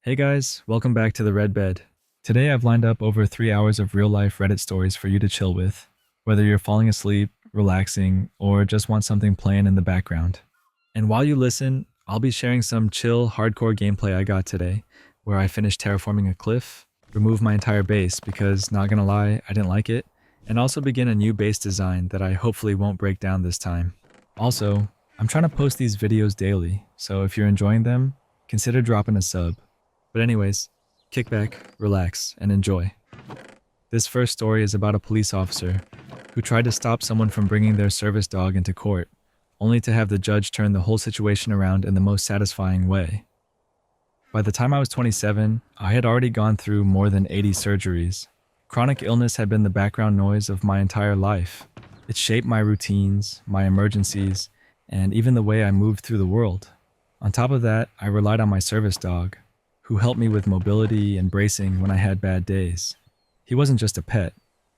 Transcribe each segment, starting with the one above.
Hey guys, welcome back to the Red Bed. Today I've lined up over 3 hours of real-life Reddit stories for you to chill with, whether you're falling asleep, relaxing, or just want something playing in the background. And while you listen, I'll be sharing some chill, hardcore gameplay I got today, where I finished terraforming a cliff, removed my entire base because, not gonna lie, I didn't like it, and also begin a new base design that I hopefully won't break down this time. Also, I'm trying to post these videos daily, so if you're enjoying them, consider dropping a sub. But anyways, kick back, relax, and enjoy. This first story is about a police officer who tried to stop someone from bringing their service dog into court, only to have the judge turn the whole situation around in the most satisfying way. By the time I was 27, I had already gone through more than 80 surgeries. Chronic illness had been the background noise of my entire life. It shaped my routines, my emergencies, and even the way I moved through the world. On top of that, I relied on my service dog, who helped me with mobility and bracing when I had bad days. He wasn't just a pet,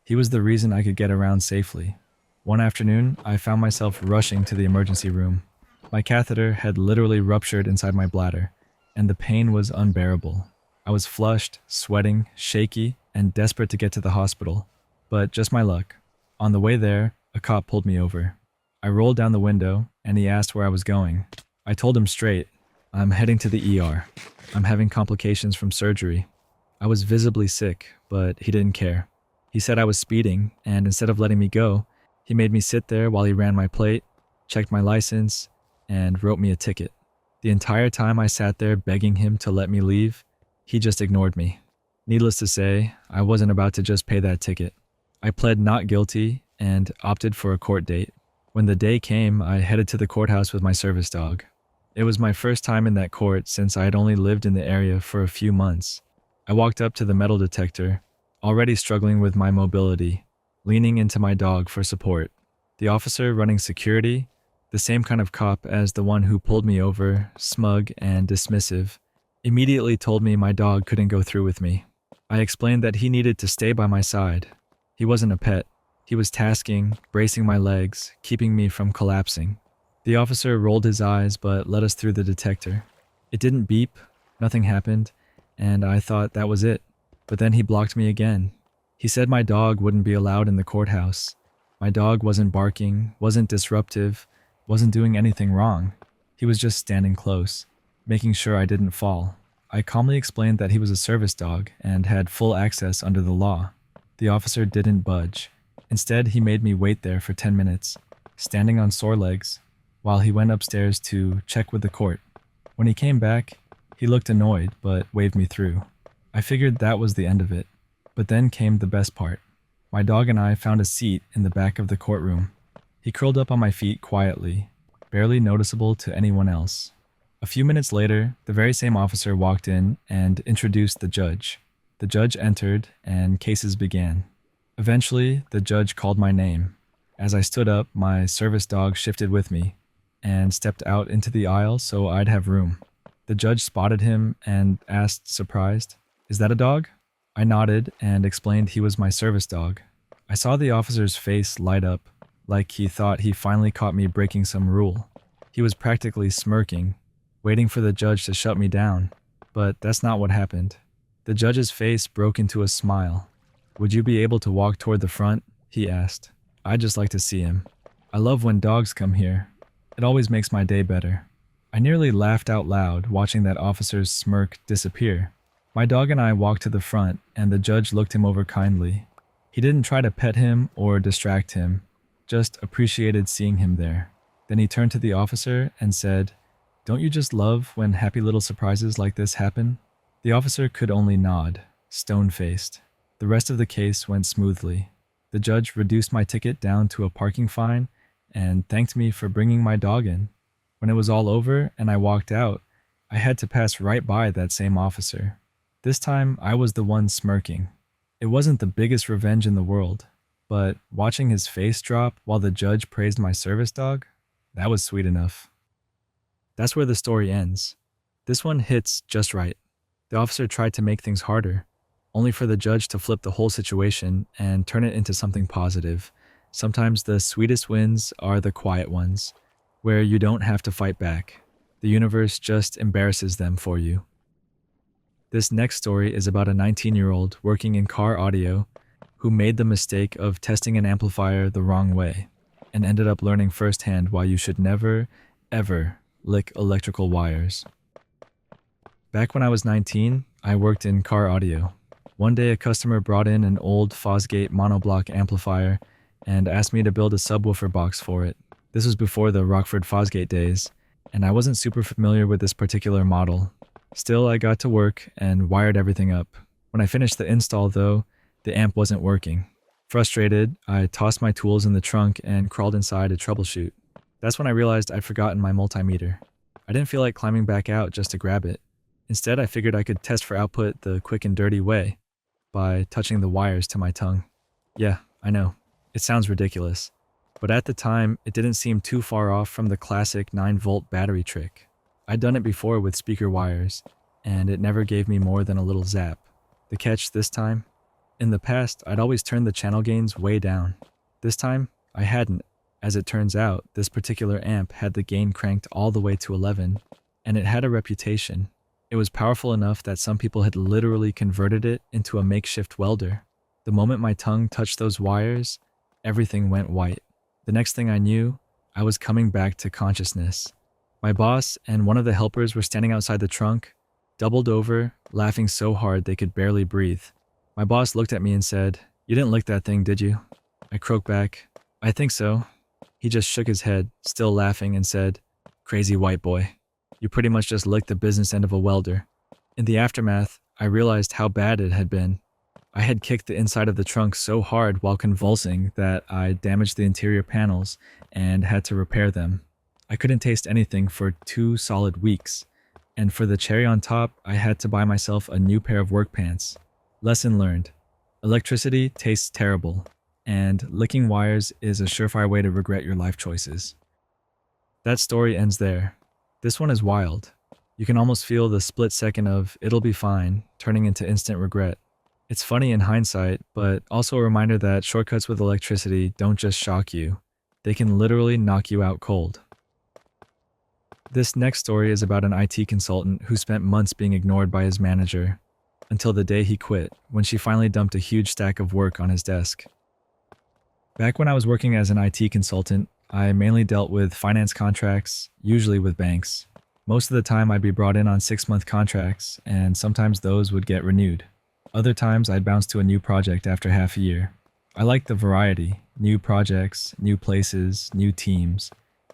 he was the reason I could get around safely. One afternoon, I found myself rushing to the emergency room. My catheter had literally ruptured inside my bladder, and the pain was unbearable. I was flushed, sweating, shaky, and desperate to get to the hospital. But just my luck. On the way there, a cop pulled me over. I rolled down the window, and he asked where I was going. I told him straight, I'm heading to the ER. I'm having complications from surgery. I was visibly sick, but he didn't care. He said I was speeding, and instead of letting me go, he made me sit there while he ran my plate, checked my license, and wrote me a ticket. The entire time I sat there begging him to let me leave, he just ignored me. Needless to say, I wasn't about to just pay that ticket. I pled not guilty and opted for a court date. When the day came, I headed to the courthouse with my service dog. It was my first time in that court since I had only lived in the area for a few months. I walked up to the metal detector, already struggling with my mobility, leaning into my dog for support. The officer running security, the same kind of cop as the one who pulled me over, smug and dismissive, immediately told me my dog couldn't go through with me. I explained that he needed to stay by my side. He wasn't a pet. He was tasking, bracing my legs, keeping me from collapsing. The officer rolled his eyes but let us through the detector. It didn't beep, nothing happened, and I thought that was it. But then he blocked me again. He said my dog wouldn't be allowed in the courthouse. My dog wasn't barking, wasn't disruptive, wasn't doing anything wrong. He was just standing close, making sure I didn't fall. I calmly explained that he was a service dog and had full access under the law. The officer didn't budge. Instead, he made me wait there for 10 minutes, standing on sore legs, while he went upstairs to check with the court. When he came back, he looked annoyed but waved me through. I figured that was the end of it. But then came the best part. My dog and I found a seat in the back of the courtroom. He curled up on my feet quietly, barely noticeable to anyone else. A few minutes later, the very same officer walked in and introduced the judge. The judge entered and cases began. Eventually, the judge called my name. As I stood up, my service dog shifted with me and stepped out into the aisle so I'd have room. The judge spotted him and asked, surprised, "Is that a dog?" I nodded and explained he was my service dog. I saw the officer's face light up, like he thought he finally caught me breaking some rule. He was practically smirking, waiting for the judge to shut me down. But that's not what happened. The judge's face broke into a smile. "Would you be able to walk toward the front?" he asked. "I'd just like to see him. I love when dogs come here. It always makes my day better." I nearly laughed out loud watching that officer's smirk disappear. My dog and I walked to the front, and the judge looked him over kindly. He didn't try to pet him or distract him, just appreciated seeing him there. Then he turned to the officer and said, "Don't you just love when happy little surprises like this happen?" The officer could only nod, stone-faced. The rest of the case went smoothly. The judge reduced my ticket down to a parking fine and thanked me for bringing my dog in. When it was all over and I walked out, I had to pass right by that same officer. This time, I was the one smirking. It wasn't the biggest revenge in the world, but watching his face drop while the judge praised my service dog, that was sweet enough. That's where the story ends. This one hits just right. The officer tried to make things harder, only for the judge to flip the whole situation and turn it into something positive. Sometimes the sweetest wins are the quiet ones, where you don't have to fight back. The universe just embarrasses them for you. This next story is about a 19-year-old working in car audio who made the mistake of testing an amplifier the wrong way and ended up learning firsthand why you should never, ever lick electrical wires. Back when I was 19, I worked in car audio. One day a customer brought in an old Fosgate monoblock amplifier and asked me to build a subwoofer box for it. This was before the Rockford Fosgate days, and I wasn't super familiar with this particular model. Still, I got to work and wired everything up. When I finished the install though, the amp wasn't working. Frustrated, I tossed my tools in the trunk and crawled inside to troubleshoot. That's when I realized I'd forgotten my multimeter. I didn't feel like climbing back out just to grab it. Instead, I figured I could test for output the quick and dirty way, by touching the wires to my tongue. Yeah, I know, it sounds ridiculous, but at the time, it didn't seem too far off from the classic 9-volt battery trick. I'd done it before with speaker wires, and it never gave me more than a little zap. The catch this time? In the past, I'd always turned the channel gains way down. This time, I hadn't. As it turns out, this particular amp had the gain cranked all the way to 11, and it had a reputation. It was powerful enough that some people had literally converted it into a makeshift welder. The moment my tongue touched those wires, everything went white. The next thing I knew, I was coming back to consciousness. My boss and one of the helpers were standing outside the trunk, doubled over, laughing so hard they could barely breathe. My boss looked at me and said, "You didn't lick that thing, did you?" I croaked back, "I think so." He just shook his head, still laughing, and said, "Crazy white boy. You pretty much just licked the business end of a welder." In the aftermath, I realized how bad it had been. I had kicked the inside of the trunk so hard while convulsing that I damaged the interior panels and had to repair them. I couldn't taste anything for 2 solid weeks, and for the cherry on top, I had to buy myself a new pair of work pants. Lesson learned. Electricity tastes terrible, and licking wires is a surefire way to regret your life choices. That story ends there. This one is wild. You can almost feel the split second of "it'll be fine" turning into instant regret. It's funny in hindsight, but also a reminder that shortcuts with electricity don't just shock you. They can literally knock you out cold. This next story is about an IT consultant who spent months being ignored by his manager, until the day he quit, when she finally dumped a huge stack of work on his desk. Back when I was working as an IT consultant, I mainly dealt with finance contracts, usually with banks. Most of the time I'd be brought in on 6-month contracts, and sometimes those would get renewed. Other times I'd bounce to a new project after half a year. I liked the variety, new projects, new places, new teams.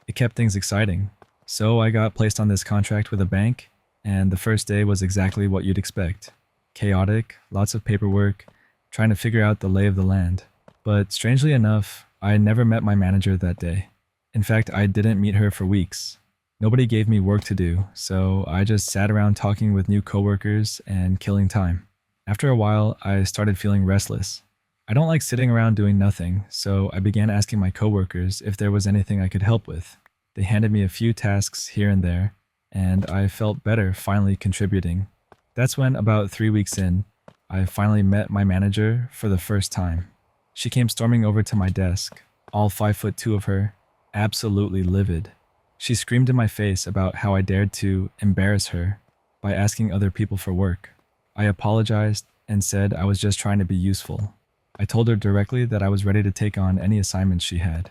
It kept things exciting. So I got placed on this contract with a bank, and the first day was exactly what you'd expect. Chaotic, lots of paperwork, trying to figure out the lay of the land. But strangely enough, I never met my manager that day. In fact, I didn't meet her for weeks. Nobody gave me work to do, so I just sat around talking with new coworkers and killing time. After a while, I started feeling restless. I don't like sitting around doing nothing, so I began asking my coworkers if there was anything I could help with. They handed me a few tasks here and there, and I felt better finally contributing. That's when, about 3 weeks in, I finally met my manager for the first time. She came storming over to my desk, all 5'2" of her, absolutely livid. She screamed in my face about how I dared to embarrass her by asking other people for work. I apologized and said I was just trying to be useful. I told her directly that I was ready to take on any assignments she had.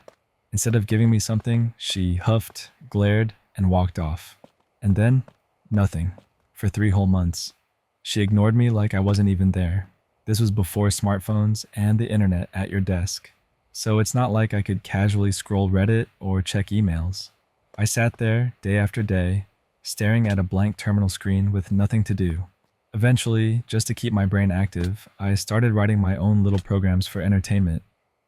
Instead of giving me something, she huffed, glared, and walked off. And then, nothing, for 3 whole months. She ignored me like I wasn't even there. This was before smartphones and the internet at your desk, so it's not like I could casually scroll Reddit or check emails. I sat there day after day, staring at a blank terminal screen with nothing to do. Eventually, just to keep my brain active, I started writing my own little programs for entertainment.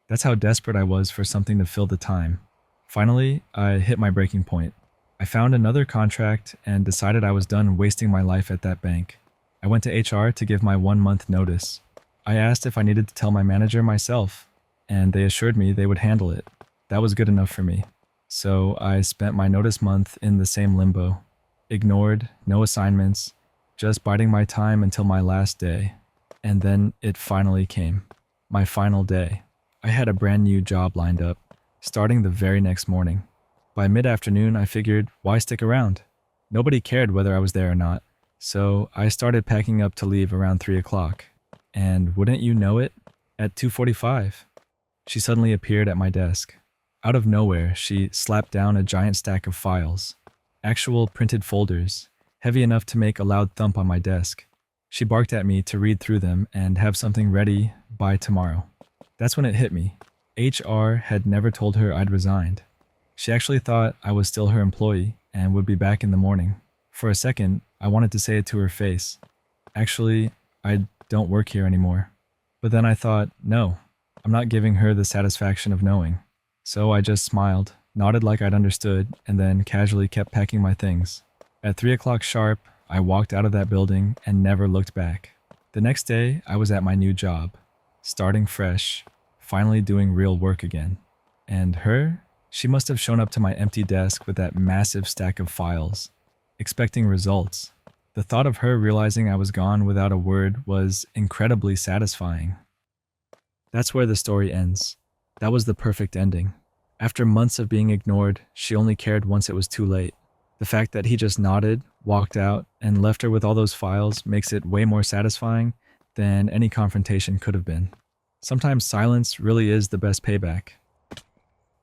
That's how desperate I was for something to fill the time. Finally, I hit my breaking point. I found another contract and decided I was done wasting my life at that bank. I went to HR to give my 1-month notice. I asked if I needed to tell my manager myself, and they assured me they would handle it. That was good enough for me. So I spent my notice month in the same limbo. Ignored, no assignments, just biding my time until my last day. And then it finally came. My final day. I had a brand new job lined up, starting the very next morning. By mid-afternoon, I figured, why stick around? Nobody cared whether I was there or not, So I started packing up to leave around 3 o'clock. And wouldn't you know it, at 2:45, she suddenly appeared at my desk. Out of nowhere, she slapped down a giant stack of files, actual printed folders, heavy enough to make a loud thump on my desk. She barked at me to read through them and have something ready by tomorrow. That's when it hit me. HR had never told her I'd resigned. She actually thought I was still her employee and would be back in the morning. For a second, I wanted to say it to her face. Actually, I don't work here anymore. But then I thought, no, I'm not giving her the satisfaction of knowing. So I just smiled, nodded like I'd understood, and then casually kept packing my things. At 3 o'clock sharp, I walked out of that building and never looked back. The next day, I was at my new job, starting fresh, finally doing real work again. And her? She must have shown up to my empty desk with that massive stack of files, expecting results. The thought of her realizing I was gone without a word was incredibly satisfying. That's where the story ends. That was the perfect ending. After months of being ignored, she only cared once it was too late. The fact that he just nodded, walked out, and left her with all those files makes it way more satisfying than any confrontation could have been. Sometimes silence really is the best payback.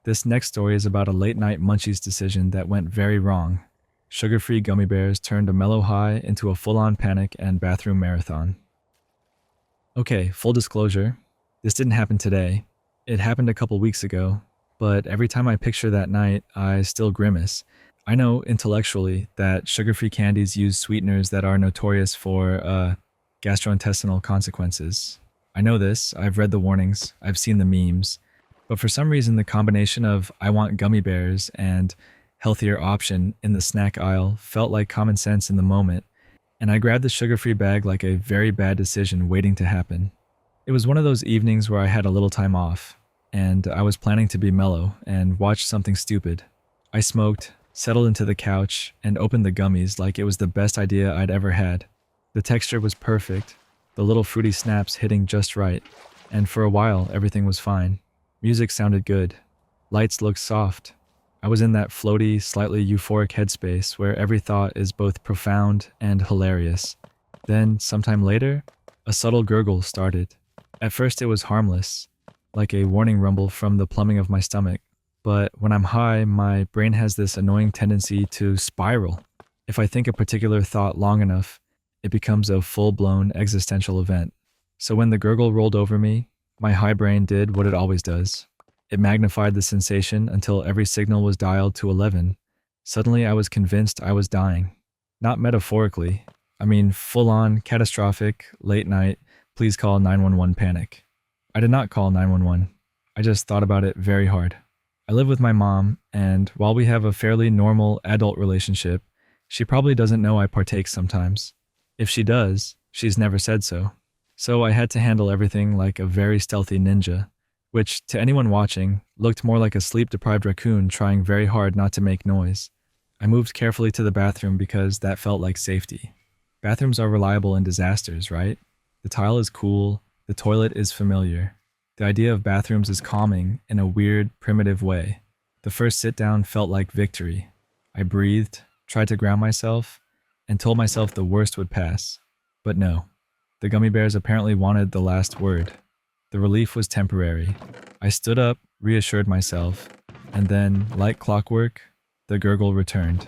This next story is about a late-night munchies decision that went very wrong. Sugar-free gummy bears turned a mellow high into a full-on panic and bathroom marathon. Okay, full disclosure, this didn't happen today. It happened a couple weeks ago, but every time I picture that night, I still grimace. I know intellectually that sugar-free candies use sweeteners that are notorious for gastrointestinal consequences. I know this, I've read the warnings, I've seen the memes, but for some reason the combination of I want gummy bears and healthier option in the snack aisle felt like common sense in the moment, and I grabbed the sugar-free bag like a very bad decision waiting to happen. It was one of those evenings where I had a little time off, and I was planning to be mellow and watch something stupid. I smoked, settled into the couch, and opened the gummies like it was the best idea I'd ever had. The texture was perfect, the little fruity snaps hitting just right, and for a while everything was fine. Music sounded good. Lights looked soft. I was in that floaty, slightly euphoric headspace where every thought is both profound and hilarious. Then, sometime later, a subtle gurgle started. At first it was harmless, like a warning rumble from the plumbing of my stomach. But when I'm high, my brain has this annoying tendency to spiral. If I think a particular thought long enough, it becomes a full-blown existential event. So when the gurgle rolled over me, my high brain did what it always does. It magnified the sensation until every signal was dialed to 11. Suddenly I was convinced I was dying. Not metaphorically. I mean full-on, catastrophic, late night, please call 911 panic. I did not call 911. I just thought about it very hard. I live with my mom, and while we have a fairly normal adult relationship, she probably doesn't know I partake sometimes. If she does, she's never said so. So I had to handle everything like a very stealthy ninja, which, to anyone watching, looked more like a sleep-deprived raccoon trying very hard not to make noise. I moved carefully to the bathroom because that felt like safety. Bathrooms are reliable in disasters, right? The tile is cool, the toilet is familiar. The idea of bathrooms is calming in a weird, primitive way. The first sit-down felt like victory. I breathed, tried to ground myself, and told myself the worst would pass. But no. The gummy bears apparently wanted the last word. The relief was temporary. I stood up, reassured myself, and then, like clockwork, the gurgle returned.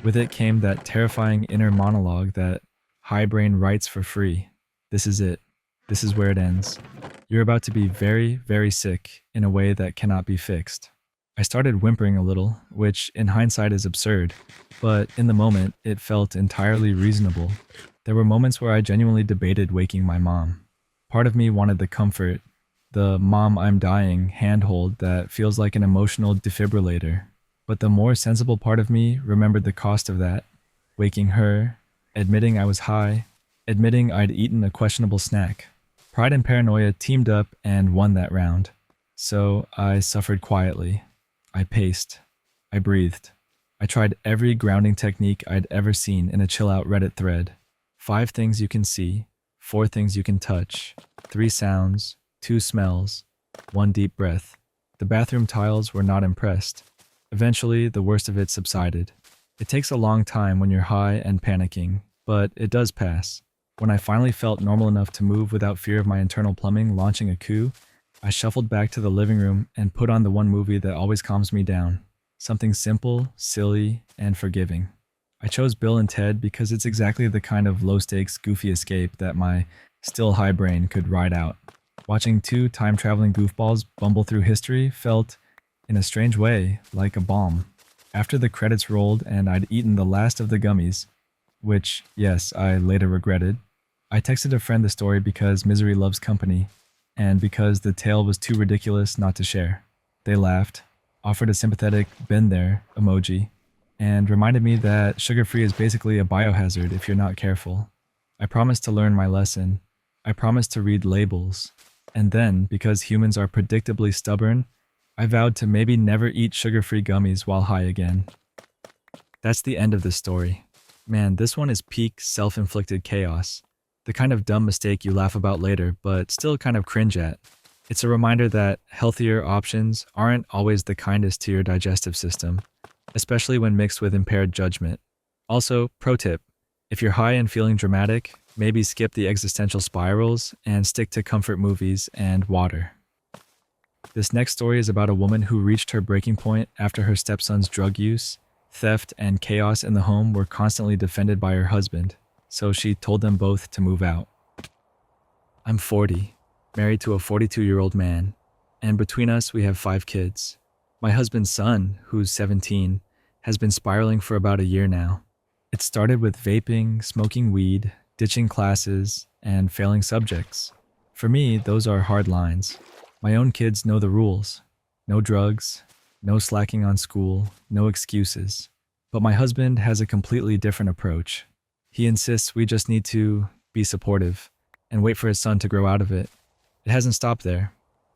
With it came that terrifying inner monologue that high brain writes for free. This is it. This is where it ends. You're about to be very, very sick in a way that cannot be fixed. I started whimpering a little, which in hindsight is absurd, but in the moment it felt entirely reasonable. There were moments where I genuinely debated waking my mom. Part of me wanted the comfort, the mom I'm dying handhold that feels like an emotional defibrillator. But the more sensible part of me remembered the cost of that. Waking her, admitting I was high, admitting I'd eaten a questionable snack. Pride and paranoia teamed up and won that round. So I suffered quietly. I paced. I breathed. I tried every grounding technique I'd ever seen in a chill-out Reddit thread. 5 things you can see, 4 things you can touch, 3 sounds, 2 smells, 1 deep breath. The bathroom tiles were not impressed. Eventually, the worst of it subsided. It takes a long time when you're high and panicking, but it does pass. When I finally felt normal enough to move without fear of my internal plumbing launching a coup, I shuffled back to the living room and put on the one movie that always calms me down. Something simple, silly, and forgiving. I chose Bill and Ted because it's exactly the kind of low-stakes, goofy escape that my still high brain could ride out. Watching two time-traveling goofballs bumble through history felt, in a strange way, like a balm. After the credits rolled and I'd eaten the last of the gummies, which, yes, I later regretted, I texted a friend the story because misery loves company, and because the tale was too ridiculous not to share. They laughed, offered a sympathetic "been there" emoji, and reminded me that sugar-free is basically a biohazard if you're not careful. I promised to learn my lesson. I promised to read labels. And then, because humans are predictably stubborn, I vowed to maybe never eat sugar-free gummies while high again. That's the end of this story. Man, this one is peak self-inflicted chaos. The kind of dumb mistake you laugh about later, but still kind of cringe at. It's a reminder that healthier options aren't always the kindest to your digestive system, especially when mixed with impaired judgment. Also, pro tip, if you're high and feeling dramatic, maybe skip the existential spirals and stick to comfort movies and water. This next story is about a woman who reached her breaking point after her stepson's drug use, theft, and chaos in the home were constantly defended by her husband, so she told them both to move out. I'm 40, married to a 42-year-old man, and between us we have 5 kids. My husband's son, who's 17, has been spiraling for about a year now. It started with vaping, smoking weed, ditching classes, and failing subjects. For me, those are hard lines. My own kids know the rules. No drugs, no slacking on school, no excuses. But my husband has a completely different approach. He insists we just need to be supportive and wait for his son to grow out of it. It hasn't stopped there.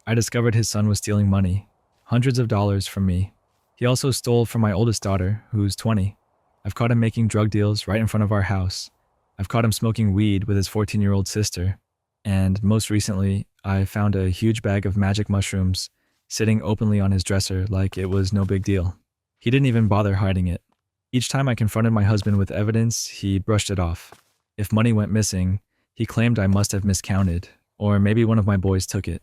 I discovered his son was stealing money, hundreds of dollars from me. He also stole from my oldest daughter, who's 20. I've caught him making drug deals right in front of our house. I've caught him smoking weed with his 14-year-old sister. And most recently, I found a huge bag of magic mushrooms sitting openly on his dresser like it was no big deal. He didn't even bother hiding it. Each time I confronted my husband with evidence, he brushed it off. If money went missing, he claimed I must have miscounted, or maybe one of my boys took it.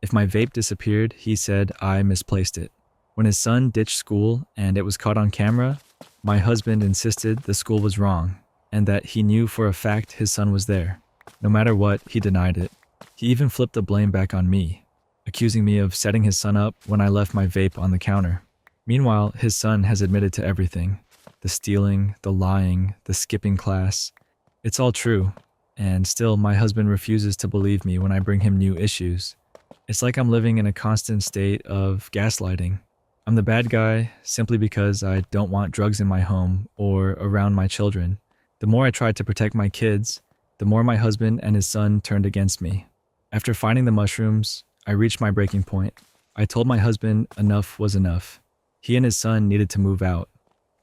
If my vape disappeared, he said I misplaced it. When his son ditched school and it was caught on camera, my husband insisted the school was wrong and that he knew for a fact his son was there. No matter what, he denied it. He even flipped the blame back on me, accusing me of setting his son up when I left my vape on the counter. Meanwhile, his son has admitted to everything. The stealing, the lying, the skipping class. It's all true, and still my husband refuses to believe me when I bring him new issues. It's like I'm living in a constant state of gaslighting. I'm the bad guy simply because I don't want drugs in my home or around my children. The more I tried to protect my kids, the more my husband and his son turned against me. After finding the mushrooms, I reached my breaking point. I told my husband enough was enough. He and his son needed to move out.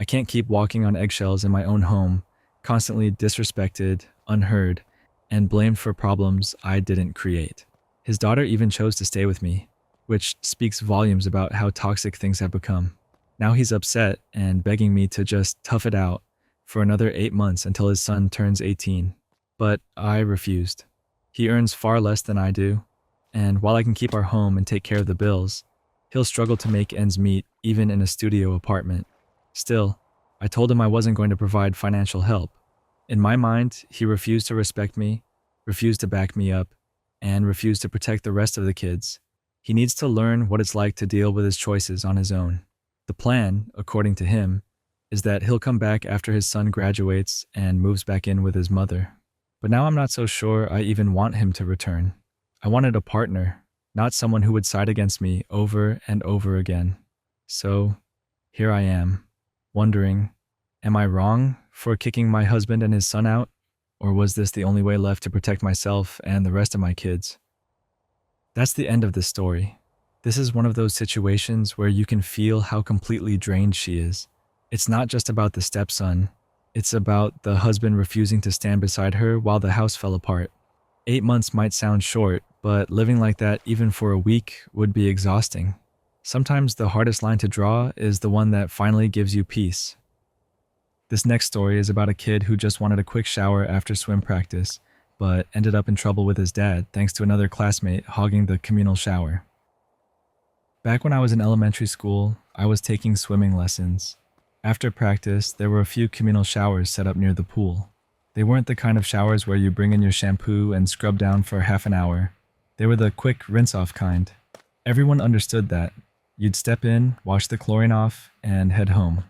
I can't keep walking on eggshells in my own home, constantly disrespected, unheard, and blamed for problems I didn't create. His daughter even chose to stay with me, which speaks volumes about how toxic things have become. Now he's upset and begging me to just tough it out for another 8 months until his son turns 18. But I refused. He earns far less than I do, and while I can keep our home and take care of the bills, he'll struggle to make ends meet even in a studio apartment. Still, I told him I wasn't going to provide financial help. In my mind, he refused to respect me, refused to back me up, and refused to protect the rest of the kids. He needs to learn what it's like to deal with his choices on his own. The plan, according to him, is that he'll come back after his son graduates and moves back in with his mother. But now I'm not so sure I even want him to return. I wanted a partner, not someone who would side against me over and over again. So, here I am, wondering, am I wrong for kicking my husband and his son out? Or was this the only way left to protect myself and the rest of my kids? That's the end of this story. This is one of those situations where you can feel how completely drained she is. It's not just about the stepson. It's about the husband refusing to stand beside her while the house fell apart. 8 months might sound short, but living like that even for a week would be exhausting. Sometimes the hardest line to draw is the one that finally gives you peace. This next story is about a kid who just wanted a quick shower after swim practice, but ended up in trouble with his dad thanks to another classmate hogging the communal shower. Back when I was in elementary school, I was taking swimming lessons. After practice, there were a few communal showers set up near the pool. They weren't the kind of showers where you bring in your shampoo and scrub down for half an hour. They were the quick rinse-off kind. Everyone understood that. You'd step in, wash the chlorine off, and head home.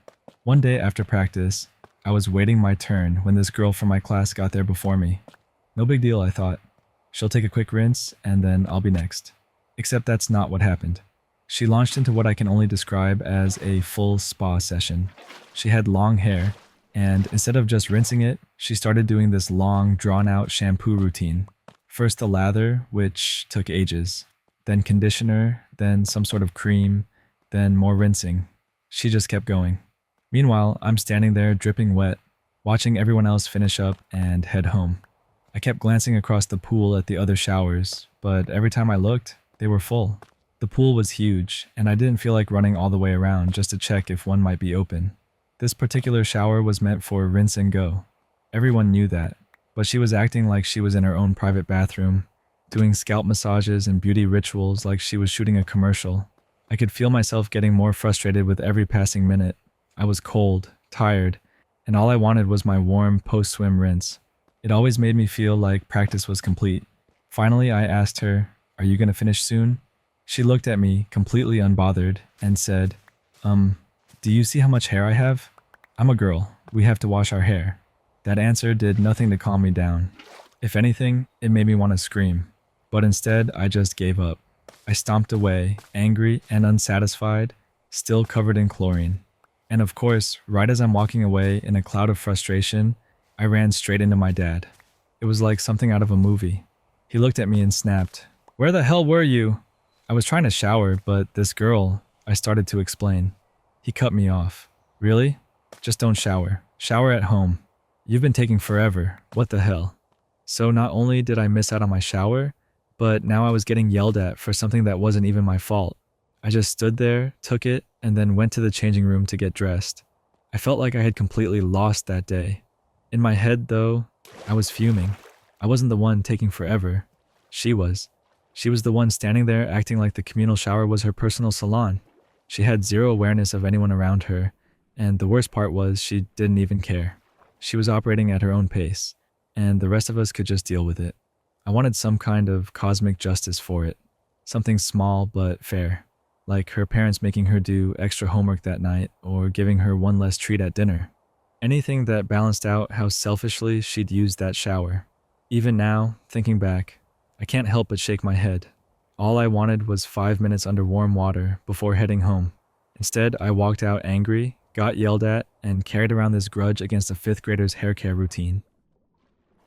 One day after practice, I was waiting my turn when this girl from my class got there before me. No big deal, I thought. She'll take a quick rinse, and then I'll be next. Except that's not what happened. She launched into what I can only describe as a full spa session. She had long hair, and instead of just rinsing it, she started doing this long, drawn-out shampoo routine. First the lather, which took ages. Then conditioner, then some sort of cream, then more rinsing. She just kept going. Meanwhile, I'm standing there dripping wet, watching everyone else finish up and head home. I kept glancing across the pool at the other showers, but every time I looked, they were full. The pool was huge, and I didn't feel like running all the way around just to check if one might be open. This particular shower was meant for rinse and go. Everyone knew that, but she was acting like she was in her own private bathroom, doing scalp massages and beauty rituals like she was shooting a commercial. I could feel myself getting more frustrated with every passing minute. I was cold, tired, and all I wanted was my warm post-swim rinse. It always made me feel like practice was complete. Finally, I asked her, "Are you gonna finish soon?" She looked at me, completely unbothered, and said, do you see how much hair I have? I'm a girl. We have to wash our hair." That answer did nothing to calm me down. If anything, it made me want to scream. But instead, I just gave up. I stomped away, angry and unsatisfied, still covered in chlorine. And of course, right as I'm walking away in a cloud of frustration, I ran straight into my dad. It was like something out of a movie. He looked at me and snapped, "Where the hell were you?" I was trying to shower, but this girl, I started to explain. He cut me off. "Really? Just don't shower. Shower at home. You've been taking forever. What the hell?" So not only did I miss out on my shower, but now I was getting yelled at for something that wasn't even my fault. I just stood there, took it, and then went to the changing room to get dressed. I felt like I had completely lost that day. In my head, though, I was fuming. I wasn't the one taking forever. She was. She was the one standing there acting like the communal shower was her personal salon. She had zero awareness of anyone around her, and the worst part was she didn't even care. She was operating at her own pace, and the rest of us could just deal with it. I wanted some kind of cosmic justice for it. Something small but fair, like her parents making her do extra homework that night or giving her one less treat at dinner. Anything that balanced out how selfishly she'd used that shower. Even now, thinking back, I can't help but shake my head. All I wanted was 5 minutes under warm water before heading home. Instead, I walked out angry, got yelled at, and carried around this grudge against a 5th grader's hair care routine.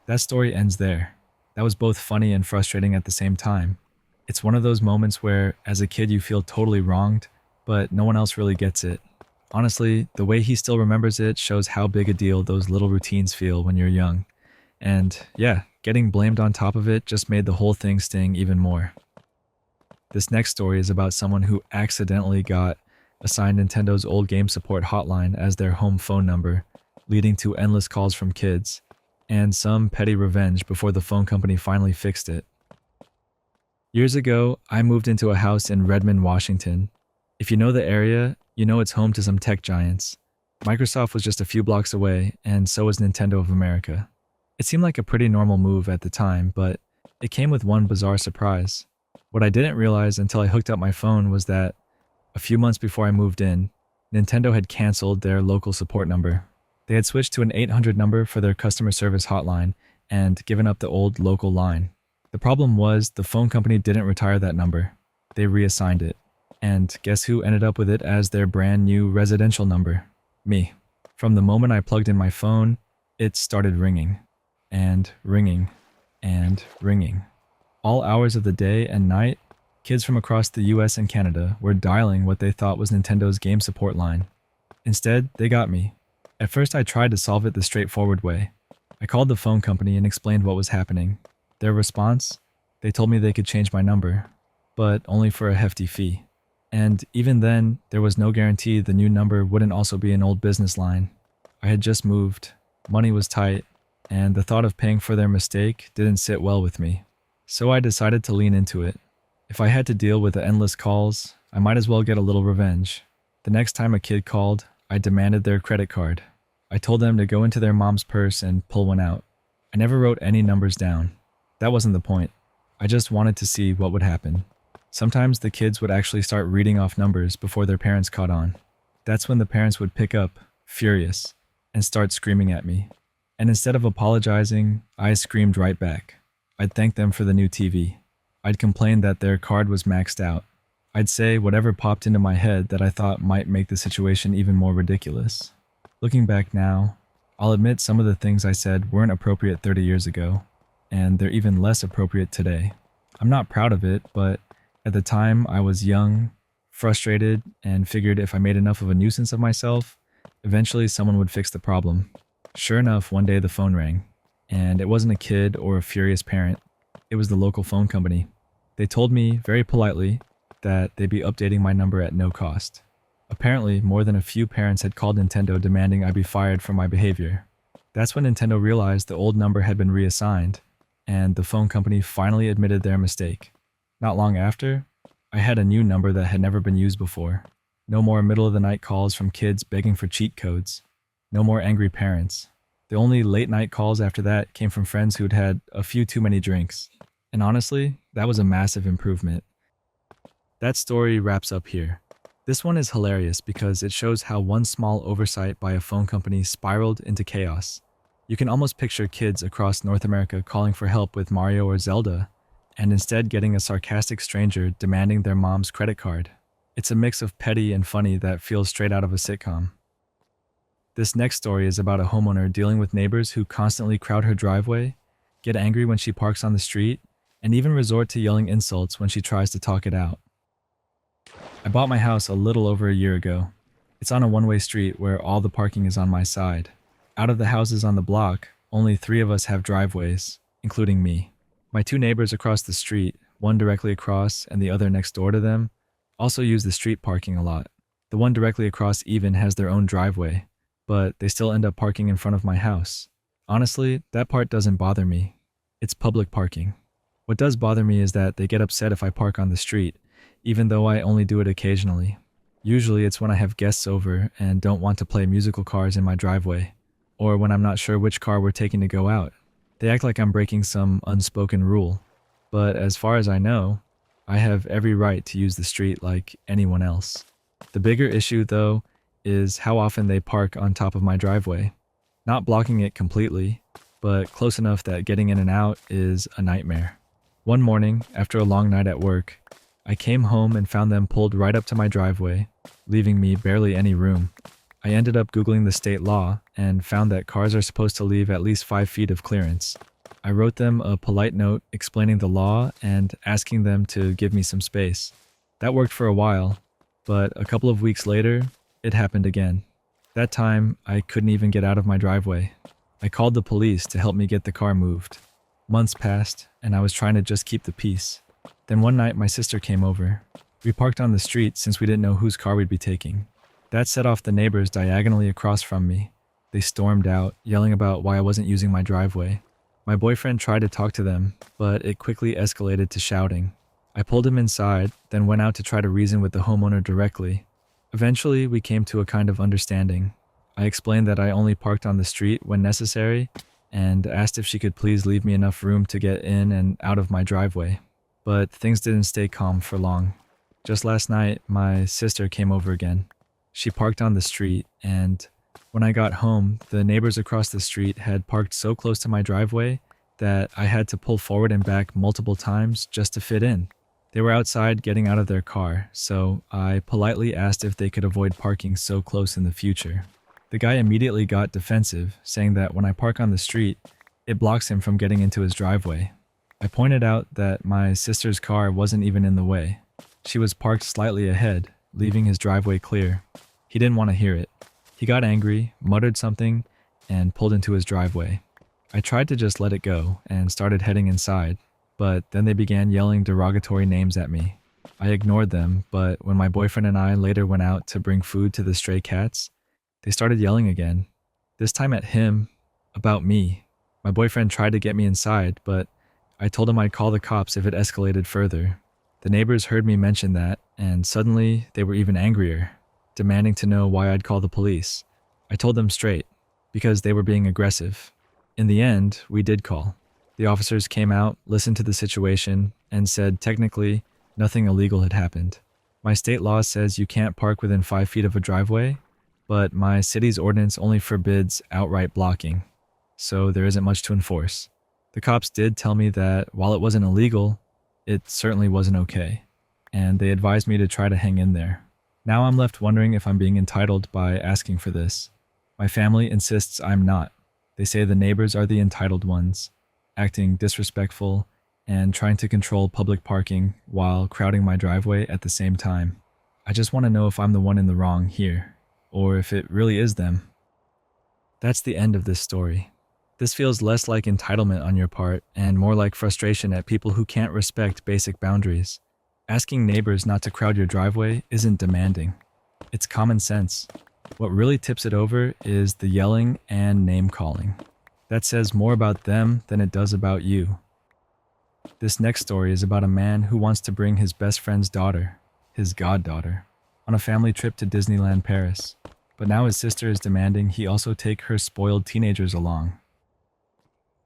That story ends there. That was both funny and frustrating at the same time. It's one of those moments where, as a kid, you feel totally wronged, but no one else really gets it. Honestly, the way he still remembers it shows how big a deal those little routines feel when you're young. And yeah, getting blamed on top of it just made the whole thing sting even more. This next story is about someone who accidentally got assigned Nintendo's old game support hotline as their home phone number, leading to endless calls from kids, and some petty revenge before the phone company finally fixed it. Years ago, I moved into a house in Redmond, Washington. If you know the area, you know it's home to some tech giants. Microsoft was just a few blocks away, and so was Nintendo of America. It seemed like a pretty normal move at the time, but it came with one bizarre surprise. What I didn't realize until I hooked up my phone was that, a few months before I moved in, Nintendo had canceled their local support number. They had switched to an 800 number for their customer service hotline and given up the old local line. The problem was the phone company didn't retire that number. They reassigned it. And guess who ended up with it as their brand new residential number? Me. From the moment I plugged in my phone, it started ringing. And ringing. And ringing. All hours of the day and night, kids from across the US and Canada were dialing what they thought was Nintendo's game support line. Instead, they got me. At first I tried to solve it the straightforward way. I called the phone company and explained what was happening. Their response? They told me they could change my number, but only for a hefty fee. And even then, there was no guarantee the new number wouldn't also be an old business line. I had just moved, money was tight, and the thought of paying for their mistake didn't sit well with me. So I decided to lean into it. If I had to deal with the endless calls, I might as well get a little revenge. The next time a kid called, I demanded their credit card. I told them to go into their mom's purse and pull one out. I never wrote any numbers down. That wasn't the point. I just wanted to see what would happen. Sometimes the kids would actually start reading off numbers before their parents caught on. That's when the parents would pick up, furious, and start screaming at me. And instead of apologizing, I screamed right back. I'd thank them for the new TV. I'd complain that their card was maxed out. I'd say whatever popped into my head that I thought might make the situation even more ridiculous. Looking back now, I'll admit some of the things I said weren't appropriate 30 years ago, and they're even less appropriate today. I'm not proud of it, but at the time I was young, frustrated, and figured if I made enough of a nuisance of myself, eventually someone would fix the problem. Sure enough, one day the phone rang, and it wasn't a kid or a furious parent. It was the local phone company. They told me, very politely, that they'd be updating my number at no cost. Apparently, more than a few parents had called Nintendo demanding I be fired for my behavior. That's when Nintendo realized the old number had been reassigned, and the phone company finally admitted their mistake. Not long after, I had a new number that had never been used before. No more middle-of-the-night calls from kids begging for cheat codes. No more angry parents. The only late-night calls after that came from friends who'd had a few too many drinks. And honestly, that was a massive improvement. That story wraps up here. This one is hilarious because it shows how one small oversight by a phone company spiraled into chaos. You can almost picture kids across North America calling for help with Mario or Zelda, and instead getting a sarcastic stranger demanding their mom's credit card. It's a mix of petty and funny that feels straight out of a sitcom. This next story is about a homeowner dealing with neighbors who constantly crowd her driveway, get angry when she parks on the street, and even resort to yelling insults when she tries to talk it out. I bought my house a little over a year ago. It's on a one-way street where all the parking is on my side. Out of the houses on the block, only 3 of us have driveways, including me. My 2 neighbors across the street, one directly across and the other next door to them, also use the street parking a lot. The one directly across even has their own driveway, but they still end up parking in front of my house. Honestly, that part doesn't bother me. It's public parking. What does bother me is that they get upset if I park on the street, even though I only do it occasionally. Usually it's when I have guests over and don't want to play musical cars in my driveway, or when I'm not sure which car we're taking to go out. They act like I'm breaking some unspoken rule, but as far as I know, I have every right to use the street like anyone else. The bigger issue, though, is how often they park on top of my driveway. Not blocking it completely, but close enough that getting in and out is a nightmare. One morning, after a long night at work, I came home and found them pulled right up to my driveway, leaving me barely any room. I ended up Googling the state law and found that cars are supposed to leave at least 5 feet of clearance. I wrote them a polite note explaining the law and asking them to give me some space. That worked for a while, but a couple of weeks later, it happened again. That time, I couldn't even get out of my driveway. I called the police to help me get the car moved. Months passed, and I was trying to just keep the peace. Then one night, my sister came over. We parked on the street since we didn't know whose car we'd be taking. That set off the neighbors diagonally across from me. They stormed out, yelling about why I wasn't using my driveway. My boyfriend tried to talk to them, but it quickly escalated to shouting. I pulled him inside, then went out to try to reason with the homeowner directly. Eventually, we came to a kind of understanding. I explained that I only parked on the street when necessary, and asked if she could please leave me enough room to get in and out of my driveway. But things didn't stay calm for long. Just last night, my sister came over again. She parked on the street, and when I got home, the neighbors across the street had parked so close to my driveway that I had to pull forward and back multiple times just to fit in. They were outside getting out of their car, so I politely asked if they could avoid parking so close in the future. The guy immediately got defensive, saying that when I park on the street, it blocks him from getting into his driveway. I pointed out that my sister's car wasn't even in the way. She was parked slightly ahead, leaving his driveway clear. He didn't want to hear it. He got angry, muttered something, and pulled into his driveway. I tried to just let it go and started heading inside, but then they began yelling derogatory names at me. I ignored them, but when my boyfriend and I later went out to bring food to the stray cats, they started yelling again. This time at him, about me. My boyfriend tried to get me inside, but I told him I'd call the cops if it escalated further. The neighbors heard me mention that, and suddenly they were even angrier, demanding to know why I'd call the police. I told them straight, because they were being aggressive. In the end, we did call. The officers came out, listened to the situation, and said technically nothing illegal had happened. My state law says you can't park within 5 feet of a driveway, but my city's ordinance only forbids outright blocking, so there isn't much to enforce. The cops did tell me that while it wasn't illegal, it certainly wasn't okay, and they advised me to try to hang in there. Now I'm left wondering if I'm being entitled by asking for this. My family insists I'm not. They say the neighbors are the entitled ones, acting disrespectful and trying to control public parking while crowding my driveway at the same time. I just want to know if I'm the one in the wrong here, or if it really is them. That's the end of this story. This feels less like entitlement on your part and more like frustration at people who can't respect basic boundaries. Asking neighbors not to crowd your driveway isn't demanding. It's common sense. What really tips it over is the yelling and name-calling. That says more about them than it does about you. This next story is about a man who wants to bring his best friend's daughter, his goddaughter, on a family trip to Disneyland Paris. But now his sister is demanding he also take her spoiled teenagers along.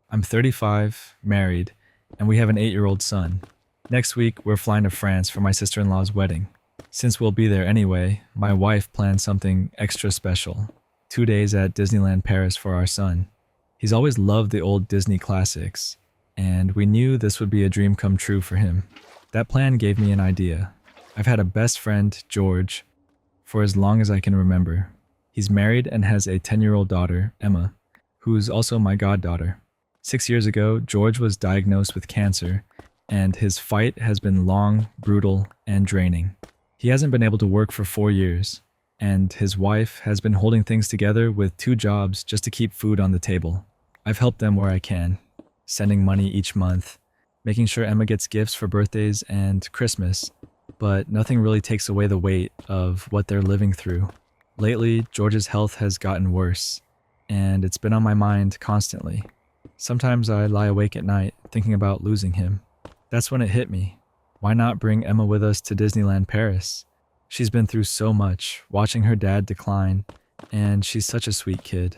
I'm 35, married, and we have an 8-year-old son. Next week, we're flying to France for my sister-in-law's wedding. Since we'll be there anyway, my wife planned something extra special. 2 days at Disneyland Paris for our son. He's always loved the old Disney classics, and we knew this would be a dream come true for him. That plan gave me an idea. I've had a best friend, George, for as long as I can remember. He's married and has a 10-year-old daughter, Emma, who's also my goddaughter. 6 years ago, George was diagnosed with cancer, and his fight has been long, brutal, and draining. He hasn't been able to work for 4 years, and his wife has been holding things together with 2 jobs just to keep food on the table. I've helped them where I can, sending money each month, making sure Emma gets gifts for birthdays and Christmas, but nothing really takes away the weight of what they're living through. Lately, George's health has gotten worse, and it's been on my mind constantly. Sometimes I lie awake at night thinking about losing him. That's when it hit me. Why not bring Emma with us to Disneyland Paris? She's been through so much, watching her dad decline, and she's such a sweet kid.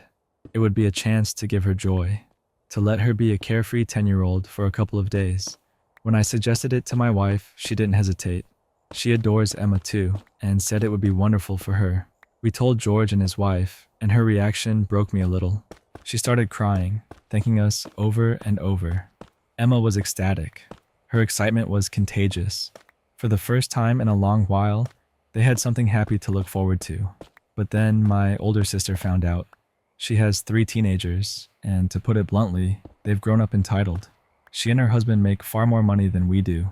It would be a chance to give her joy, to let her be a carefree 10-year-old for a couple of days. When I suggested it to my wife, she didn't hesitate. She adores Emma too, and said it would be wonderful for her. We told George and his wife, and her reaction broke me a little. She started crying, thanking us over and over. Emma was ecstatic. Her excitement was contagious. For the first time in a long while, they had something happy to look forward to. But then my older sister found out. She has 3 teenagers, and to put it bluntly, they've grown up entitled. She and her husband make far more money than we do,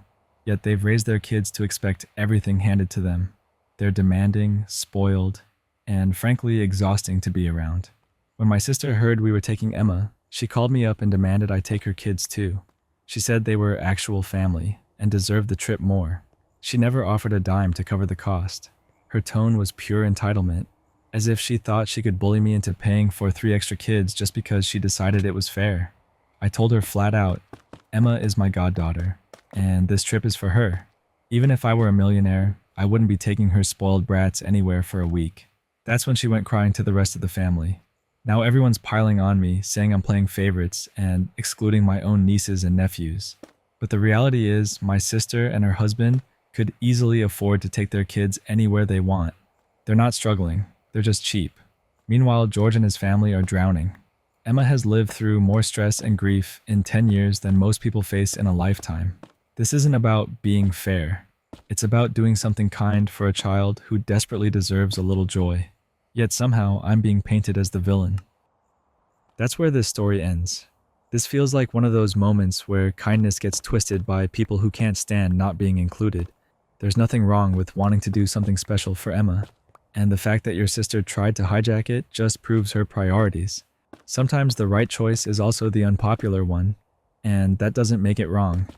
yet they've raised their kids to expect everything handed to them. They're demanding, spoiled, and frankly exhausting to be around. When my sister heard we were taking Emma, she called me up and demanded I take her kids too. She said they were actual family and deserved the trip more. She never offered a dime to cover the cost. Her tone was pure entitlement, as if she thought she could bully me into paying for 3 extra kids just because she decided it was fair. I told her flat out, Emma is my goddaughter, and this trip is for her. Even if I were a millionaire, I wouldn't be taking her spoiled brats anywhere for a week. That's when she went crying to the rest of the family. Now everyone's piling on me, saying I'm playing favorites and excluding my own nieces and nephews. But the reality is, my sister and her husband could easily afford to take their kids anywhere they want. They're not struggling, they're just cheap. Meanwhile, George and his family are drowning. Emma has lived through more stress and grief in 10 years than most people face in a lifetime. This isn't about being fair. It's about doing something kind for a child who desperately deserves a little joy. Yet somehow I'm being painted as the villain. That's where this story ends. This feels like one of those moments where kindness gets twisted by people who can't stand not being included. There's nothing wrong with wanting to do something special for Emma, and the fact that your sister tried to hijack it just proves her priorities. Sometimes the right choice is also the unpopular one, and that doesn't make it wrong.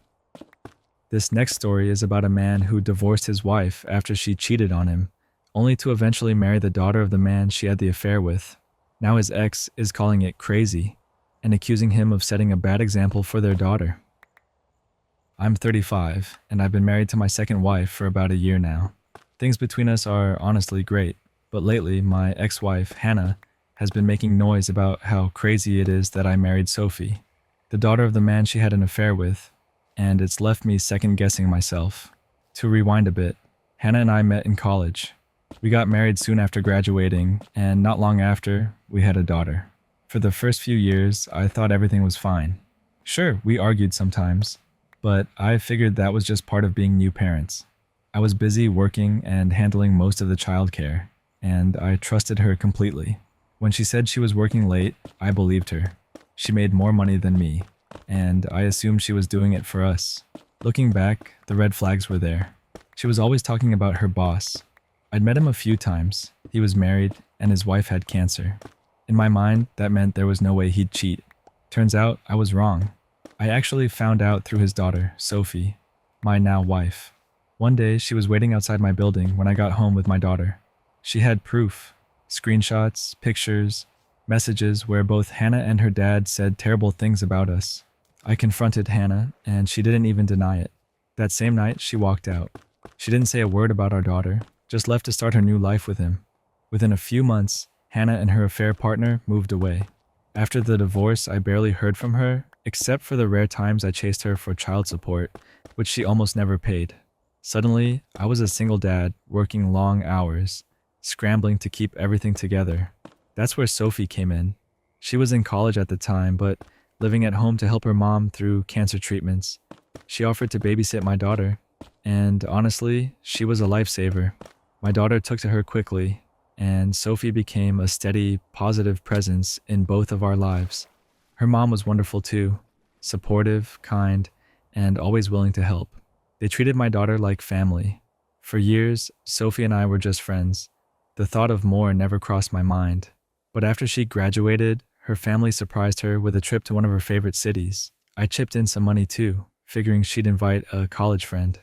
This next story is about a man who divorced his wife after she cheated on him, only to eventually marry the daughter of the man she had the affair with. Now his ex is calling it crazy and accusing him of setting a bad example for their daughter. I'm 35, and I've been married to my second wife for about a year now. Things between us are honestly great, but lately my ex-wife, Hannah, has been making noise about how crazy it is that I married Sophie, the daughter of the man she had an affair with, and it's left me second-guessing myself. To rewind a bit, Hannah and I met in college. We got married soon after graduating, and not long after, we had a daughter. For the first few years, I thought everything was fine. Sure, we argued sometimes, but I figured that was just part of being new parents. I was busy working and handling most of the childcare, and I trusted her completely. When she said she was working late, I believed her. She made more money than me, and I assumed she was doing it for us. Looking back, the red flags were there. She was always talking about her boss. I'd met him a few times. He was married, and his wife had cancer. In my mind, that meant there was no way he'd cheat. Turns out, I was wrong. I actually found out through his daughter, Sophie, my now wife. One day, she was waiting outside my building when I got home with my daughter. She had proof, screenshots, pictures, messages where both Hannah and her dad said terrible things about us. I confronted Hannah, and she didn't even deny it. That same night, she walked out. She didn't say a word about our daughter, just left to start her new life with him. Within a few months, Hannah and her affair partner moved away. After the divorce, I barely heard from her, except for the rare times I chased her for child support, which she almost never paid. Suddenly, I was a single dad, working long hours, scrambling to keep everything together. That's where Sophie came in. She was in college at the time, but living at home to help her mom through cancer treatments. She offered to babysit my daughter, and honestly, she was a lifesaver. My daughter took to her quickly, and Sophie became a steady, positive presence in both of our lives. Her mom was wonderful too, supportive, kind, and always willing to help. They treated my daughter like family. For years, Sophie and I were just friends. The thought of more never crossed my mind. But after she graduated, her family surprised her with a trip to one of her favorite cities. I chipped in some money too, figuring she'd invite a college friend.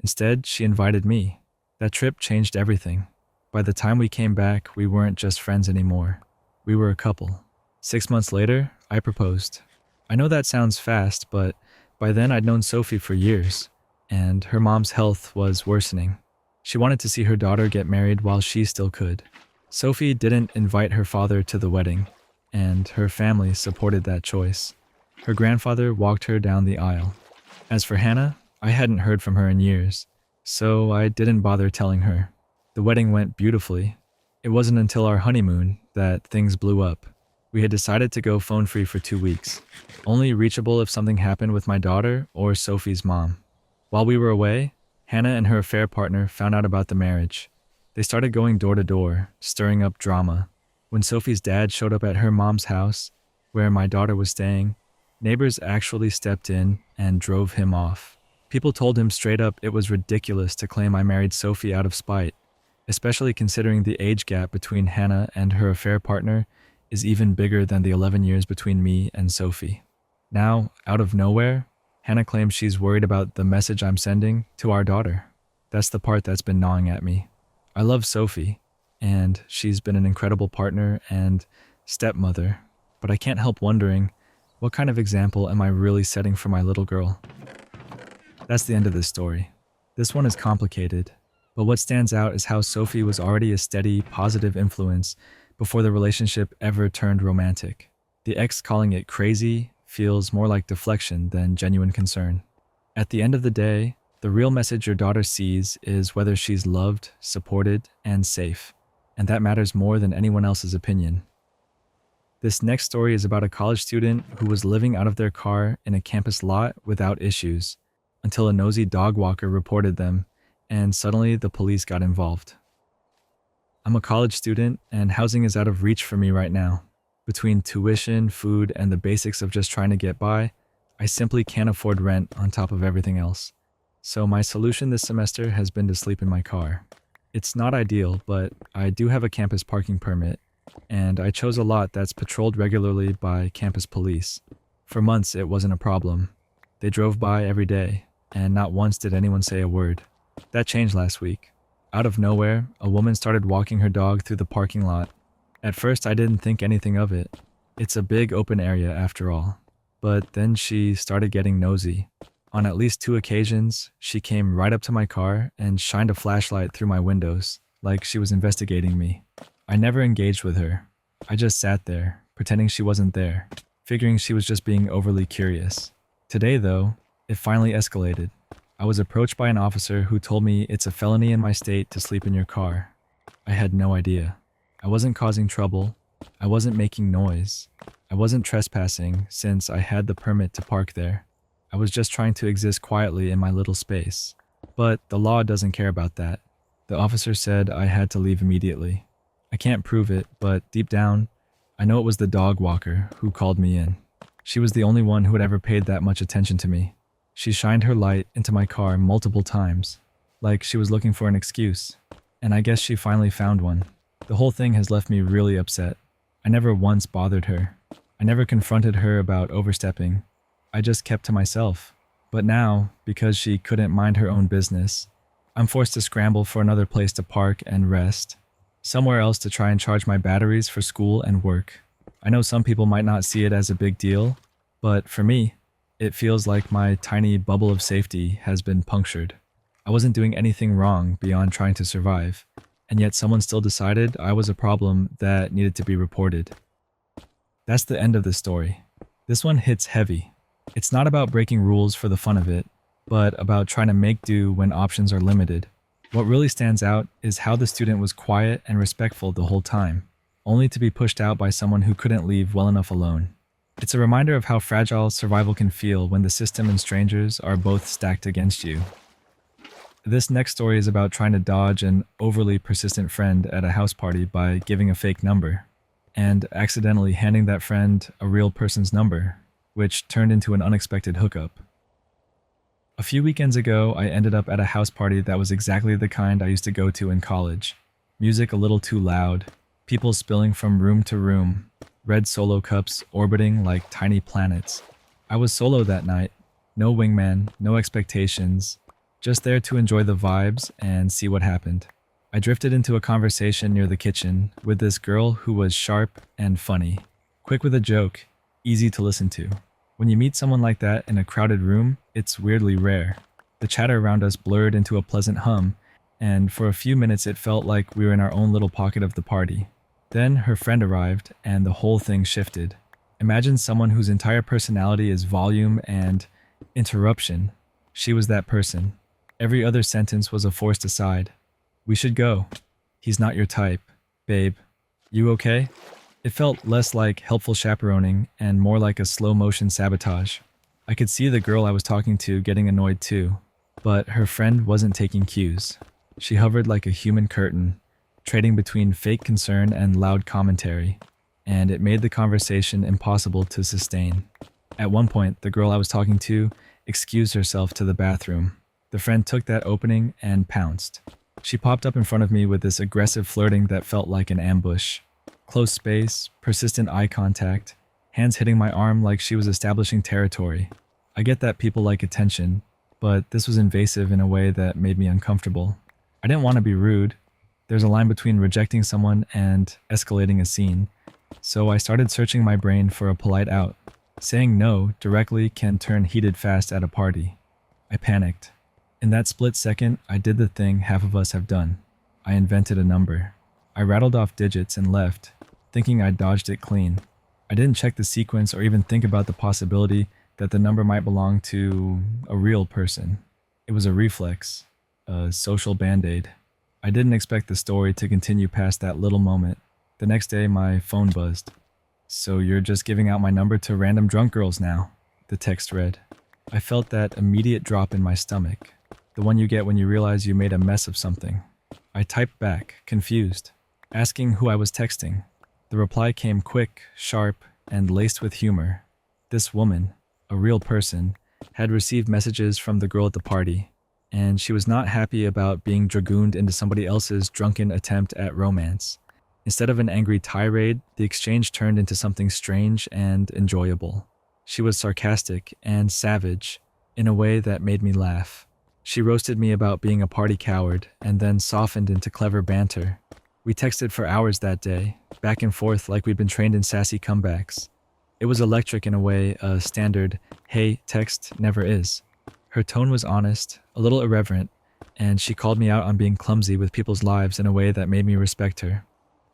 Instead, she invited me. That trip changed everything. By the time we came back, we weren't just friends anymore. We were a couple. 6 months later, I proposed. I know that sounds fast, but by then I'd known Sophie for years, and her mom's health was worsening. She wanted to see her daughter get married while she still could. Sophie didn't invite her father to the wedding, and her family supported that choice. Her grandfather walked her down the aisle. As for Hannah, I hadn't heard from her in years, so I didn't bother telling her. The wedding went beautifully. It wasn't until our honeymoon that things blew up. We had decided to go phone-free for 2 weeks, only reachable if something happened with my daughter or Sophie's mom. While we were away, Hannah and her affair partner found out about the marriage. They started going door to door, stirring up drama. When Sophie's dad showed up at her mom's house, where my daughter was staying, neighbors actually stepped in and drove him off. People told him straight up it was ridiculous to claim I married Sophie out of spite, especially considering the age gap between Hannah and her affair partner is even bigger than the 11 years between me and Sophie. Now, out of nowhere, Hannah claims she's worried about the message I'm sending to our daughter. That's the part that's been gnawing at me. I love Sophie, and she's been an incredible partner and stepmother, but I can't help wondering, what kind of example am I really setting for my little girl? That's the end of this story. This one is complicated, but what stands out is how Sophie was already a steady, positive influence before the relationship ever turned romantic. The ex calling it crazy feels more like deflection than genuine concern. At the end of the day, the real message your daughter sees is whether she's loved, supported, and safe, and that matters more than anyone else's opinion. This next story is about a college student who was living out of their car in a campus lot without issues, until a nosy dog walker reported them, and suddenly the police got involved. I'm a college student, and housing is out of reach for me right now. Between tuition, food, and the basics of just trying to get by, I simply can't afford rent on top of everything else. So my solution this semester has been to sleep in my car. It's not ideal, but I do have a campus parking permit, and I chose a lot that's patrolled regularly by campus police. For months, it wasn't a problem. They drove by every day, and not once did anyone say a word. That changed last week. Out of nowhere, a woman started walking her dog through the parking lot. At first, I didn't think anything of it. It's a big open area after all. But then she started getting nosy. On at least 2 occasions, she came right up to my car and shined a flashlight through my windows, like she was investigating me. I never engaged with her. I just sat there, pretending she wasn't there, figuring she was just being overly curious. Today, though, it finally escalated. I was approached by an officer who told me it's a felony in my state to sleep in your car. I had no idea. I wasn't causing trouble. I wasn't making noise. I wasn't trespassing since I had the permit to park there. I was just trying to exist quietly in my little space. But the law doesn't care about that. The officer said I had to leave immediately. I can't prove it, but deep down, I know it was the dog walker who called me in. She was the only one who had ever paid that much attention to me. She shined her light into my car multiple times, like she was looking for an excuse. And I guess she finally found one. The whole thing has left me really upset. I never once bothered her. I never confronted her about overstepping. I just kept to myself. But now, because she couldn't mind her own business, I'm forced to scramble for another place to park and rest. Somewhere else to try and charge my batteries for school and work. I know some people might not see it as a big deal, but for me, it feels like my tiny bubble of safety has been punctured. I wasn't doing anything wrong beyond trying to survive, and yet someone still decided I was a problem that needed to be reported. That's the end of the story. This one hits heavy. It's not about breaking rules for the fun of it, but about trying to make do when options are limited. What really stands out is how the student was quiet and respectful the whole time, only to be pushed out by someone who couldn't leave well enough alone. It's a reminder of how fragile survival can feel when the system and strangers are both stacked against you. This next story is about trying to dodge an overly persistent friend at a house party by giving a fake number, and accidentally handing that friend a real person's number, which turned into an unexpected hookup. A few weekends ago, I ended up at a house party that was exactly the kind I used to go to in college. Music a little too loud, people spilling from room to room, red solo cups orbiting like tiny planets. I was solo that night, no wingman, no expectations, just there to enjoy the vibes and see what happened. I drifted into a conversation near the kitchen with this girl who was sharp and funny, quick with a joke, easy to listen to. When you meet someone like that in a crowded room, it's weirdly rare. The chatter around us blurred into a pleasant hum, and for a few minutes it felt like we were in our own little pocket of the party. Then her friend arrived, and the whole thing shifted. Imagine someone whose entire personality is volume and interruption. She was that person. Every other sentence was a forced aside. We should go. He's not your type. Babe, you okay? It felt less like helpful chaperoning and more like a slow-motion sabotage. I could see the girl I was talking to getting annoyed too, but her friend wasn't taking cues. She hovered like a human curtain, trading between fake concern and loud commentary, and it made the conversation impossible to sustain. At one point, the girl I was talking to excused herself to the bathroom. The friend took that opening and pounced. She popped up in front of me with this aggressive flirting that felt like an ambush. Close space, persistent eye contact, hands hitting my arm like she was establishing territory. I get that people like attention, but this was invasive in a way that made me uncomfortable. I didn't want to be rude. There's a line between rejecting someone and escalating a scene, so I started searching my brain for a polite out. Saying no directly can turn heated fast at a party. I panicked. In that split second, I did the thing half of us have done. I invented a number. I rattled off digits and left, thinking I'd dodged it clean. I didn't check the sequence or even think about the possibility that the number might belong to a real person. It was a reflex, a social band-aid. I didn't expect the story to continue past that little moment. The next day, my phone buzzed. "So you're just giving out my number to random drunk girls now," the text read. I felt that immediate drop in my stomach, the one you get when you realize you made a mess of something. I typed back, confused, asking who I was texting. The reply came quick, sharp, and laced with humor. This woman, a real person, had received messages from the girl at the party, and she was not happy about being dragooned into somebody else's drunken attempt at romance. Instead of an angry tirade, the exchange turned into something strange and enjoyable. She was sarcastic and savage in a way that made me laugh. She roasted me about being a party coward and then softened into clever banter. We texted for hours that day, back and forth like we'd been trained in sassy comebacks. It was electric in a way a standard, hey, text never is. Her tone was honest, a little irreverent, and she called me out on being clumsy with people's lives in a way that made me respect her.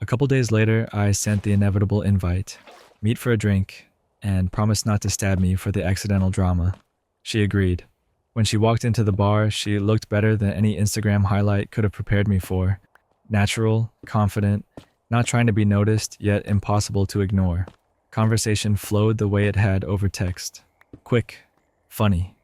A couple days later, I sent the inevitable invite, meet for a drink, and promised not to stab me for the accidental drama. She agreed. When she walked into the bar, she looked better than any Instagram highlight could have prepared me for. Natural, confident, not trying to be noticed, yet impossible to ignore. Conversation flowed the way it had over text. Quick, funny,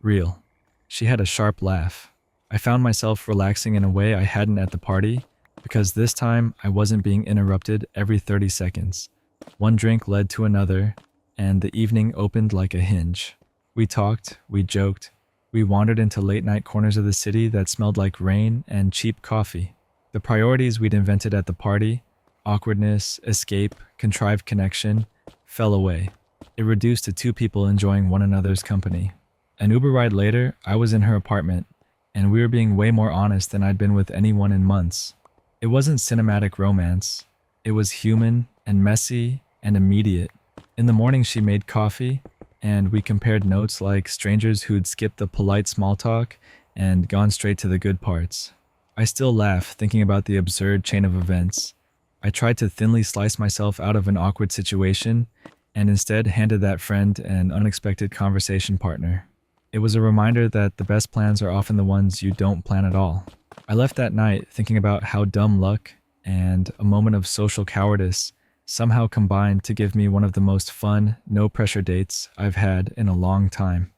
real. She had a sharp laugh. I found myself relaxing in a way I hadn't at the party, because this time I wasn't being interrupted every 30 seconds. One drink led to another, and the evening opened like a hinge. We talked, we joked, we wandered into late-night corners of the city that smelled like rain and cheap coffee. The priorities we'd invented at the party, awkwardness, escape, contrived connection, fell away. It reduced to two people enjoying one another's company. An Uber ride later, I was in her apartment, and we were being way more honest than I'd been with anyone in months. It wasn't cinematic romance. It was human and messy and immediate. In the morning she made coffee, and we compared notes like strangers who'd skipped the polite small talk and gone straight to the good parts. I still laugh thinking about the absurd chain of events. I tried to thinly slice myself out of an awkward situation, and instead handed that friend an unexpected conversation partner. It was a reminder that the best plans are often the ones you don't plan at all. I left that night thinking about how dumb luck and a moment of social cowardice somehow combined to give me one of the most fun, no-pressure dates I've had in a long time.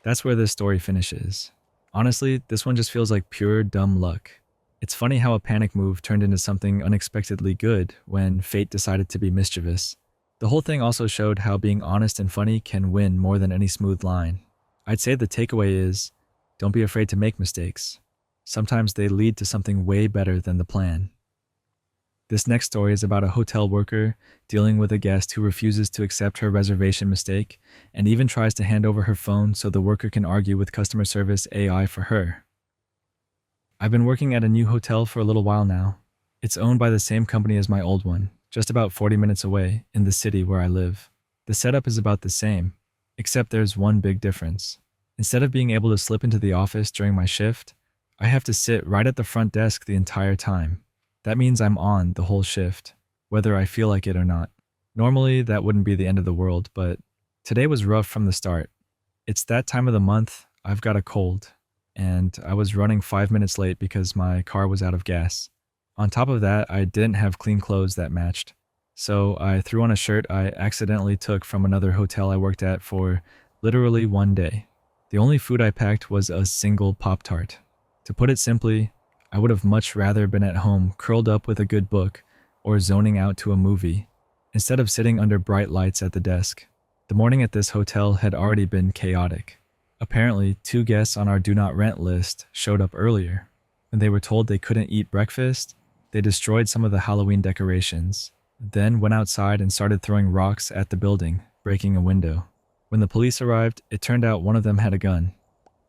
That's where this story finishes. Honestly, this one just feels like pure dumb luck. It's funny how a panic move turned into something unexpectedly good when fate decided to be mischievous. The whole thing also showed how being honest and funny can win more than any smooth line. I'd say the takeaway is, don't be afraid to make mistakes. Sometimes they lead to something way better than the plan. This next story is about a hotel worker dealing with a guest who refuses to accept her reservation mistake and even tries to hand over her phone so the worker can argue with customer service AI for her. I've been working at a new hotel for a little while now. It's owned by the same company as my old one, just about 40 minutes away in the city where I live. The setup is about the same, except there's one big difference. Instead of being able to slip into the office during my shift, I have to sit right at the front desk the entire time. That means I'm on the whole shift, whether I feel like it or not. Normally, that wouldn't be the end of the world, but today was rough from the start. It's that time of the month, I've got a cold, and I was running 5 minutes late because my car was out of gas. On top of that, I didn't have clean clothes that matched. So I threw on a shirt I accidentally took from another hotel I worked at for literally one day. The only food I packed was a single Pop-Tart. To put it simply, I would have much rather been at home curled up with a good book or zoning out to a movie, instead of sitting under bright lights at the desk. The morning at this hotel had already been chaotic. Apparently, 2 guests on our do not rent list showed up earlier. When they were told they couldn't eat breakfast, they destroyed some of the Halloween decorations, then went outside and started throwing rocks at the building, breaking a window. When the police arrived, it turned out one of them had a gun.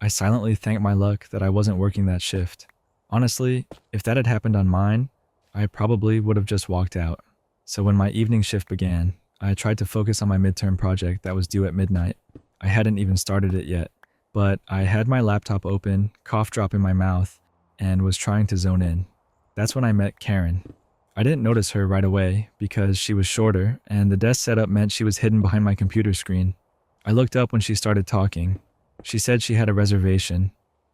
I silently thanked my luck that I wasn't working that shift. Honestly, if that had happened on mine, I probably would have just walked out. So when my evening shift began, I tried to focus on my midterm project that was due at midnight. I hadn't even started it yet, but I had my laptop open, cough drop in my mouth, and was trying to zone in. That's when I met Karen. I didn't notice her right away because she was shorter and the desk setup meant she was hidden behind my computer screen. I looked up when she started talking. She said she had a reservation.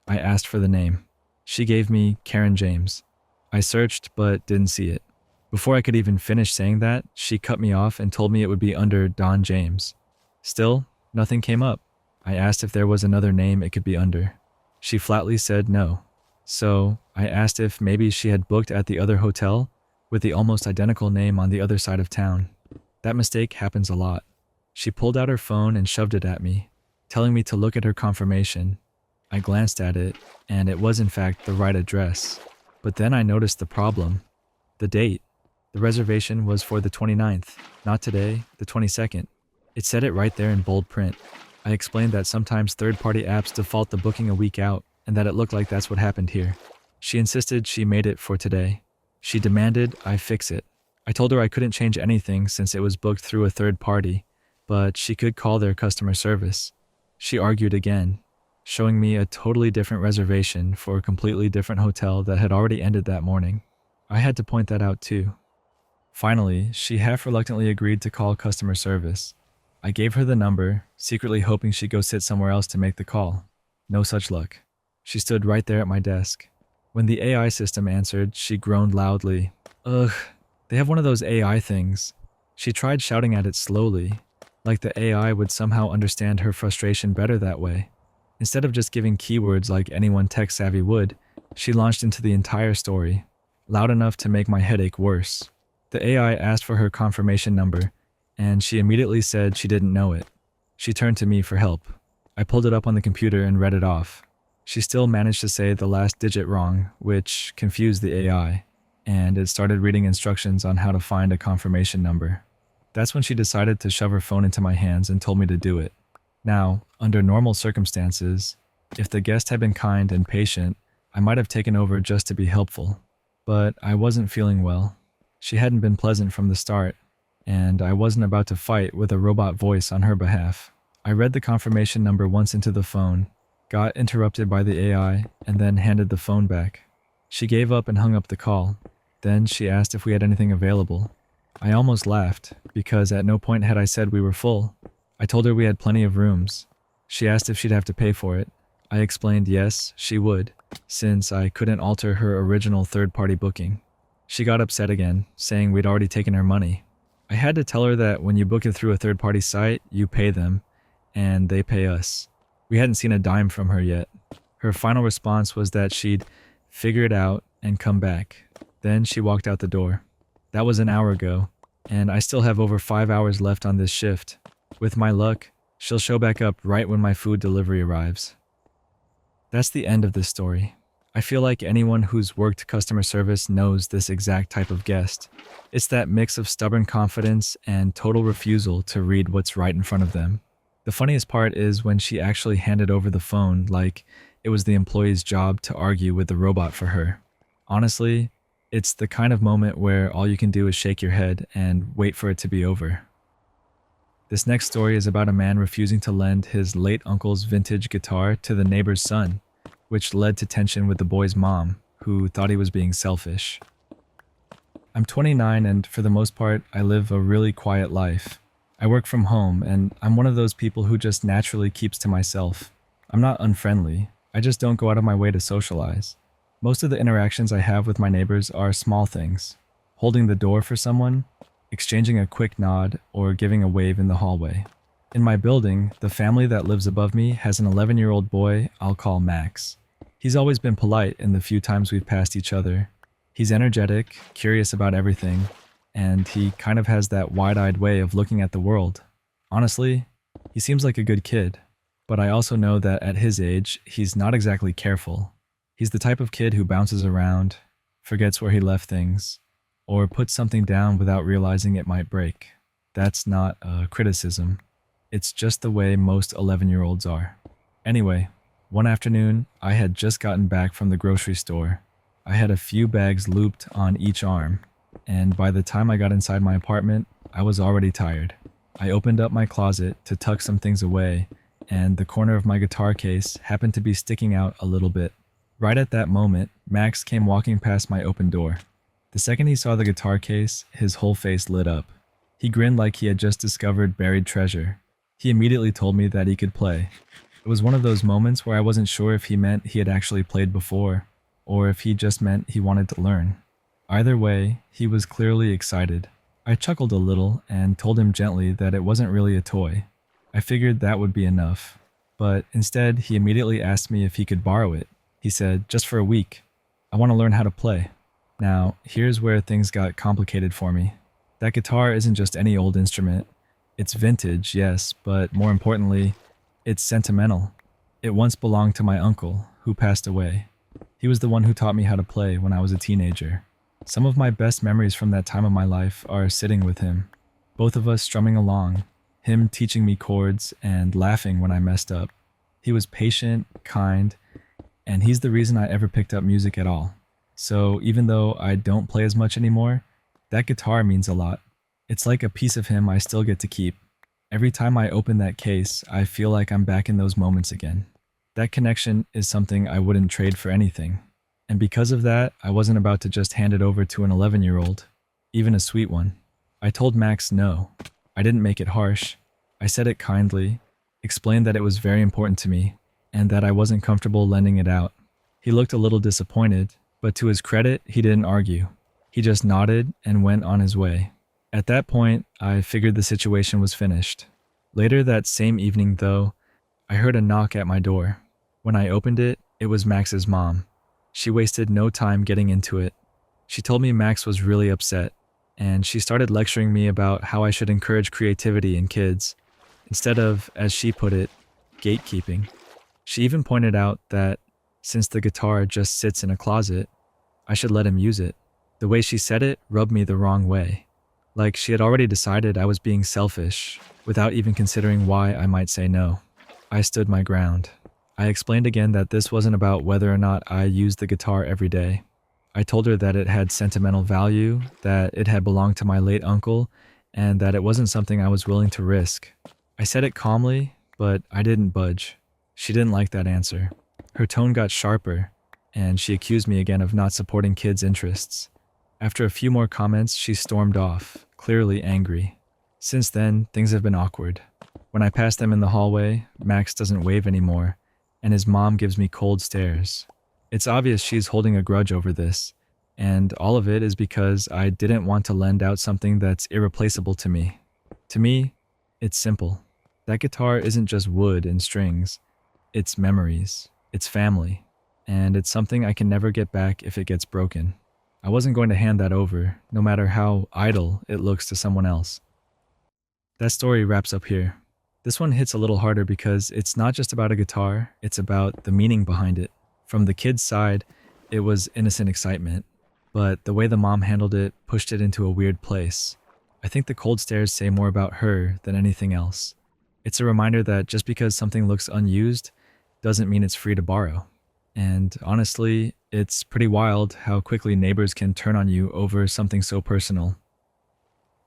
I asked for the name. She gave me Karen James. I searched but didn't see it. Before I could even finish saying that, she cut me off and told me it would be under Don James. Still, nothing came up. I asked if there was another name it could be under. She flatly said no. So I asked if maybe she had booked at the other hotel with the almost identical name on the other side of town. That mistake happens a lot. She pulled out her phone and shoved it at me, telling me to look at her confirmation. I glanced at it, and it was in fact the right address. But then I noticed the problem. The date. The reservation was for the 29th, not today, the 22nd. It said it right there in bold print. I explained that sometimes third-party apps default to booking a week out, and that it looked like that's what happened here. She insisted she made it for today. She demanded I fix it. I told her I couldn't change anything since it was booked through a third party, but she could call their customer service. She argued again, showing me a totally different reservation for a completely different hotel that had already ended that morning. I had to point that out too. Finally, she half reluctantly agreed to call customer service. I gave her the number, secretly hoping she'd go sit somewhere else to make the call. No such luck. She stood right there at my desk. When the AI system answered, she groaned loudly. Ugh, they have one of those AI things. She tried shouting at it slowly, like the AI would somehow understand her frustration better that way. Instead of just giving keywords like anyone tech-savvy would, she launched into the entire story, loud enough to make my headache worse. The AI asked for her confirmation number, and she immediately said she didn't know it. She turned to me for help. I pulled it up on the computer and read it off. She still managed to say the last digit wrong, which confused the AI, and it started reading instructions on how to find a confirmation number. That's when she decided to shove her phone into my hands and told me to do it. Now, under normal circumstances, if the guest had been kind and patient, I might have taken over just to be helpful. But I wasn't feeling well. She hadn't been pleasant from the start, and I wasn't about to fight with a robot voice on her behalf. I read the confirmation number once into the phone, got interrupted by the AI, and then handed the phone back. She gave up and hung up the call. Then she asked if we had anything available. I almost laughed, because at no point had I said we were full. I told her we had plenty of rooms. She asked if she'd have to pay for it. I explained yes, she would, since I couldn't alter her original third-party booking. She got upset again, saying we'd already taken her money. I had to tell her that when you book it through a third-party site, you pay them, and they pay us. We hadn't seen a dime from her yet. Her final response was that she'd figure it out and come back. Then she walked out the door. That was an hour ago, and I still have over 5 hours left on this shift. With my luck, she'll show back up right when my food delivery arrives. That's the end of this story. I feel like anyone who's worked customer service knows this exact type of guest. It's that mix of stubborn confidence and total refusal to read what's right in front of them. The funniest part is when she actually handed over the phone like it was the employee's job to argue with the robot for her. Honestly, it's the kind of moment where all you can do is shake your head and wait for it to be over. This next story is about a man refusing to lend his late uncle's vintage guitar to the neighbor's son, which led to tension with the boy's mom, who thought he was being selfish. I'm 29 and for the most part, I live a really quiet life. I work from home and I'm one of those people who just naturally keeps to myself. I'm not unfriendly, I just don't go out of my way to socialize. Most of the interactions I have with my neighbors are small things. Holding the door for someone, exchanging a quick nod, or giving a wave in the hallway. In my building, the family that lives above me has an 11-year-old boy I'll call Max. He's always been polite in the few times we've passed each other. He's energetic, curious about everything, and he kind of has that wide-eyed way of looking at the world. Honestly, he seems like a good kid, but I also know that at his age, he's not exactly careful. He's the type of kid who bounces around, forgets where he left things, or puts something down without realizing it might break. That's not a criticism. It's just the way most 11-year-olds are. Anyway, one afternoon, I had just gotten back from the grocery store. I had a few bags looped on each arm, and by the time I got inside my apartment, I was already tired. I opened up my closet to tuck some things away, and the corner of my guitar case happened to be sticking out a little bit. Right at that moment, Max came walking past my open door. The second he saw the guitar case, his whole face lit up. He grinned like he had just discovered buried treasure. He immediately told me that he could play. It was one of those moments where I wasn't sure if he meant he had actually played before, or if he just meant he wanted to learn. Either way, he was clearly excited. I chuckled a little and told him gently that it wasn't really a toy. I figured that would be enough. But instead, he immediately asked me if he could borrow it. He said, just for a week. I want to learn how to play. Now, here's where things got complicated for me. That guitar isn't just any old instrument. It's vintage, yes, but more importantly, it's sentimental. It once belonged to my uncle, who passed away. He was the one who taught me how to play when I was a teenager. Some of my best memories from that time of my life are sitting with him. Both of us strumming along, him teaching me chords and laughing when I messed up. He was patient, kind, and he's the reason I ever picked up music at all. So even though I don't play as much anymore, that guitar means a lot. It's like a piece of him I still get to keep. Every time I open that case, I feel like I'm back in those moments again. That connection is something I wouldn't trade for anything. And because of that, I wasn't about to just hand it over to an 11-year-old, even a sweet one. I told Max no. I didn't make it harsh. I said it kindly, explained that it was very important to me, and that I wasn't comfortable lending it out. He looked a little disappointed, but to his credit, he didn't argue. He just nodded and went on his way. At that point, I figured the situation was finished. Later that same evening, though, I heard a knock at my door. When I opened it, it was Max's mom. She wasted no time getting into it. She told me Max was really upset, and she started lecturing me about how I should encourage creativity in kids, instead of, as she put it, gatekeeping. She even pointed out that since the guitar just sits in a closet, I should let him use it. The way she said it rubbed me the wrong way. Like she had already decided I was being selfish, without even considering why I might say no. I stood my ground. I explained again that this wasn't about whether or not I used the guitar every day. I told her that it had sentimental value, that it had belonged to my late uncle, and that it wasn't something I was willing to risk. I said it calmly, but I didn't budge. She didn't like that answer. Her tone got sharper, and she accused me again of not supporting kids' interests. After a few more comments, she stormed off, clearly angry. Since then, things have been awkward. When I pass them in the hallway, Max doesn't wave anymore, and his mom gives me cold stares. It's obvious she's holding a grudge over this, and all of it is because I didn't want to lend out something that's irreplaceable to me. To me, it's simple. That guitar isn't just wood and strings. It's memories, it's family, and it's something I can never get back if it gets broken. I wasn't going to hand that over, no matter how idle it looks to someone else. That story wraps up here. This one hits a little harder because it's not just about a guitar, it's about the meaning behind it. From the kid's side, it was innocent excitement, but the way the mom handled it pushed it into a weird place. I think the cold stares say more about her than anything else. It's a reminder that just because something looks unused doesn't mean it's free to borrow. And honestly, it's pretty wild how quickly neighbors can turn on you over something so personal.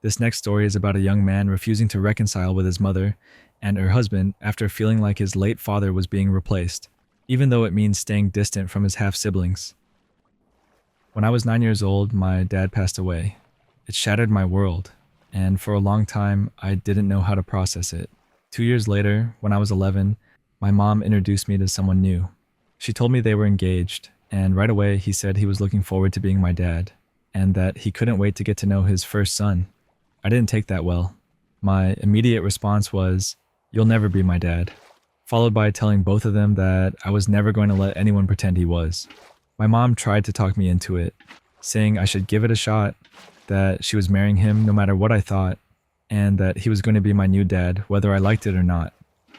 This next story is about a young man refusing to reconcile with his mother and her husband after feeling like his late father was being replaced, even though it means staying distant from his half-siblings. When I was 9 years old, my dad passed away. It shattered my world, and for a long time, I didn't know how to process it. 2 years later, when I was 11, my mom introduced me to someone new. She told me they were engaged, and right away he said he was looking forward to being my dad, and that he couldn't wait to get to know his first son. I didn't take that well. My immediate response was, "You'll never be my dad," followed by telling both of them that I was never going to let anyone pretend he was. My mom tried to talk me into it, saying I should give it a shot, that she was marrying him no matter what I thought, and that he was going to be my new dad whether I liked it or not.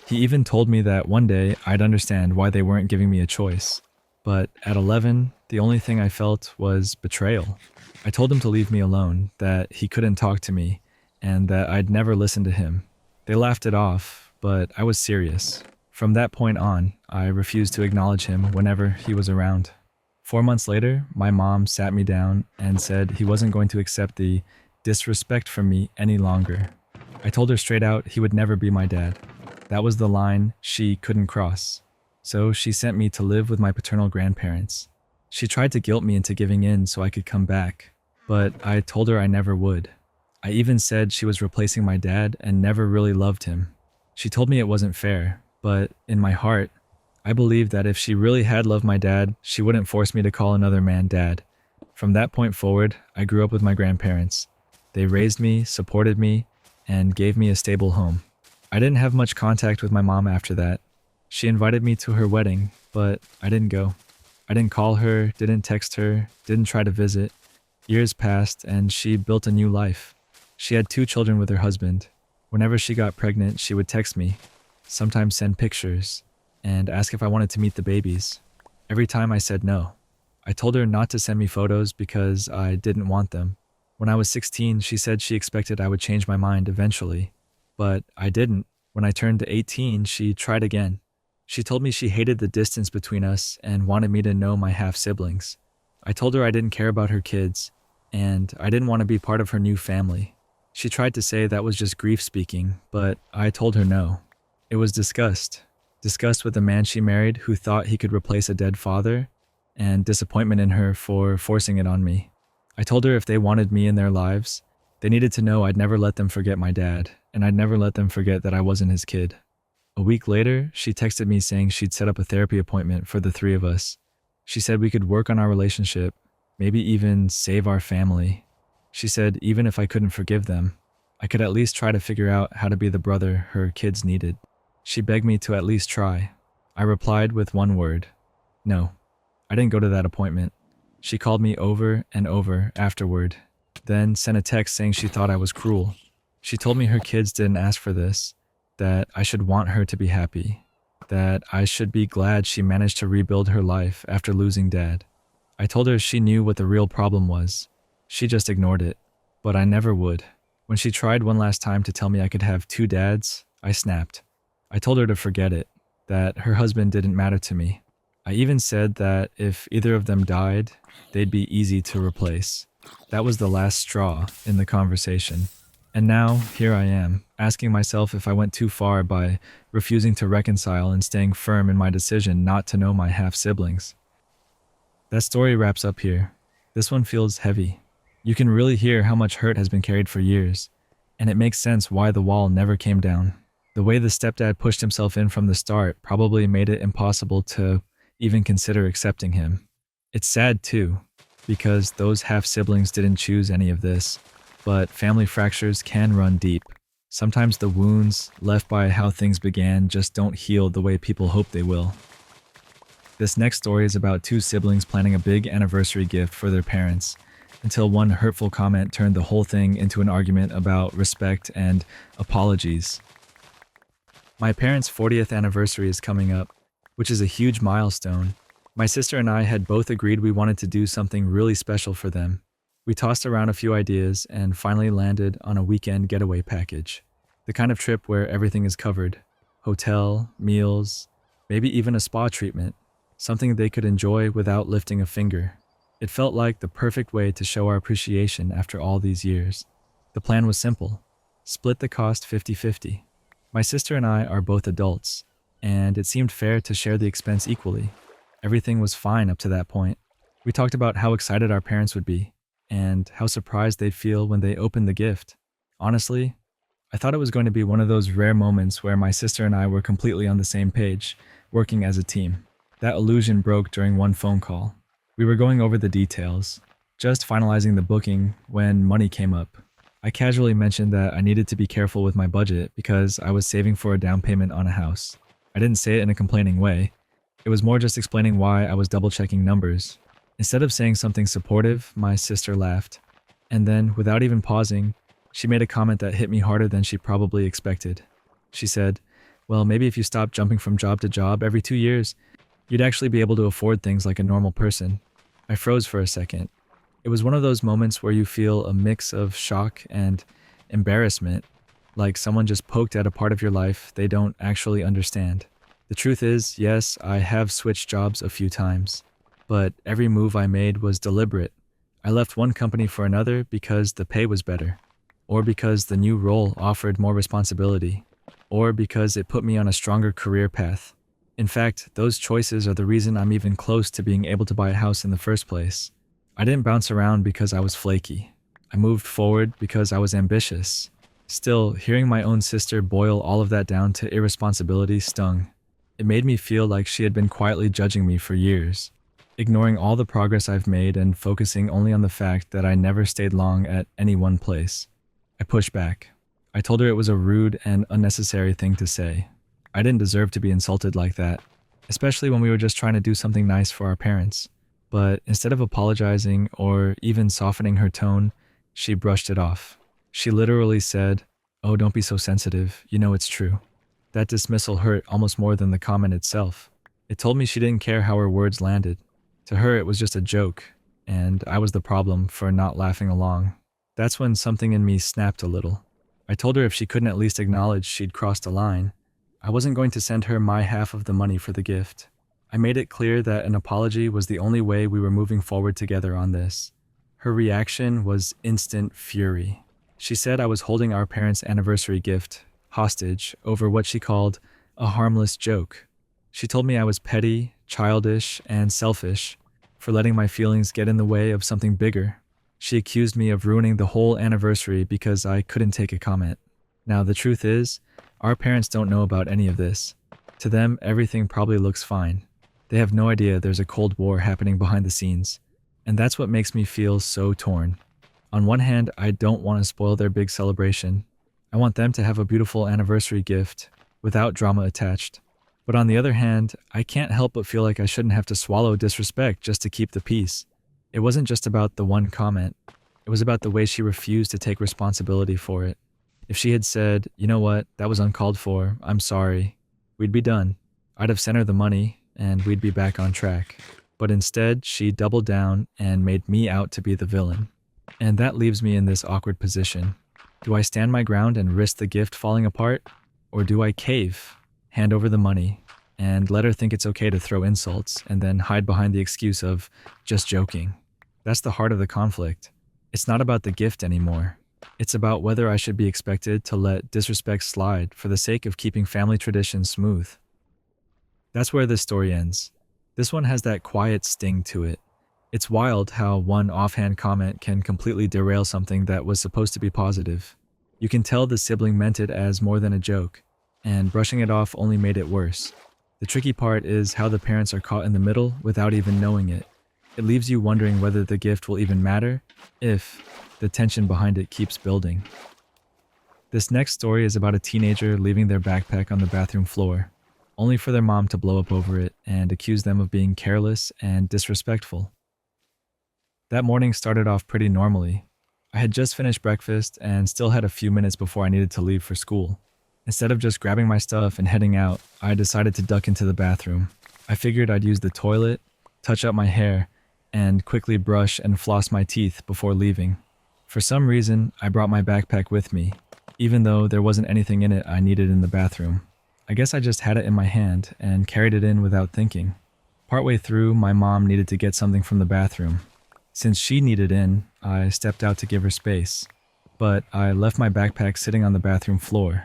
He even told me that one day I'd understand why they weren't giving me a choice. But at 11, the only thing I felt was betrayal. I told him to leave me alone, that he couldn't talk to me, and that I'd never listen to him. They laughed it off, but I was serious. From that point on, I refused to acknowledge him whenever he was around. 4 months later, my mom sat me down and said he wasn't going to accept the disrespect from me any longer. I told her straight out he would never be my dad. That was the line she couldn't cross. So she sent me to live with my paternal grandparents. She tried to guilt me into giving in so I could come back, but I told her I never would. I even said she was replacing my dad and never really loved him. She told me it wasn't fair, but in my heart, I believed that if she really had loved my dad, she wouldn't force me to call another man dad. From that point forward, I grew up with my grandparents. They raised me, supported me, and gave me a stable home. I didn't have much contact with my mom after that. She invited me to her wedding, but I didn't go. I didn't call her, didn't text her, didn't try to visit. Years passed, and she built a new life. She had 2 children with her husband. Whenever she got pregnant, she would text me, sometimes send pictures, and ask if I wanted to meet the babies. Every time I said no. I told her not to send me photos because I didn't want them. When I was 16, she said she expected I would change my mind eventually. But I didn't. When I turned 18, she tried again. She told me she hated the distance between us and wanted me to know my half-siblings. I told her I didn't care about her kids, and I didn't want to be part of her new family. She tried to say that was just grief speaking, but I told her no. It was disgust. Disgust with a man she married who thought he could replace a dead father, and disappointment in her for forcing it on me. I told her if they wanted me in their lives, they needed to know I'd never let them forget my dad, and I'd never let them forget that I wasn't his kid. A week later, she texted me saying she'd set up a therapy appointment for the three of us. She said we could work on our relationship, maybe even save our family. She said even if I couldn't forgive them, I could at least try to figure out how to be the brother her kids needed. She begged me to at least try. I replied with one word: no. I didn't go to that appointment. She called me over and over afterward, then sent a text saying she thought I was cruel. She told me her kids didn't ask for this, that I should want her to be happy, that I should be glad she managed to rebuild her life after losing dad. I told her she knew what the real problem was. She just ignored it, but I never would. When she tried one last time to tell me I could have two dads, I snapped. I told her to forget it, that her husband didn't matter to me. I even said that if either of them died, they'd be easy to replace. That was the last straw in the conversation. And now, here I am, asking myself if I went too far by refusing to reconcile and staying firm in my decision not to know my half-siblings. That story wraps up here. This one feels heavy. You can really hear how much hurt has been carried for years, and it makes sense why the wall never came down. The way the stepdad pushed himself in from the start probably made it impossible to even consider accepting him. It's sad too, because those half-siblings didn't choose any of this, but family fractures can run deep. Sometimes the wounds left by how things began just don't heal the way people hope they will. This next story is about two siblings planning a big anniversary gift for their parents, until one hurtful comment turned the whole thing into an argument about respect and apologies. My parents' 40th anniversary is coming up, which is a huge milestone. My sister and I had both agreed we wanted to do something really special for them. We tossed around a few ideas and finally landed on a weekend getaway package. The kind of trip where everything is covered. Hotel, meals, maybe even a spa treatment. Something they could enjoy without lifting a finger. It felt like the perfect way to show our appreciation after all these years. The plan was simple. Split the cost 50-50. My sister and I are both adults, and it seemed fair to share the expense equally. Everything was fine up to that point. We talked about how excited our parents would be, and how surprised they'd feel when they opened the gift. Honestly, I thought it was going to be one of those rare moments where my sister and I were completely on the same page, working as a team. That illusion broke during one phone call. We were going over the details, just finalizing the booking when money came up. I casually mentioned that I needed to be careful with my budget because I was saving for a down payment on a house. I didn't say it in a complaining way. It was more just explaining why I was double-checking numbers. Instead of saying something supportive, my sister laughed. And then, without even pausing, she made a comment that hit me harder than she probably expected. She said, "Well, maybe if you stopped jumping from job to job every 2 years, you'd actually be able to afford things like a normal person." I froze for a second. It was one of those moments where you feel a mix of shock and embarrassment, like someone just poked at a part of your life they don't actually understand. The truth is, yes, I have switched jobs a few times, but every move I made was deliberate. I left one company for another because the pay was better, or because the new role offered more responsibility, or because it put me on a stronger career path. In fact, those choices are the reason I'm even close to being able to buy a house in the first place. I didn't bounce around because I was flaky. I moved forward because I was ambitious. Still, hearing my own sister boil all of that down to irresponsibility stung. It made me feel like she had been quietly judging me for years, ignoring all the progress I've made and focusing only on the fact that I never stayed long at any one place. I pushed back. I told her it was a rude and unnecessary thing to say. I didn't deserve to be insulted like that, especially when we were just trying to do something nice for our parents. But instead of apologizing or even softening her tone, she brushed it off. She literally said, "Oh, don't be so sensitive. You know it's true." That dismissal hurt almost more than the comment itself. It told me she didn't care how her words landed. To her, it was just a joke, and I was the problem for not laughing along. That's when something in me snapped a little. I told her if she couldn't at least acknowledge she'd crossed a line, I wasn't going to send her my half of the money for the gift. I made it clear that an apology was the only way we were moving forward together on this. Her reaction was instant fury. She said I was holding our parents' anniversary gift hostage over what she called a harmless joke. She told me I was petty, childish, and selfish for letting my feelings get in the way of something bigger. She accused me of ruining the whole anniversary because I couldn't take a comment. Now, the truth is, our parents don't know about any of this. To them, everything probably looks fine. They have no idea there's a cold war happening behind the scenes. And that's what makes me feel so torn. On one hand, I don't want to spoil their big celebration. I want them to have a beautiful anniversary gift without drama attached. But on the other hand, I can't help but feel like I shouldn't have to swallow disrespect just to keep the peace. It wasn't just about the one comment. It was about the way she refused to take responsibility for it. If she had said, "You know what, that was uncalled for, I'm sorry," we'd be done. I'd have sent her the money, and we'd be back on track. But instead, she doubled down and made me out to be the villain. And that leaves me in this awkward position. Do I stand my ground and risk the gift falling apart? Or do I cave, hand over the money, and let her think it's okay to throw insults and then hide behind the excuse of just joking? That's the heart of the conflict. It's not about the gift anymore. It's about whether I should be expected to let disrespect slide for the sake of keeping family traditions smooth. That's where this story ends. This one has that quiet sting to it. It's wild how one offhand comment can completely derail something that was supposed to be positive. You can tell the sibling meant it as more than a joke, and brushing it off only made it worse. The tricky part is how the parents are caught in the middle without even knowing it. It leaves you wondering whether the gift will even matter if the tension behind it keeps building. This next story is about a teenager leaving their backpack on the bathroom floor, only for their mom to blow up over it and accuse them of being careless and disrespectful. That morning started off pretty normally. I had just finished breakfast and still had a few minutes before I needed to leave for school. Instead of just grabbing my stuff and heading out, I decided to duck into the bathroom. I figured I'd use the toilet, touch up my hair, and quickly brush and floss my teeth before leaving. For some reason, I brought my backpack with me, even though there wasn't anything in it I needed in the bathroom. I guess I just had it in my hand and carried it in without thinking. Partway through, my mom needed to get something from the bathroom. Since she needed in, I stepped out to give her space, but I left my backpack sitting on the bathroom floor.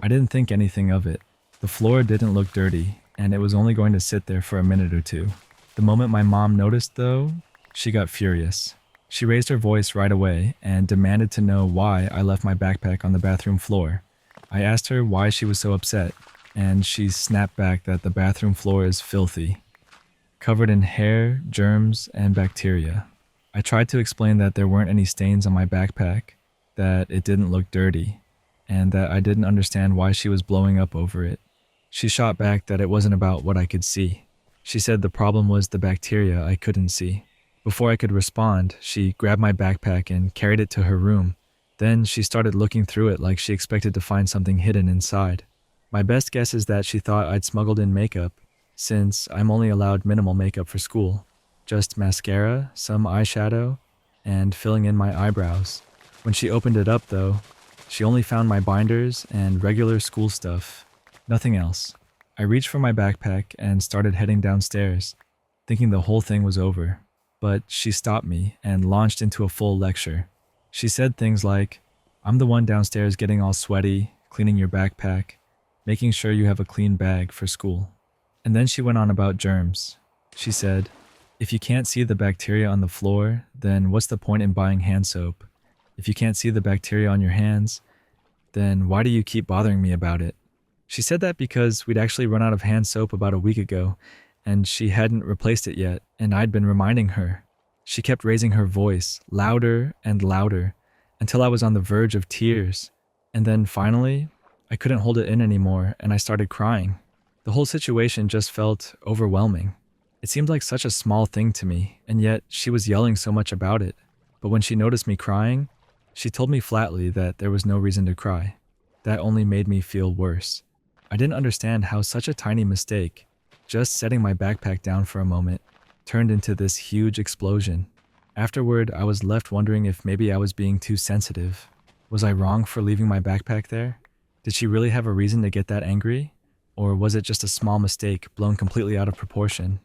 I didn't think anything of it. The floor didn't look dirty, and it was only going to sit there for a minute or two. The moment my mom noticed, though, she got furious. She raised her voice right away and demanded to know why I left my backpack on the bathroom floor. I asked her why she was so upset, and she snapped back that the bathroom floor is filthy, covered in hair, germs, and bacteria. I tried to explain that there weren't any stains on my backpack, that it didn't look dirty, and that I didn't understand why she was blowing up over it. She shot back that it wasn't about what I could see. She said the problem was the bacteria I couldn't see. Before I could respond, she grabbed my backpack and carried it to her room. Then she started looking through it like she expected to find something hidden inside. My best guess is that she thought I'd smuggled in makeup, since I'm only allowed minimal makeup for school. Just mascara, some eyeshadow, and filling in my eyebrows. When she opened it up, though, she only found my binders and regular school stuff. Nothing else. I reached for my backpack and started heading downstairs, thinking the whole thing was over. But she stopped me and launched into a full lecture. She said things like, "I'm the one downstairs getting all sweaty, cleaning your backpack, making sure you have a clean bag for school." And then she went on about germs. She said, "If you can't see the bacteria on the floor, then what's the point in buying hand soap? If you can't see the bacteria on your hands, then why do you keep bothering me about it?" She said that because we'd actually run out of hand soap about a week ago, and she hadn't replaced it yet, and I'd been reminding her. She kept raising her voice, louder and louder, until I was on the verge of tears. And then finally, I couldn't hold it in anymore, and I started crying. The whole situation just felt overwhelming. It seemed like such a small thing to me, and yet she was yelling so much about it. But when she noticed me crying, she told me flatly that there was no reason to cry. That only made me feel worse. I didn't understand how such a tiny mistake, just setting my backpack down for a moment, turned into this huge explosion. Afterward, I was left wondering if maybe I was being too sensitive. Was I wrong for leaving my backpack there? Did she really have a reason to get that angry? Or was it just a small mistake blown completely out of proportion?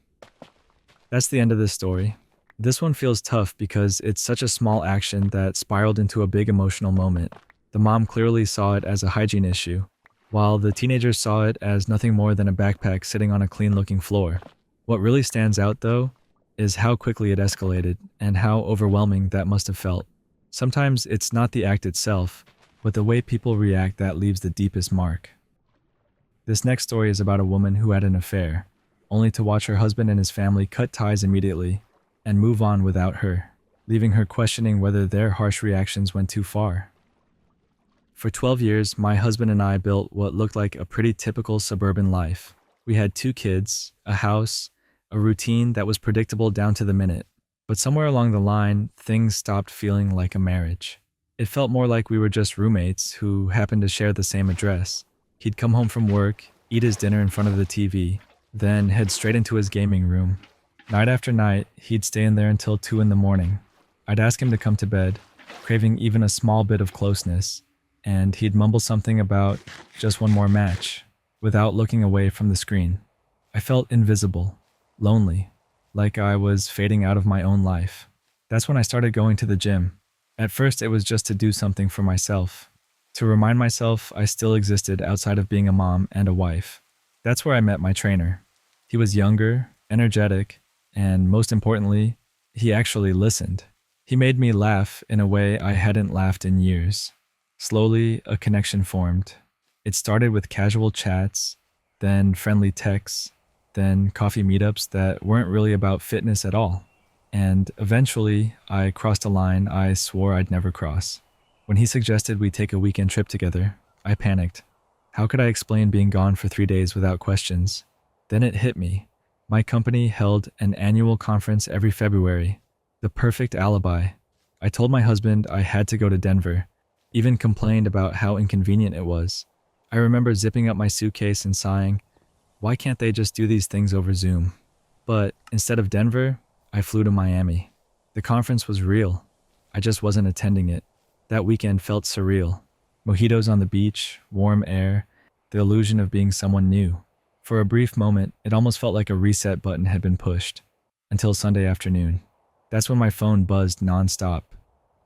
That's the end of this story. This one feels tough because it's such a small action that spiraled into a big emotional moment. The mom clearly saw it as a hygiene issue, while the teenagers saw it as nothing more than a backpack sitting on a clean-looking floor. What really stands out, though, is how quickly it escalated and how overwhelming that must have felt. Sometimes it's not the act itself, but the way people react that leaves the deepest mark. This next story is about a woman who had an affair, only to watch her husband and his family cut ties immediately and move on without her, leaving her questioning whether their harsh reactions went too far. For 12 years, my husband and I built what looked like a pretty typical suburban life. We had 2 kids, a house, a routine that was predictable down to the minute. But somewhere along the line, things stopped feeling like a marriage. It felt more like we were just roommates who happened to share the same address. He'd come home from work, eat his dinner in front of the TV, then head straight into his gaming room. Night after night, he'd stay in there until 2 in the morning. I'd ask him to come to bed, craving even a small bit of closeness, and he'd mumble something about just one more match, without looking away from the screen. I felt invisible, lonely, like I was fading out of my own life. That's when I started going to the gym. At first, it was just to do something for myself, to remind myself I still existed outside of being a mom and a wife. That's where I met my trainer. He was younger, energetic, and most importantly, he actually listened. He made me laugh in a way I hadn't laughed in years. Slowly, a connection formed. It started with casual chats, then friendly texts, then coffee meetups that weren't really about fitness at all. And eventually, I crossed a line I swore I'd never cross. When he suggested we take a weekend trip together, I panicked. How could I explain being gone for 3 days without questions? Then it hit me. My company held an annual conference every February. The perfect alibi. I told my husband I had to go to Denver, even complained about how inconvenient it was. I remember zipping up my suitcase and sighing, why can't they just do these things over Zoom? But instead of Denver, I flew to Miami. The conference was real. I just wasn't attending it. That weekend felt surreal. Mojitos on the beach, warm air, the illusion of being someone new. For a brief moment, it almost felt like a reset button had been pushed. Until Sunday afternoon. That's when my phone buzzed nonstop.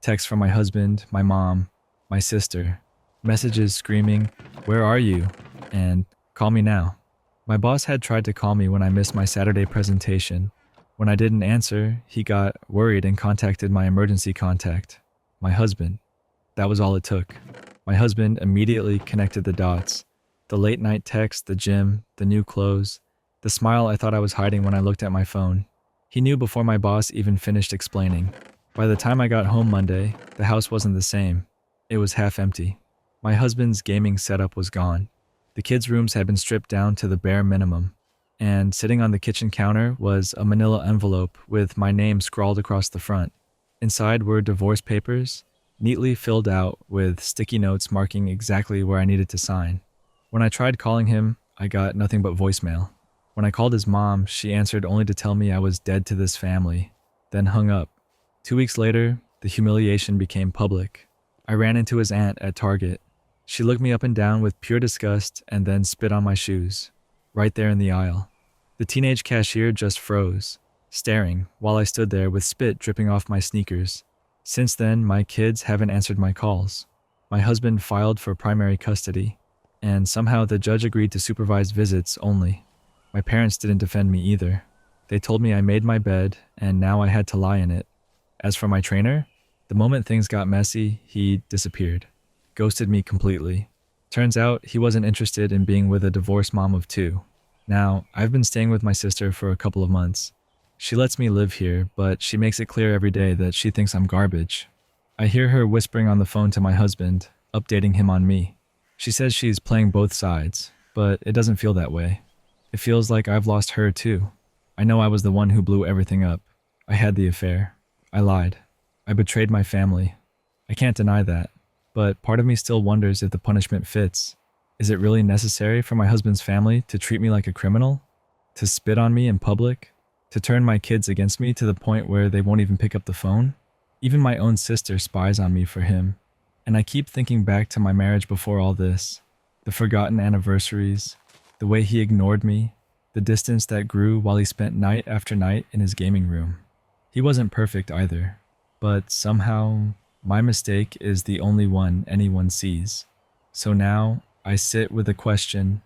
Texts from my husband, my mom, my sister. Messages screaming, "Where are you?" and "Call me now." My boss had tried to call me when I missed my Saturday presentation. When I didn't answer, he got worried and contacted my emergency contact, my husband. That was all it took. My husband immediately connected the dots. The late night text, the gym, the new clothes, the smile I thought I was hiding when I looked at my phone. He knew before my boss even finished explaining. By the time I got home Monday, the house wasn't the same. It was half empty. My husband's gaming setup was gone. The kids' rooms had been stripped down to the bare minimum, and sitting on the kitchen counter was a manila envelope with my name scrawled across the front. Inside were divorce papers, neatly filled out with sticky notes marking exactly where I needed to sign. When I tried calling him, I got nothing but voicemail. When I called his mom, she answered only to tell me I was dead to this family, then hung up. 2 weeks later, the humiliation became public. I ran into his aunt at Target. She looked me up and down with pure disgust and then spit on my shoes, right there in the aisle. The teenage cashier just froze, staring while I stood there with spit dripping off my sneakers. Since then, my kids haven't answered my calls. My husband filed for primary custody, and somehow the judge agreed to supervise visits only. My parents didn't defend me either. They told me I made my bed, and now I had to lie in it. As for my trainer, the moment things got messy, he disappeared. Ghosted me completely. Turns out he wasn't interested in being with a divorced mom of 2. Now, I've been staying with my sister for a couple of months. She lets me live here, but she makes it clear every day that she thinks I'm garbage. I hear her whispering on the phone to my husband, updating him on me. She says she's playing both sides, but it doesn't feel that way. It feels like I've lost her too. I know I was the one who blew everything up. I had the affair. I lied. I betrayed my family. I can't deny that. But part of me still wonders if the punishment fits. Is it really necessary for my husband's family to treat me like a criminal? To spit on me in public? To turn my kids against me to the point where they won't even pick up the phone? Even my own sister spies on me for him. And I keep thinking back to my marriage before all this. The forgotten anniversaries, The way he ignored me, the distance that grew while he spent night after night in his gaming room. He wasn't perfect either, but somehow my mistake is the only one anyone sees. So now I sit with the question,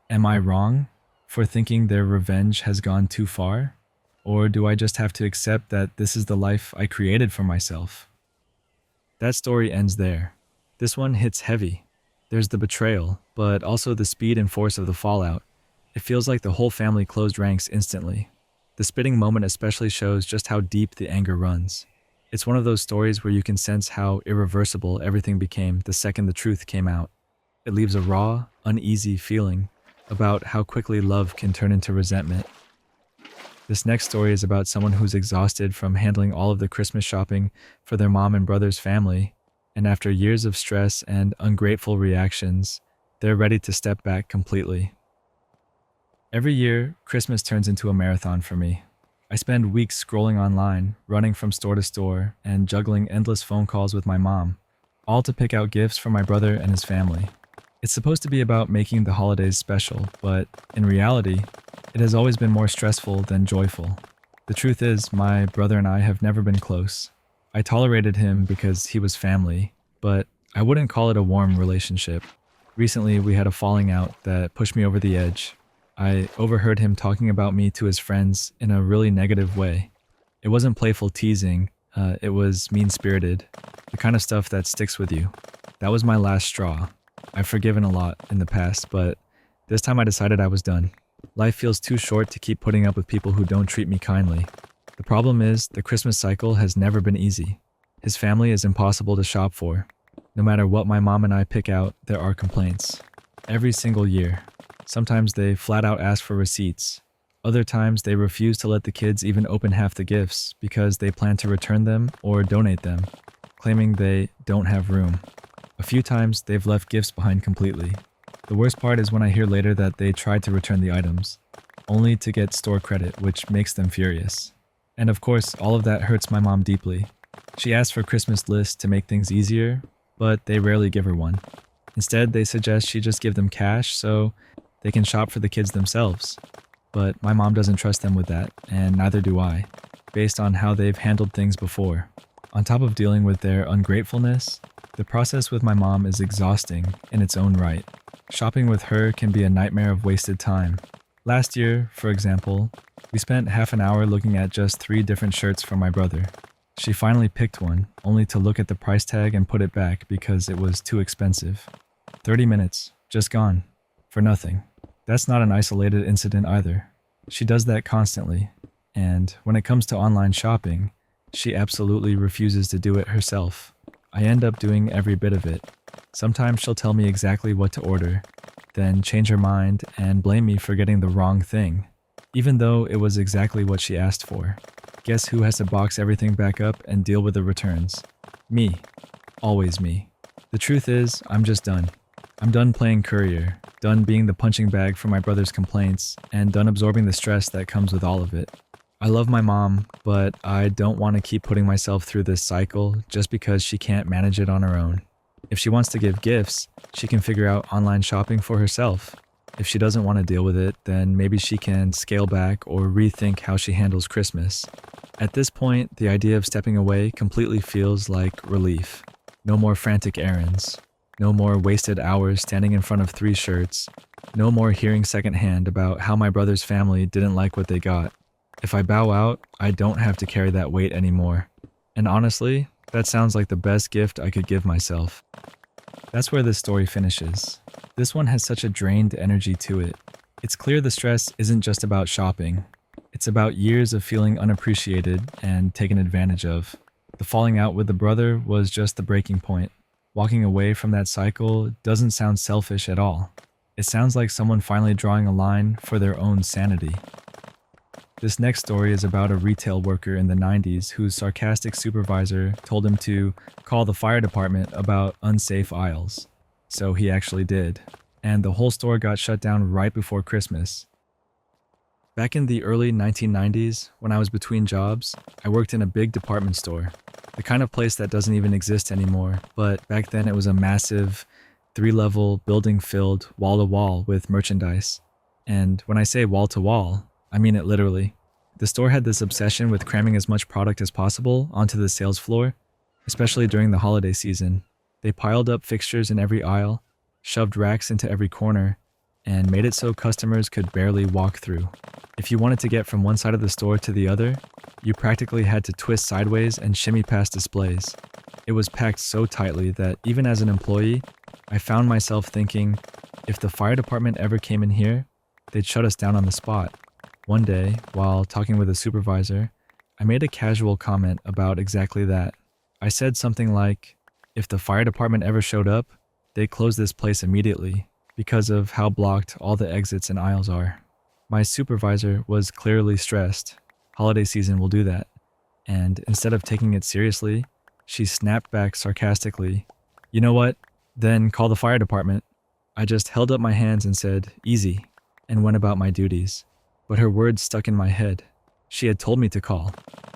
am I wrong for thinking their revenge has gone too far? Or do I just have to accept that this is the life I created for myself? That story ends there. This one hits heavy. There's the betrayal, but also the speed and force of the fallout. It feels like the whole family closed ranks instantly. The spitting moment especially shows just how deep the anger runs. It's one of those stories where you can sense how irreversible everything became the second the truth came out. It leaves a raw, uneasy feeling about how quickly love can turn into resentment. This next story is about someone who's exhausted from handling all of the Christmas shopping for their mom and brother's family, and after years of stress and ungrateful reactions, they're ready to step back completely. Every year, Christmas turns into a marathon for me. I spend weeks scrolling online, running from store to store, and juggling endless phone calls with my mom, all to pick out gifts for my brother and his family. It's supposed to be about making the holidays special, but in reality, it has always been more stressful than joyful. The truth is, my brother and I have never been close. I tolerated him because he was family, but I wouldn't call it a warm relationship. Recently, we had a falling out that pushed me over the edge. I overheard him talking about me to his friends in a really negative way. It wasn't playful teasing, it was mean-spirited, the kind of stuff that sticks with you. That was my last straw. I've forgiven a lot in the past, but this time I decided I was done. Life feels too short to keep putting up with people who don't treat me kindly. The problem is, the Christmas cycle has never been easy. His family is impossible to shop for. No matter what my mom and I pick out, there are complaints. Every single year. Sometimes they flat out ask for receipts. Other times they refuse to let the kids even open half the gifts because they plan to return them or donate them, claiming they don't have room. A few times they've left gifts behind completely. The worst part is when I hear later that they tried to return the items, only to get store credit, which makes them furious. And of course, all of that hurts my mom deeply. She asks for Christmas lists to make things easier, but they rarely give her one. Instead, they suggest she just give them cash so they can shop for the kids themselves. But my mom doesn't trust them with that, and neither do I, based on how they've handled things before. On top of dealing with their ungratefulness, the process with my mom is exhausting in its own right. Shopping with her can be a nightmare of wasted time. Last year, for example, we spent half an hour looking at just 3 different shirts for my brother. She finally picked one, only to look at the price tag and put it back because it was too expensive. 30 minutes, just gone, for nothing. That's not an isolated incident either. She does that constantly, and when it comes to online shopping, she absolutely refuses to do it herself. I end up doing every bit of it. Sometimes she'll tell me exactly what to order, then change her mind and blame me for getting the wrong thing, even though it was exactly what she asked for. Guess who has to box everything back up and deal with the returns? Me. Always me. The truth is, I'm just done. I'm done playing courier, done being the punching bag for my brother's complaints, and done absorbing the stress that comes with all of it. I love my mom, but I don't want to keep putting myself through this cycle just because she can't manage it on her own. If she wants to give gifts, she can figure out online shopping for herself. If she doesn't want to deal with it, then maybe she can scale back or rethink how she handles Christmas. At this point, the idea of stepping away completely feels like relief. No more frantic errands. No more wasted hours standing in front of 3 shirts. No more hearing secondhand about how my brother's family didn't like what they got. If I bow out, I don't have to carry that weight anymore. And honestly, that sounds like the best gift I could give myself. That's where this story finishes. This one has such a drained energy to it. It's clear the stress isn't just about shopping. It's about years of feeling unappreciated and taken advantage of. The falling out with the brother was just the breaking point. Walking away from that cycle doesn't sound selfish at all. It sounds like someone finally drawing a line for their own sanity. This next story is about a retail worker in the 90s whose sarcastic supervisor told him to call the fire department about unsafe aisles. So he actually did, and the whole store got shut down right before Christmas. Back in the early 1990s, when I was between jobs, I worked in a big department store, the kind of place that doesn't even exist anymore, but back then it was a massive 3-level building filled wall-to-wall with merchandise. And when I say wall to wall, I mean it literally. The store had this obsession with cramming as much product as possible onto the sales floor, especially during the holiday season. They piled up fixtures in every aisle, shoved racks into every corner, and made it so customers could barely walk through. If you wanted to get from one side of the store to the other, you practically had to twist sideways and shimmy past displays. It was packed so tightly that even as an employee, I found myself thinking, if the fire department ever came in here, they'd shut us down on the spot. One day, while talking with a supervisor, I made a casual comment about exactly that. I said something like, if the fire department ever showed up, they'd close this place immediately because of how blocked all the exits and aisles are. My supervisor was clearly stressed. Holiday season will do that. And instead of taking it seriously, she snapped back sarcastically, "You know what? Then call the fire department." I just held up my hands and said, "Easy," and went about my duties. But her words stuck in my head. She had told me to call.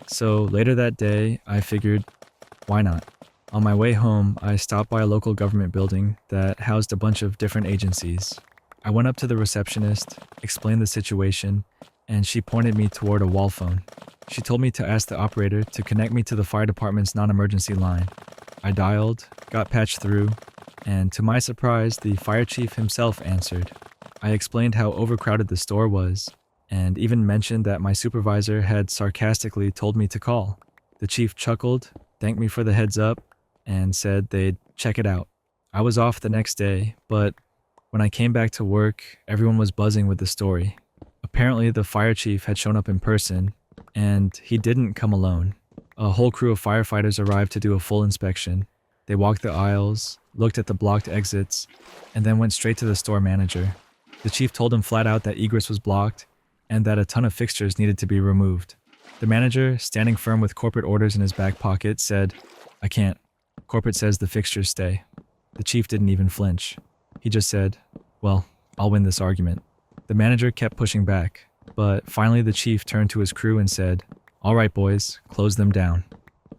So later that day, I figured, why not? On my way home, I stopped by a local government building that housed a bunch of different agencies. I went up to the receptionist, explained the situation, and she pointed me toward a wall phone. She told me to ask the operator to connect me to the fire department's non-emergency line. I dialed, got patched through, and to my surprise, the fire chief himself answered. I explained how overcrowded the store was, and even mentioned that my supervisor had sarcastically told me to call. The chief chuckled, thanked me for the heads up, and said they'd check it out. I was off the next day, but when I came back to work, everyone was buzzing with the story. Apparently, the fire chief had shown up in person, and he didn't come alone. A whole crew of firefighters arrived to do a full inspection. They walked the aisles, looked at the blocked exits, and then went straight to the store manager. The chief told him flat out that egress was blocked and that a ton of fixtures needed to be removed. The manager, standing firm with corporate orders in his back pocket, said, "I can't. Corporate says the fixtures stay." The chief didn't even flinch. He just said, "Well, I'll win this argument." The manager kept pushing back, but finally the chief turned to his crew and said, "All right, boys, close them down."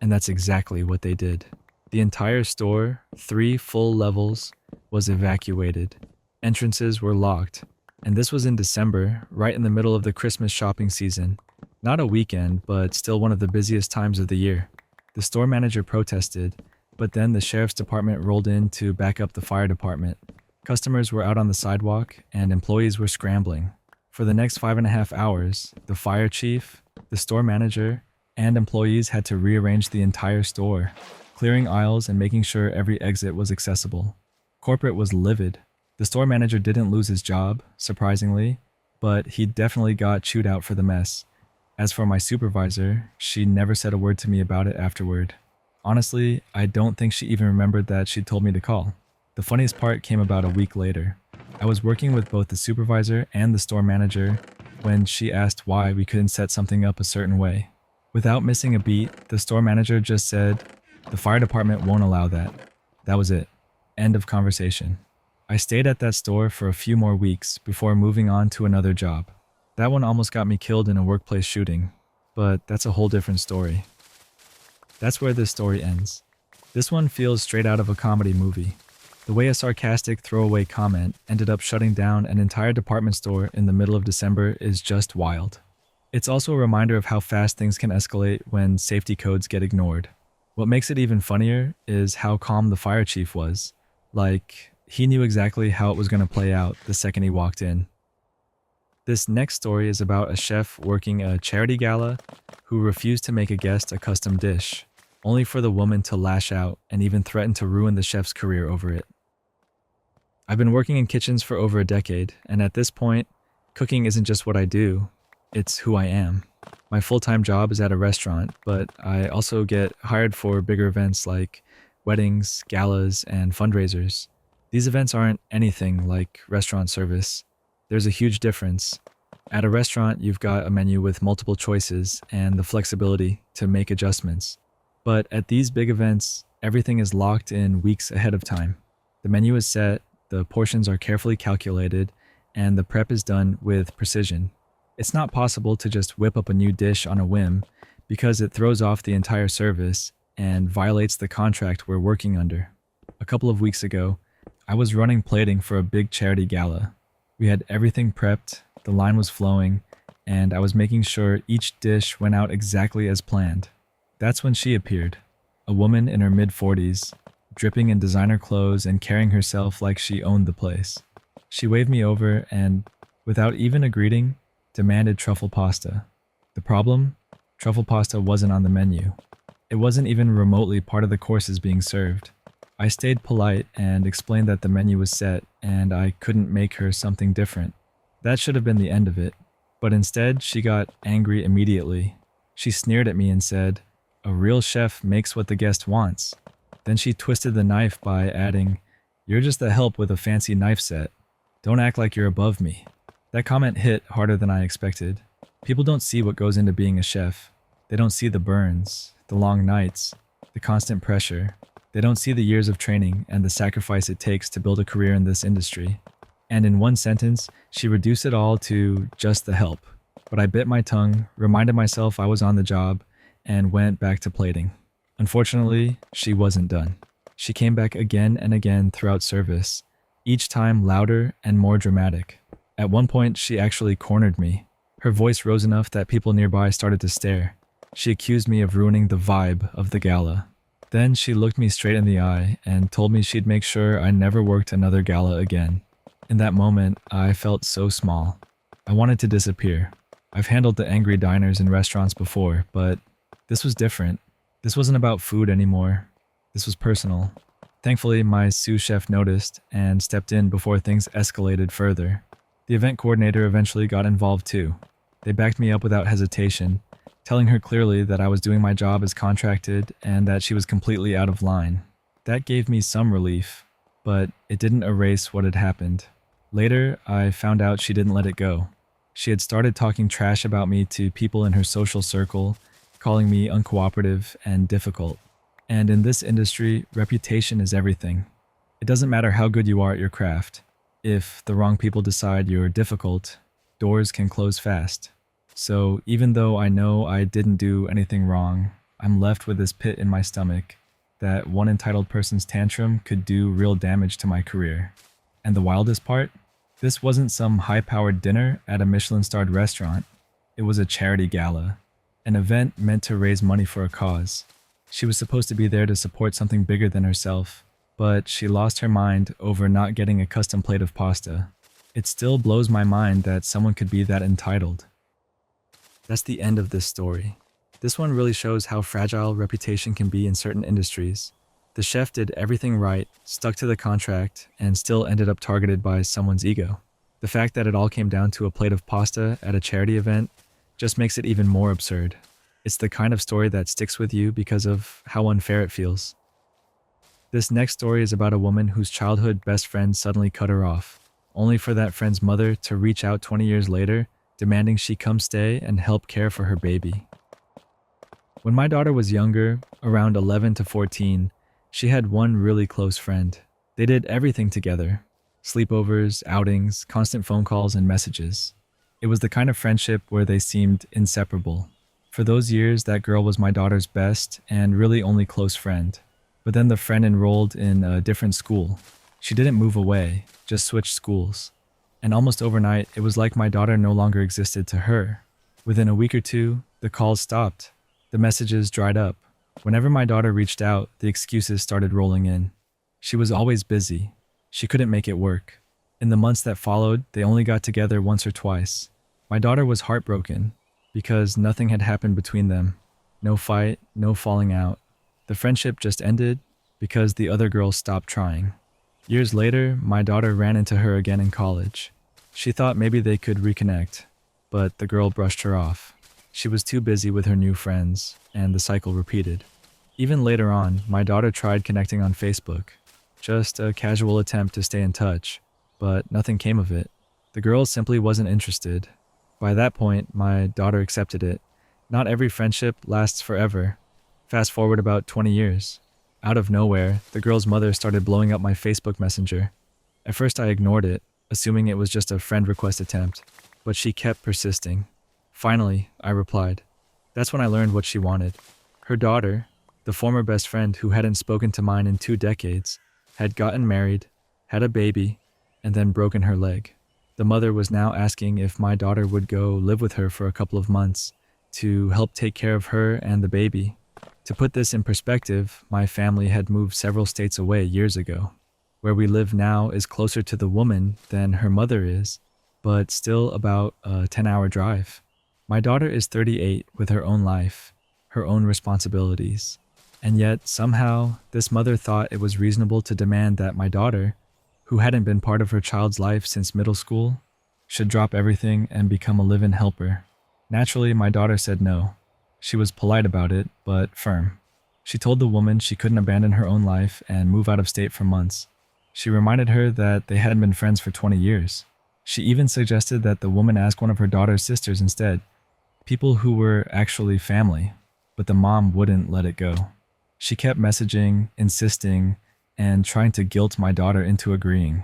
And that's exactly what they did. The entire store, 3 full levels, was evacuated. Entrances were locked. And this was in December, right in the middle of the Christmas shopping season. Not a weekend, but still one of the busiest times of the year. The store manager protested, but then the sheriff's department rolled in to back up the fire department. Customers were out on the sidewalk, and employees were scrambling. For the next 5.5 hours, the fire chief, the store manager, and employees had to rearrange the entire store, clearing aisles and making sure every exit was accessible. Corporate was livid. The store manager didn't lose his job, surprisingly, but he definitely got chewed out for the mess. As for my supervisor, she never said a word to me about it afterward. Honestly, I don't think she even remembered that she'd told me to call. The funniest part came about a week later. I was working with both the supervisor and the store manager when she asked why we couldn't set something up a certain way. Without missing a beat, the store manager just said, "The fire department won't allow that." That was it. End of conversation. I stayed at that store for a few more weeks before moving on to another job. That one almost got me killed in a workplace shooting, but that's a whole different story. That's where this story ends. This one feels straight out of a comedy movie. The way a sarcastic throwaway comment ended up shutting down an entire department store in the middle of December is just wild. It's also a reminder of how fast things can escalate when safety codes get ignored. What makes it even funnier is how calm the fire chief was. Like, he knew exactly how it was going to play out the second he walked in. This next story is about a chef working a charity gala who refused to make a guest a custom dish, only for the woman to lash out and even threaten to ruin the chef's career over it. I've been working in kitchens for over a decade, and at this point, cooking isn't just what I do, it's who I am. My full-time job is at a restaurant, but I also get hired for bigger events like weddings, galas, and fundraisers. These events aren't anything like restaurant service. There's a huge difference. At a restaurant, you've got a menu with multiple choices and the flexibility to make adjustments. But at these big events, everything is locked in weeks ahead of time. The menu is set, the portions are carefully calculated, and the prep is done with precision. It's not possible to just whip up a new dish on a whim because it throws off the entire service and violates the contract we're working under. A couple of weeks ago, I was running plating for a big charity gala. We had everything prepped, the line was flowing, and I was making sure each dish went out exactly as planned. That's when she appeared, a woman in her mid-40s, dripping in designer clothes and carrying herself like she owned the place. She waved me over and, without even a greeting, demanded truffle pasta. The problem? Truffle pasta wasn't on the menu. It wasn't even remotely part of the courses being served. I stayed polite and explained that the menu was set and I couldn't make her something different. That should have been the end of it, but instead she got angry immediately. She sneered at me and said, "A real chef makes what the guest wants." Then she twisted the knife by adding, "You're just the help with a fancy knife set. Don't act like you're above me." That comment hit harder than I expected. People don't see what goes into being a chef. They don't see the burns, the long nights, the constant pressure. They don't see the years of training and the sacrifice it takes to build a career in this industry. And in one sentence, she reduced it all to just the help. But I bit my tongue, reminded myself I was on the job, and went back to plating. Unfortunately, she wasn't done. She came back again and again throughout service, each time louder and more dramatic. At one point, she actually cornered me. Her voice rose enough that people nearby started to stare. She accused me of ruining the vibe of the gala. Then she looked me straight in the eye and told me she'd make sure I never worked another gala again. In that moment, I felt so small. I wanted to disappear. I've handled the angry diners in restaurants before, but this was different. This wasn't about food anymore. This was personal. Thankfully, my sous chef noticed and stepped in before things escalated further. The event coordinator eventually got involved too. They backed me up without hesitation, telling her clearly that I was doing my job as contracted and that she was completely out of line. That gave me some relief, but it didn't erase what had happened. Later, I found out she didn't let it go. She had started talking trash about me to people in her social circle, calling me uncooperative and difficult. And in this industry, reputation is everything. It doesn't matter how good you are at your craft. If the wrong people decide you're difficult, doors can close fast. So even though I know I didn't do anything wrong, I'm left with this pit in my stomach that one entitled person's tantrum could do real damage to my career. And the wildest part? This wasn't some high-powered dinner at a Michelin-starred restaurant. It was a charity gala, an event meant to raise money for a cause. She was supposed to be there to support something bigger than herself, but she lost her mind over not getting a custom plate of pasta. It still blows my mind that someone could be that entitled. That's the end of this story. This one really shows how fragile reputation can be in certain industries. The chef did everything right, stuck to the contract, and still ended up targeted by someone's ego. The fact that it all came down to a plate of pasta at a charity event just makes it even more absurd. It's the kind of story that sticks with you because of how unfair it feels. This next story is about a woman whose childhood best friend suddenly cut her off, only for that friend's mother to reach out 20 years later, demanding she come stay and help care for her baby. When my daughter was younger, around 11 to 14, she had one really close friend. They did everything together: sleepovers, outings, constant phone calls, and messages. It was the kind of friendship where they seemed inseparable. For those years, that girl was my daughter's best and really only close friend. But then the friend enrolled in a different school. She didn't move away, just switched schools. And almost overnight, it was like my daughter no longer existed to her. Within a week or two, the calls stopped. The messages dried up. Whenever my daughter reached out, the excuses started rolling in. She was always busy. She couldn't make it work. In the months that followed, they only got together once or twice. My daughter was heartbroken because nothing had happened between them. No fight, no falling out. The friendship just ended because the other girl stopped trying. Years later, my daughter ran into her again in college. She thought maybe they could reconnect, but the girl brushed her off. She was too busy with her new friends, and the cycle repeated. Even later on, my daughter tried connecting on Facebook. Just a casual attempt to stay in touch, but nothing came of it. The girl simply wasn't interested. By that point, my daughter accepted it. Not every friendship lasts forever. Fast forward about 20 years. Out of nowhere, the girl's mother started blowing up my Facebook Messenger. At first I ignored it, assuming it was just a friend request attempt, but she kept persisting. Finally, I replied. That's when I learned what she wanted. Her daughter, the former best friend who hadn't spoken to mine in 2 decades, had gotten married, had a baby, and then broken her leg. The mother was now asking if my daughter would go live with her for a couple of months to help take care of her and the baby. To put this in perspective, my family had moved several states away years ago. Where we live now is closer to the woman than her mother is, but still about a 10-hour drive. My daughter is 38 with her own life, her own responsibilities. And yet, somehow, this mother thought it was reasonable to demand that my daughter, who hadn't been part of her child's life since middle school, should drop everything and become a live-in helper. Naturally, my daughter said no. She was polite about it, but firm. She told the woman she couldn't abandon her own life and move out of state for months. She reminded her that they hadn't been friends for 20 years. She even suggested that the woman ask one of her daughter's sisters instead, people who were actually family, but the mom wouldn't let it go. She kept messaging, insisting, and trying to guilt my daughter into agreeing.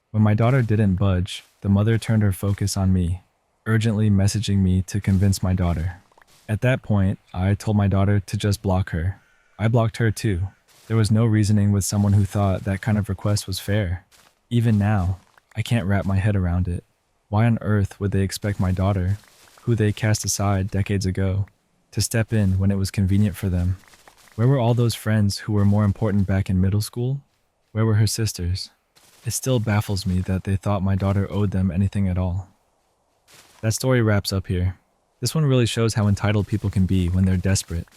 When my daughter didn't budge, the mother turned her focus on me, urgently messaging me to convince my daughter. At that point, I told my daughter to just block her. I blocked her too. There was no reasoning with someone who thought that kind of request was fair. Even now, I can't wrap my head around it. Why on earth would they expect my daughter, who they cast aside decades ago, to step in when it was convenient for them? Where were all those friends who were more important back in middle school? Where were her sisters? It still baffles me that they thought my daughter owed them anything at all. That story wraps up here. This one really shows how entitled people can be when they're desperate.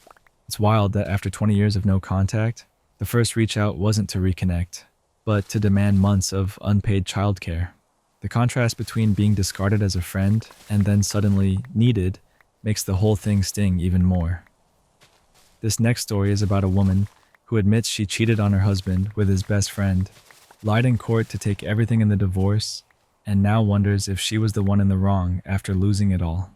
It's wild that after 20 years of no contact, the first reach out wasn't to reconnect, but to demand months of unpaid childcare. The contrast between being discarded as a friend and then suddenly needed makes the whole thing sting even more. This next story is about a woman who admits she cheated on her husband with his best friend, lied in court to take everything in the divorce, and now wonders if she was the one in the wrong after losing it all.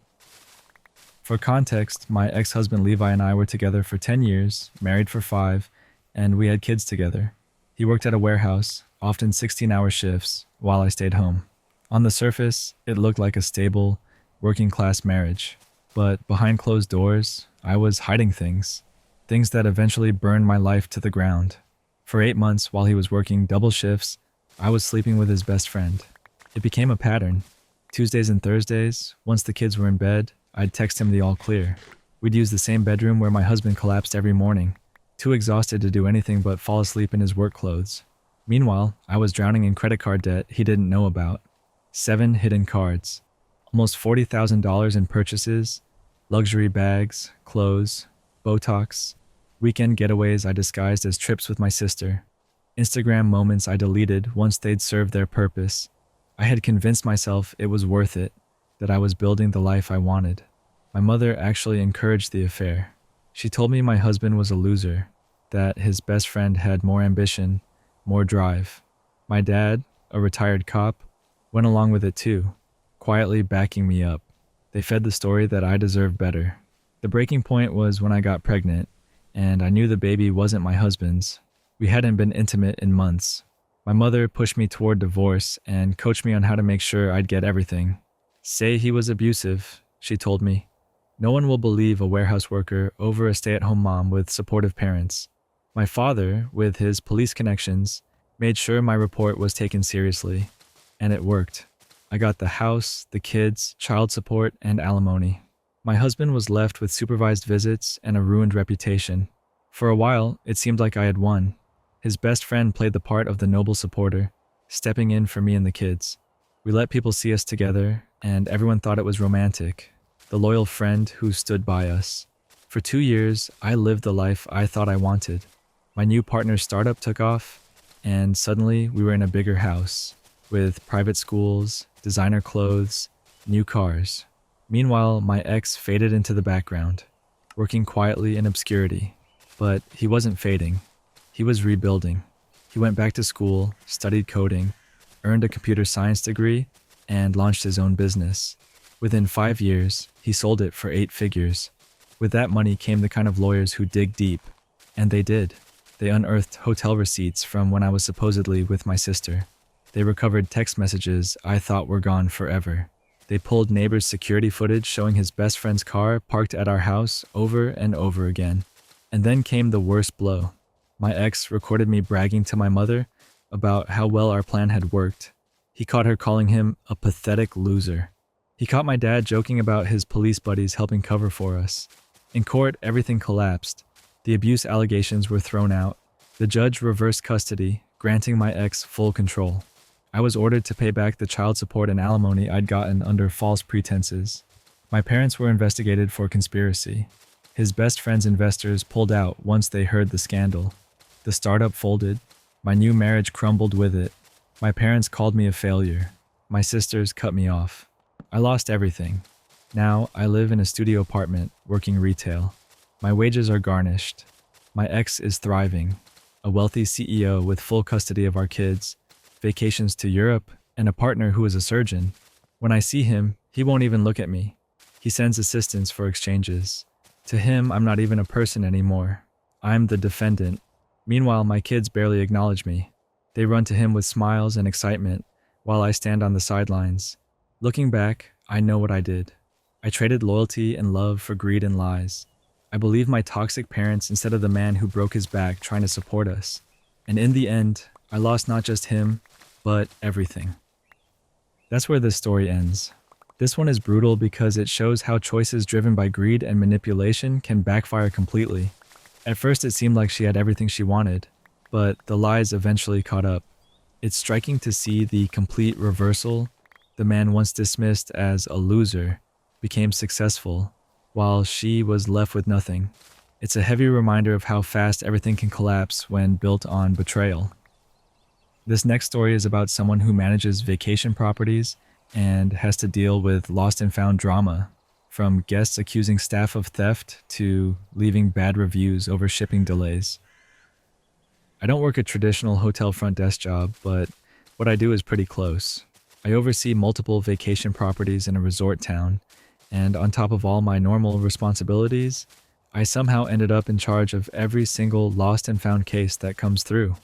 For context, my ex-husband Levi and I were together for 10 years, married for 5, and we had kids together. He worked at a warehouse, often 16-hour shifts, while I stayed home. On the surface, it looked like a stable, working-class marriage. But behind closed doors, I was hiding things that eventually burned my life to the ground. For 8 months, while he was working double shifts, I was sleeping with his best friend. It became a pattern. Tuesdays and Thursdays, once the kids were in bed, I'd text him the all clear. We'd use the same bedroom where my husband collapsed every morning, too exhausted to do anything but fall asleep in his work clothes. Meanwhile, I was drowning in credit card debt he didn't know about. 7 hidden cards, almost $40,000 in purchases, luxury bags, clothes, Botox, weekend getaways I disguised as trips with my sister, Instagram moments I deleted once they'd served their purpose. I had convinced myself it was worth it, that I was building the life I wanted. My mother actually encouraged the affair. She told me my husband was a loser, that his best friend had more ambition, more drive. My dad, a retired cop, went along with it too, quietly backing me up. They fed the story that I deserved better. The breaking point was when I got pregnant, and I knew the baby wasn't my husband's. We hadn't been intimate in months. My mother pushed me toward divorce and coached me on how to make sure I'd get everything. Say he was abusive, she told me. No one will believe a warehouse worker over a stay-at-home mom with supportive parents. My father, with his police connections, made sure my report was taken seriously, and it worked. I got the house, the kids, child support, and alimony. My husband was left with supervised visits and a ruined reputation. For a while, it seemed like I had won. His best friend played the part of the noble supporter, stepping in for me and the kids. We let people see us together, and everyone thought it was romantic. The loyal friend who stood by us. For 2 years, I lived the life I thought I wanted. My new partner's startup took off, and suddenly we were in a bigger house, with private schools, designer clothes, new cars. Meanwhile, my ex faded into the background, working quietly in obscurity. But he wasn't fading. He was rebuilding. He went back to school, studied coding, earned a computer science degree, and launched his own business. Within 5 years, he sold it for 8 figures. With that money came the kind of lawyers who dig deep. And they did. They unearthed hotel receipts from when I was supposedly with my sister. They recovered text messages I thought were gone forever. They pulled neighbors' security footage showing his best friend's car parked at our house over and over again. And then came the worst blow. My ex recorded me bragging to my mother about how well our plan had worked. He caught her calling him a pathetic loser. He caught my dad joking about his police buddies helping cover for us. In court, everything collapsed. The abuse allegations were thrown out. The judge reversed custody, granting my ex full control. I was ordered to pay back the child support and alimony I'd gotten under false pretenses. My parents were investigated for conspiracy. His best friend's investors pulled out once they heard the scandal. The startup folded. My new marriage crumbled with it. My parents called me a failure. My sisters cut me off. I lost everything. Now I live in a studio apartment, working retail. My wages are garnished. My ex is thriving. A wealthy CEO with full custody of our kids, vacations to Europe, and a partner who is a surgeon. When I see him, he won't even look at me. He sends assistants for exchanges. To him, I'm not even a person anymore. I'm the defendant. Meanwhile, my kids barely acknowledge me. They run to him with smiles and excitement, while I stand on the sidelines. Looking back, I know what I did. I traded loyalty and love for greed and lies. I believed my toxic parents instead of the man who broke his back trying to support us. And in the end, I lost not just him, but everything. That's where this story ends. This one is brutal because it shows how choices driven by greed and manipulation can backfire completely. At first it seemed like she had everything she wanted, but the lies eventually caught up. It's striking to see the complete reversal. The man once dismissed as a loser became successful, while she was left with nothing. It's a heavy reminder of how fast everything can collapse when built on betrayal. This next story is about someone who manages vacation properties and has to deal with lost and found drama, from guests accusing staff of theft to leaving bad reviews over shipping delays. I don't work a traditional hotel front desk job, but what I do is pretty close. I oversee multiple vacation properties in a resort town, and on top of all my normal responsibilities, I somehow ended up in charge of every single lost and found case that comes through.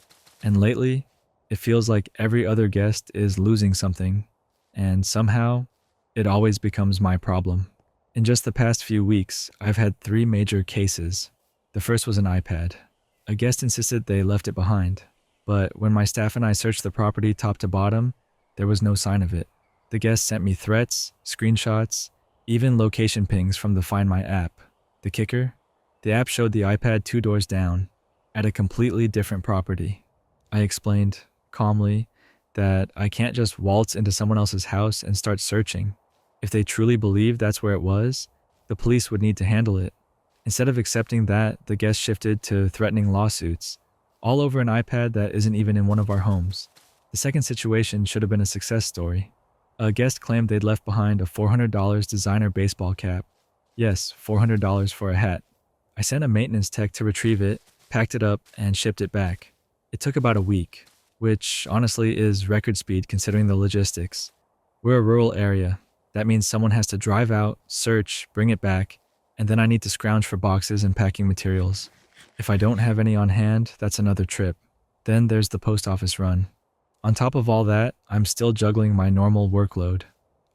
And lately, it feels like every other guest is losing something, and somehow, it always becomes my problem. In just the past few weeks, I've had 3 major cases. The first was an iPad. A guest insisted they left it behind, but when my staff and I searched the property top to bottom, there was no sign of it. The guest sent me threats, screenshots, even location pings from the Find My app. The kicker? The app showed the iPad 2 doors down, at a completely different property. I explained, calmly, that I can't just waltz into someone else's house and start searching. If they truly believed that's where it was, the police would need to handle it. Instead of accepting that, the guest shifted to threatening lawsuits, all over an iPad that isn't even in one of our homes. The second situation should have been a success story. A guest claimed they'd left behind a $400 designer baseball cap. Yes, $400 for a hat. I sent a maintenance tech to retrieve it, packed it up, and shipped it back. It took about a week, which honestly is record speed considering the logistics. We're a rural area. That means someone has to drive out, search, bring it back, and then I need to scrounge for boxes and packing materials. If I don't have any on hand, that's another trip. Then there's the post office run. On top of all that, I'm still juggling my normal workload.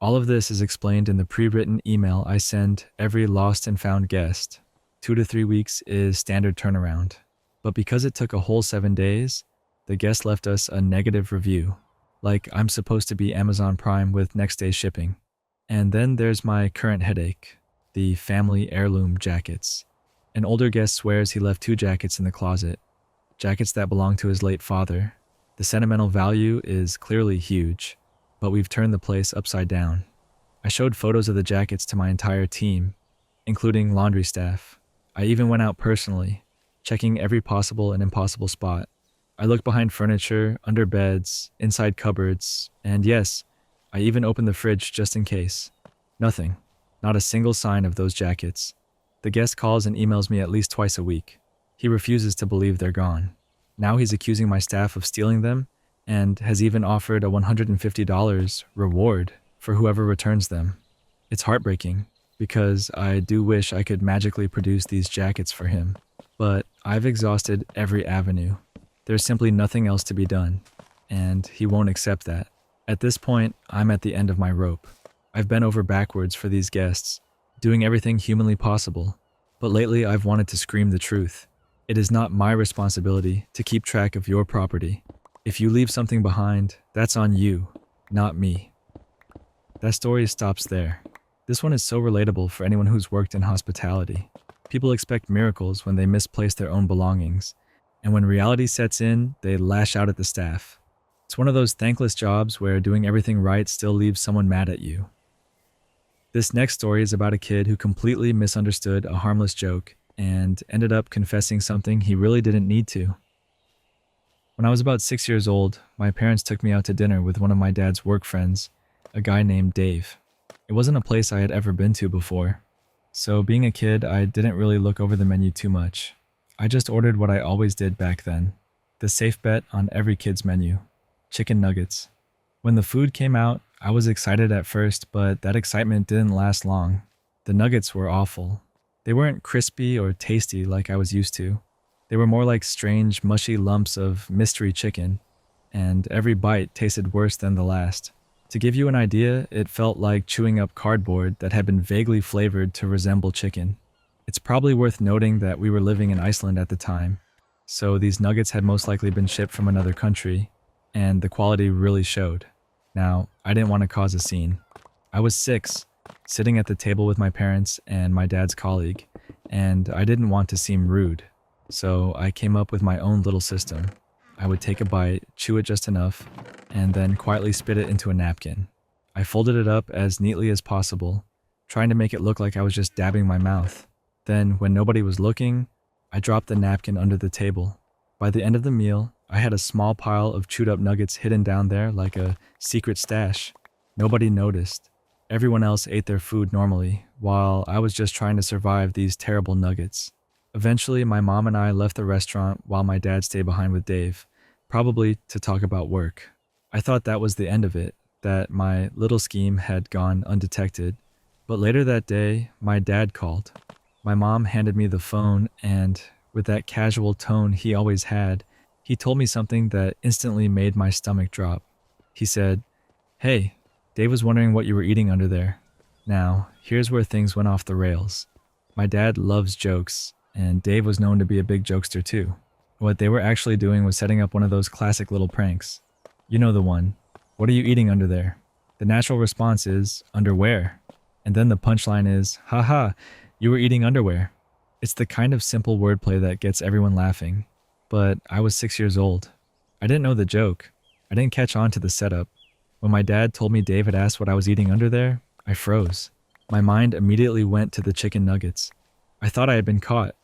All of this is explained in the pre-written email I send every lost and found guest. 2 to 3 weeks is standard turnaround. But because it took a whole 7 days, the guest left us a negative review, like I'm supposed to be Amazon Prime with next day shipping. And then there's my current headache, the family heirloom jackets. An older guest swears he left 2 jackets in the closet, jackets that belong to his late father. The sentimental value is clearly huge, but we've turned the place upside down. I showed photos of the jackets to my entire team, including laundry staff. I even went out personally, checking every possible and impossible spot. I looked behind furniture, under beds, inside cupboards, and yes, I even opened the fridge just in case. Nothing. Not a single sign of those jackets. The guest calls and emails me at least twice a week. He refuses to believe they're gone. Now he's accusing my staff of stealing them and has even offered a $150 reward for whoever returns them. It's heartbreaking because I do wish I could magically produce these jackets for him, but I've exhausted every avenue. There's simply nothing else to be done, and he won't accept that. At this point, I'm at the end of my rope. I've bent over backwards for these guests, doing everything humanly possible, but lately I've wanted to scream the truth. It is not my responsibility to keep track of your property. If you leave something behind, that's on you. not me. That story stops there. This one is so relatable for anyone who's worked in hospitality. People expect miracles when they misplace their own belongings, and when reality sets in, they lash out at the staff. It's one of those thankless jobs where doing everything right still leaves someone mad at you. This next story is about a kid who completely misunderstood a harmless joke and ended up confessing something he really didn't need to. When I was about 6 years old, my parents took me out to dinner with one of my dad's work friends, a guy named Dave. It wasn't a place I had ever been to before, so being a kid, I didn't really look over the menu too much. I just ordered what I always did back then, the safe bet on every kid's menu, chicken nuggets. When the food came out, I was excited at first, but that excitement didn't last long. The nuggets were awful. They weren't crispy or tasty like I was used to. They were more like strange, mushy lumps of mystery chicken, and every bite tasted worse than the last. To give you an idea, it felt like chewing up cardboard that had been vaguely flavored to resemble chicken. It's probably worth noting that we were living in Iceland at the time, so these nuggets had most likely been shipped from another country, and the quality really showed. Now, I didn't want to cause a scene. I was 6, sitting at the table with my parents and my dad's colleague, and I didn't want to seem rude, so I came up with my own little system. I would take a bite, chew it just enough, and then quietly spit it into a napkin. I folded it up as neatly as possible, trying to make it look like I was just dabbing my mouth. Then, when nobody was looking, I dropped the napkin under the table. By the end of the meal, I had a small pile of chewed up nuggets hidden down there like a secret stash. Nobody noticed. Everyone else ate their food normally, while I was just trying to survive these terrible nuggets. Eventually, my mom and I left the restaurant while my dad stayed behind with Dave, probably to talk about work. I thought that was the end of it, that my little scheme had gone undetected. But later that day, my dad called. My mom handed me the phone, and with that casual tone he always had, he told me something that instantly made my stomach drop. He said, "Hey, Dave was wondering what you were eating under there." Now, here's where things went off the rails. My dad loves jokes, and Dave was known to be a big jokester too. What they were actually doing was setting up one of those classic little pranks. You know the one. "What are you eating under there?" The natural response is, "Underwear." And then the punchline is, "Haha, you were eating underwear." It's the kind of simple wordplay that gets everyone laughing. But I was 6 years old. I didn't know the joke. I didn't catch on to the setup. When my dad told me Dave had asked what I was eating under there, I froze. My mind immediately went to the chicken nuggets. I thought I had been caught.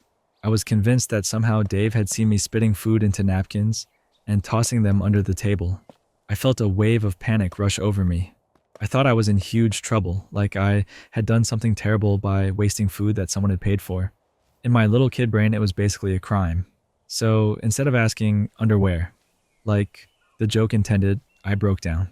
I was convinced that somehow Dave had seen me spitting food into napkins and tossing them under the table. I felt a wave of panic rush over me. I thought I was in huge trouble, like I had done something terrible by wasting food that someone had paid for. In my little kid brain, it was basically a crime. So instead of asking underwear, like the joke intended, I broke down.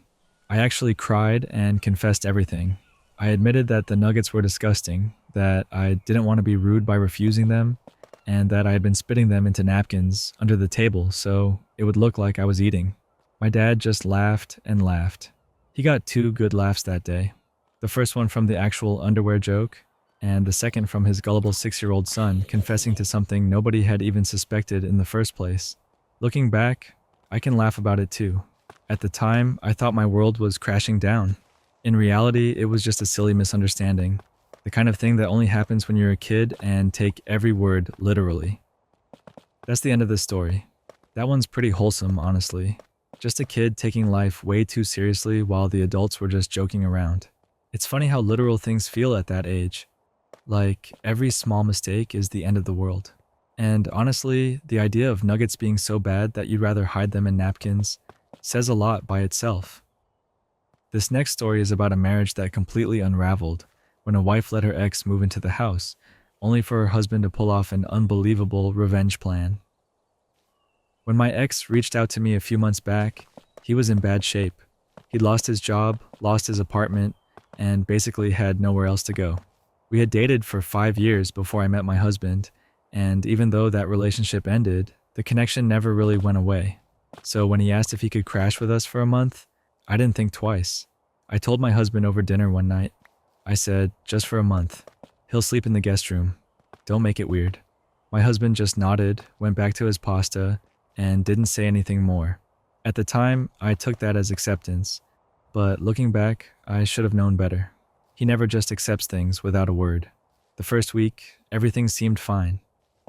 I actually cried and confessed everything. I admitted that the nuggets were disgusting, that I didn't want to be rude by refusing them, and that I had been spitting them into napkins under the table so it would look like I was eating. My dad just laughed and laughed. He got 2 good laughs that day. The first one from the actual underwear joke, and the second from his gullible 6-year-old son confessing to something nobody had even suspected in the first place. Looking back, I can laugh about it too. At the time, I thought my world was crashing down. In reality, it was just a silly misunderstanding. The kind of thing that only happens when you're a kid and take every word literally. That's the end of the story. That one's pretty wholesome, honestly. Just a kid taking life way too seriously while the adults were just joking around. It's funny how literal things feel at that age. Like, every small mistake is the end of the world. And honestly, the idea of nuggets being so bad that you'd rather hide them in napkins says a lot by itself. This next story is about a marriage that completely unraveled when a wife let her ex move into the house, only for her husband to pull off an unbelievable revenge plan. When my ex reached out to me a few months back, he was in bad shape. He'd lost his job, lost his apartment, and basically had nowhere else to go. We had dated for 5 years before I met my husband, and even though that relationship ended, the connection never really went away. So when he asked if he could crash with us for a month, I didn't think twice. I told my husband over dinner one night. I said, "Just for a month. He'll sleep in the guest room. Don't make it weird." My husband just nodded, went back to his pasta, and didn't say anything more. At the time, I took that as acceptance. but looking back, I should have known better. He never just accepts things without a word. The first week, everything seemed fine.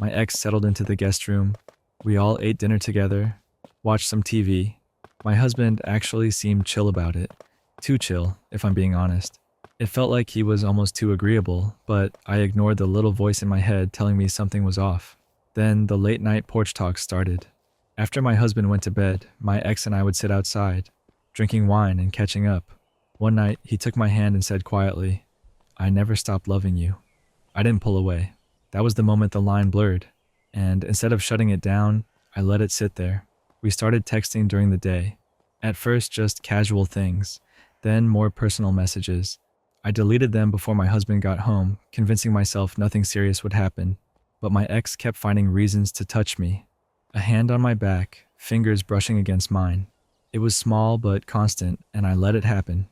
My ex settled into the guest room. We all ate dinner together, watched some TV. My husband actually seemed chill about it. Too chill, if I'm being honest. It felt like he was almost too agreeable, but I ignored the little voice in my head telling me something was off. Then the late night porch talk started. After my husband went to bed, my ex and I would sit outside, drinking wine and catching up. One night, he took my hand and said quietly, "I never stopped loving you." I didn't pull away. That was the moment the line blurred, and instead of shutting it down, I let it sit there. We started texting during the day. At first, just casual things, then more personal messages. I deleted them before my husband got home, convincing myself nothing serious would happen, but my ex kept finding reasons to touch me. A hand on my back, fingers brushing against mine. It was small but constant, and I let it happen.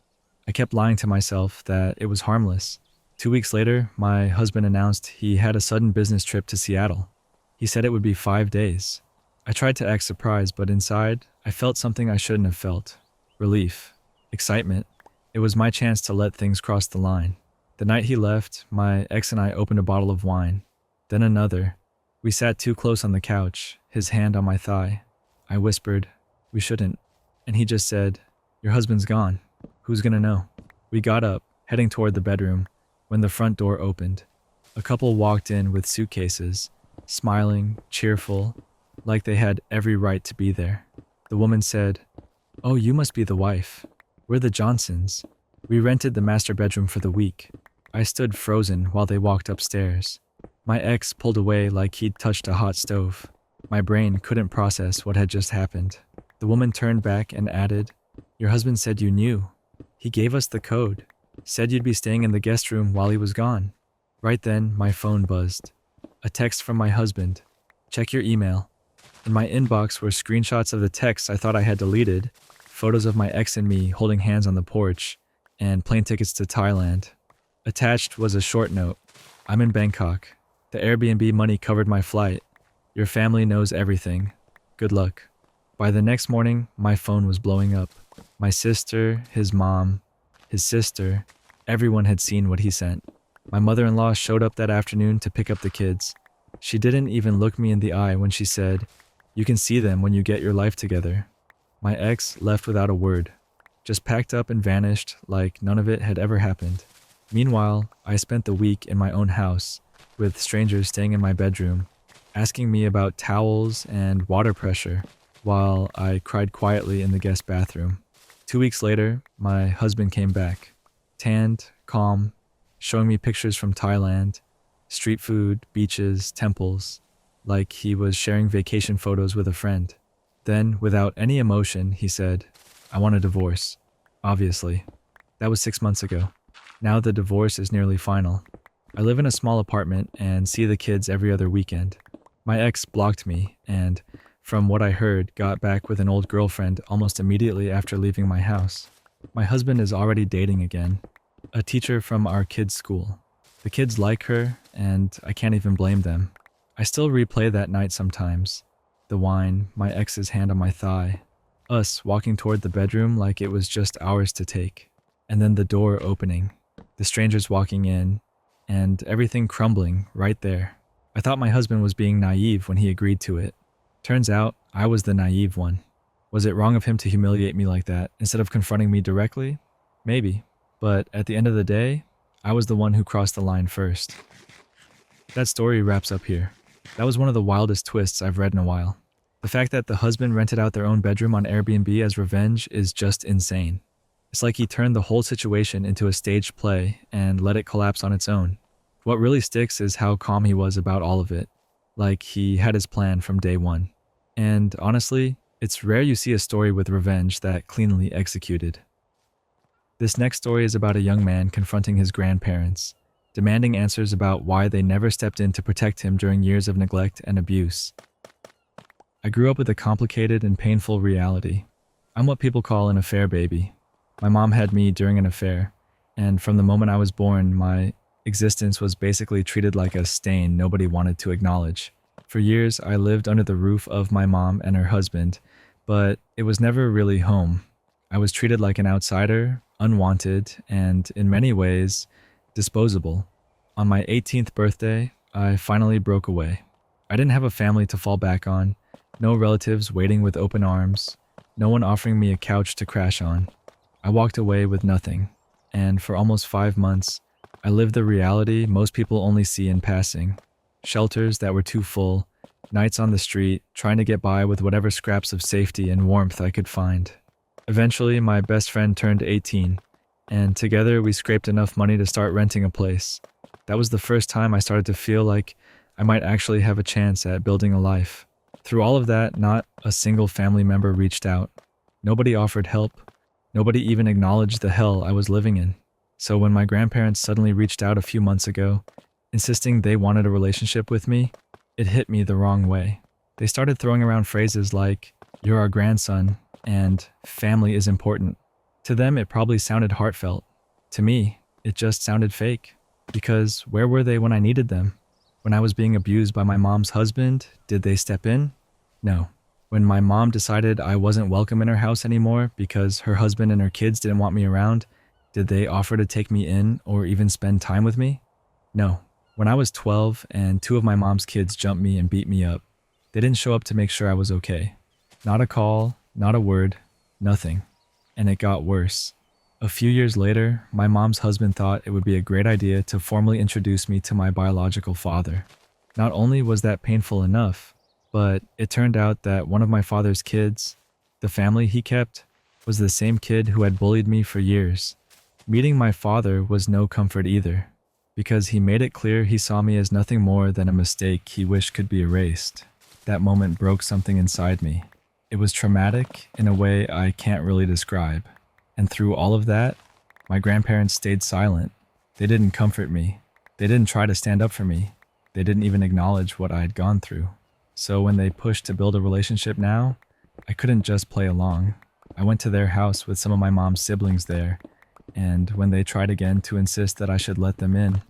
I kept lying to myself that it was harmless. 2 weeks later, my husband announced he had a sudden business trip to Seattle. He said it would be 5 days. I tried to act surprised, but inside, I felt something I shouldn't have felt. Relief. Excitement. It was my chance to let things cross the line. The night he left, my ex and I opened a bottle of wine. Then another. We sat too close on the couch, his hand on my thigh. I whispered, "We shouldn't." And he just said, "Your husband's gone. Who's gonna know?" We got up, heading toward the bedroom, when the front door opened. A couple walked in with suitcases, smiling, cheerful, like they had every right to be there. The woman said, "Oh, you must be the wife. We're the Johnsons. We rented the master bedroom for the week." I stood frozen while they walked upstairs. My ex pulled away like he'd touched a hot stove. My brain couldn't process what had just happened. The woman turned back and added, "Your husband said you knew. He gave us the code. Said you'd be staying in the guest room while he was gone." Right then, my phone buzzed. A text from my husband. "Check your email." In my inbox were screenshots of the texts I thought I had deleted, photos of my ex and me holding hands on the porch, and plane tickets to Thailand. Attached was a short note. "I'm in Bangkok. The Airbnb money covered my flight. Your family knows everything. Good luck." By the next morning, my phone was blowing up. My sister, his mom, his sister, everyone had seen what he sent. My mother-in-law showed up that afternoon to pick up the kids. She didn't even look me in the eye when she said, "You can see them when you get your life together." My ex left without a word, just packed up and vanished like none of it had ever happened. Meanwhile, I spent the week in my own house, with strangers staying in my bedroom, asking me about towels and water pressure, while I cried quietly in the guest bathroom. 2 weeks later, my husband came back, tanned, calm, showing me pictures from Thailand, street food, beaches, temples, like he was sharing vacation photos with a friend. Then, without any emotion, he said, "I want a divorce." Obviously. That was 6 months ago. Now the divorce is nearly final. I live in a small apartment and see the kids every other weekend. My ex blocked me and, from what I heard, got back with an old girlfriend almost immediately after leaving my house. My husband is already dating again, a teacher from our kids' school. The kids like her, and I can't even blame them. I still replay that night sometimes. The wine, my ex's hand on my thigh, us walking toward the bedroom like it was just ours to take, and then the door opening, the strangers walking in, and everything crumbling right there. I thought my husband was being naive when he agreed to it. Turns out, I was the naive one. Was it wrong of him to humiliate me like that instead of confronting me directly? Maybe. But at the end of the day, I was the one who crossed the line first. That story wraps up here. That was one of the wildest twists I've read in a while. The fact that the husband rented out their own bedroom on Airbnb as revenge is just insane. It's like he turned the whole situation into a staged play and let it collapse on its own. What really sticks is how calm he was about all of it. Like he had his plan from day one. And honestly, it's rare you see a story with revenge that cleanly executed. This next story is about a young man confronting his grandparents, demanding answers about why they never stepped in to protect him during years of neglect and abuse. I grew up with a complicated and painful reality. I'm what people call an affair baby. My mom had me during an affair, and from the moment I was born, my existence was basically treated like a stain nobody wanted to acknowledge. For years, I lived under the roof of my mom and her husband, but it was never really home. I was treated like an outsider, unwanted, and in many ways, disposable. On my 18th birthday, I finally broke away. I didn't have a family to fall back on, no relatives waiting with open arms, no one offering me a couch to crash on. I walked away with nothing, and for almost 5 months, I lived the reality most people only see in passing. Shelters that were too full, nights on the street, trying to get by with whatever scraps of safety and warmth I could find. Eventually, my best friend turned 18, and together we scraped enough money to start renting a place. That was the first time I started to feel like I might actually have a chance at building a life. Through all of that, not a single family member reached out. Nobody offered help. Nobody even acknowledged the hell I was living in. So when my grandparents suddenly reached out a few months ago, insisting they wanted a relationship with me, it hit me the wrong way. They started throwing around phrases like, "You're our grandson," and "family is important." To them, it probably sounded heartfelt. To me, it just sounded fake. Because where were they when I needed them? When I was being abused by my mom's husband, did they step in? No. When my mom decided I wasn't welcome in her house anymore because her husband and her kids didn't want me around, did they offer to take me in or even spend time with me? No. When I was 12 and 2 of my mom's kids jumped me and beat me up, they didn't show up to make sure I was okay. Not a call, not a word, nothing. And it got worse. A few years later, my mom's husband thought it would be a great idea to formally introduce me to my biological father. Not only was that painful enough, but it turned out that one of my father's kids, the family he kept, was the same kid who had bullied me for years. Meeting my father was no comfort either, because he made it clear he saw me as nothing more than a mistake he wished could be erased. That moment broke something inside me. It was traumatic in a way I can't really describe. And through all of that, my grandparents stayed silent. They didn't comfort me. They didn't try to stand up for me. They didn't even acknowledge what I had gone through. So when they pushed to build a relationship now, I couldn't just play along. I went to their house with some of my mom's siblings there, and when they tried again to insist that I should let them in,